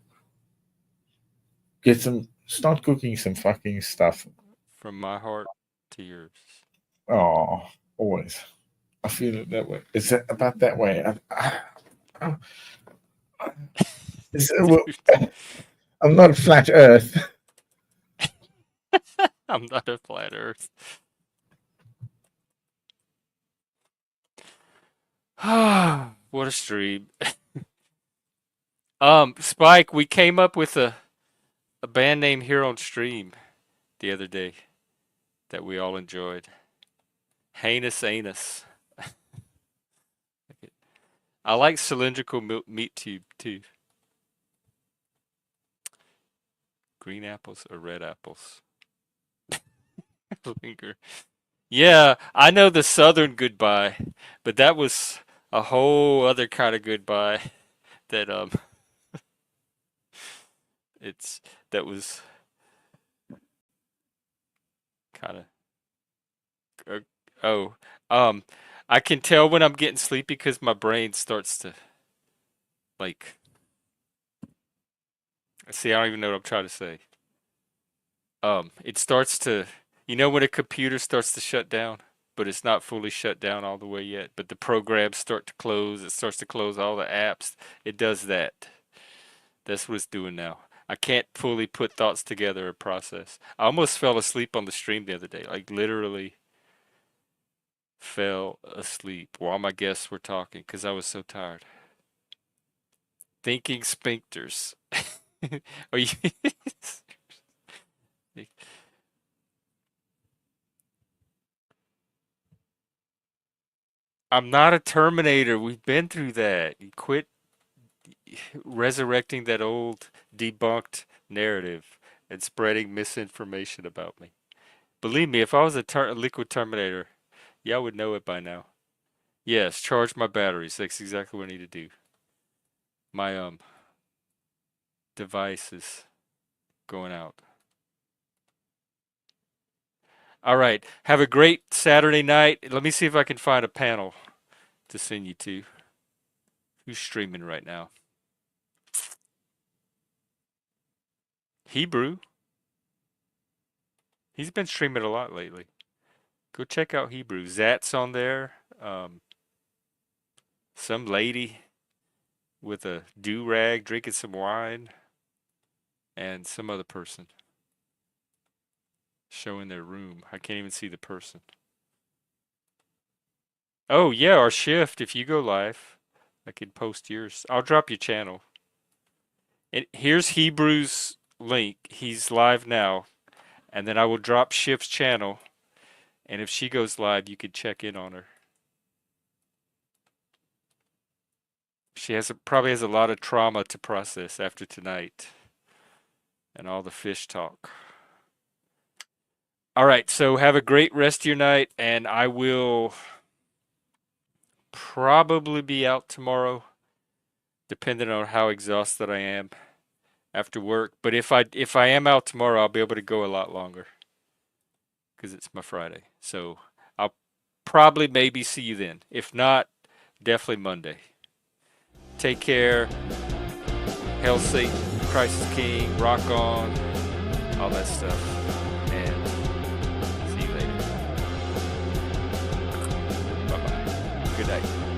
[SPEAKER 6] start cooking some fucking stuff.
[SPEAKER 1] from my heart to yours.
[SPEAKER 6] Oh, always. I feel it that way. It's about that way. Well,
[SPEAKER 1] Dude,
[SPEAKER 6] I'm not flat Earth.
[SPEAKER 1] I'm not a flat earth. What a stream. Spike, we came up with a band name here on stream the other day that we all enjoyed. Heinous Anus. I like cylindrical meat tube too. Green apples or red apples? Linger. Yeah, I know the Southern goodbye, but that was a whole other kind of goodbye that it's that was kind of oh um I can tell when I'm getting sleepy because my brain starts to like see I don't even know what I'm trying to say. It starts to when a computer starts to shut down, but it's not fully shut down all the way yet, but the programs start to close, it starts to close all the apps. It does that. That's what it's doing now. I can't fully put thoughts together or process. I almost fell asleep on the stream the other day, like literally fell asleep while my guests were talking because I was so tired. Thinking sphincters. Are you? I'm not a Terminator. We've been through that. You quit resurrecting that old debunked narrative and spreading misinformation about me. Believe me, if I was a liquid Terminator, y'all would know it by now. Yes, charge my batteries. That's exactly what I need to do. My device is going out. All right. Have a great Saturday night. Let me see if I can find a panel to send you to. Who's streaming right now? Hebrew. He's been streaming a lot lately. Go check out Hebrew. Zat's on there. Some lady with a do-rag drinking some wine. And some other person showing their room. I can't even see the person. Oh, yeah, our shift. If you go live, I can post yours. I'll drop your channel. And here's Hebrew's link. He's live now. And then I will drop Shift's channel. And if she goes live, you can check in on her. She probably has a lot of trauma to process after tonight. And all the fish talk. All right, so have a great rest of your night. And I will probably be out tomorrow, depending on how exhausted I am after work. But if I am out tomorrow, I'll be able to go a lot longer because it's my Friday. So I'll probably maybe see you then. If not, definitely Monday. Take care. Hail Satan, Christ is King, rock on, all that stuff. And see you later. Bye-bye. Good night.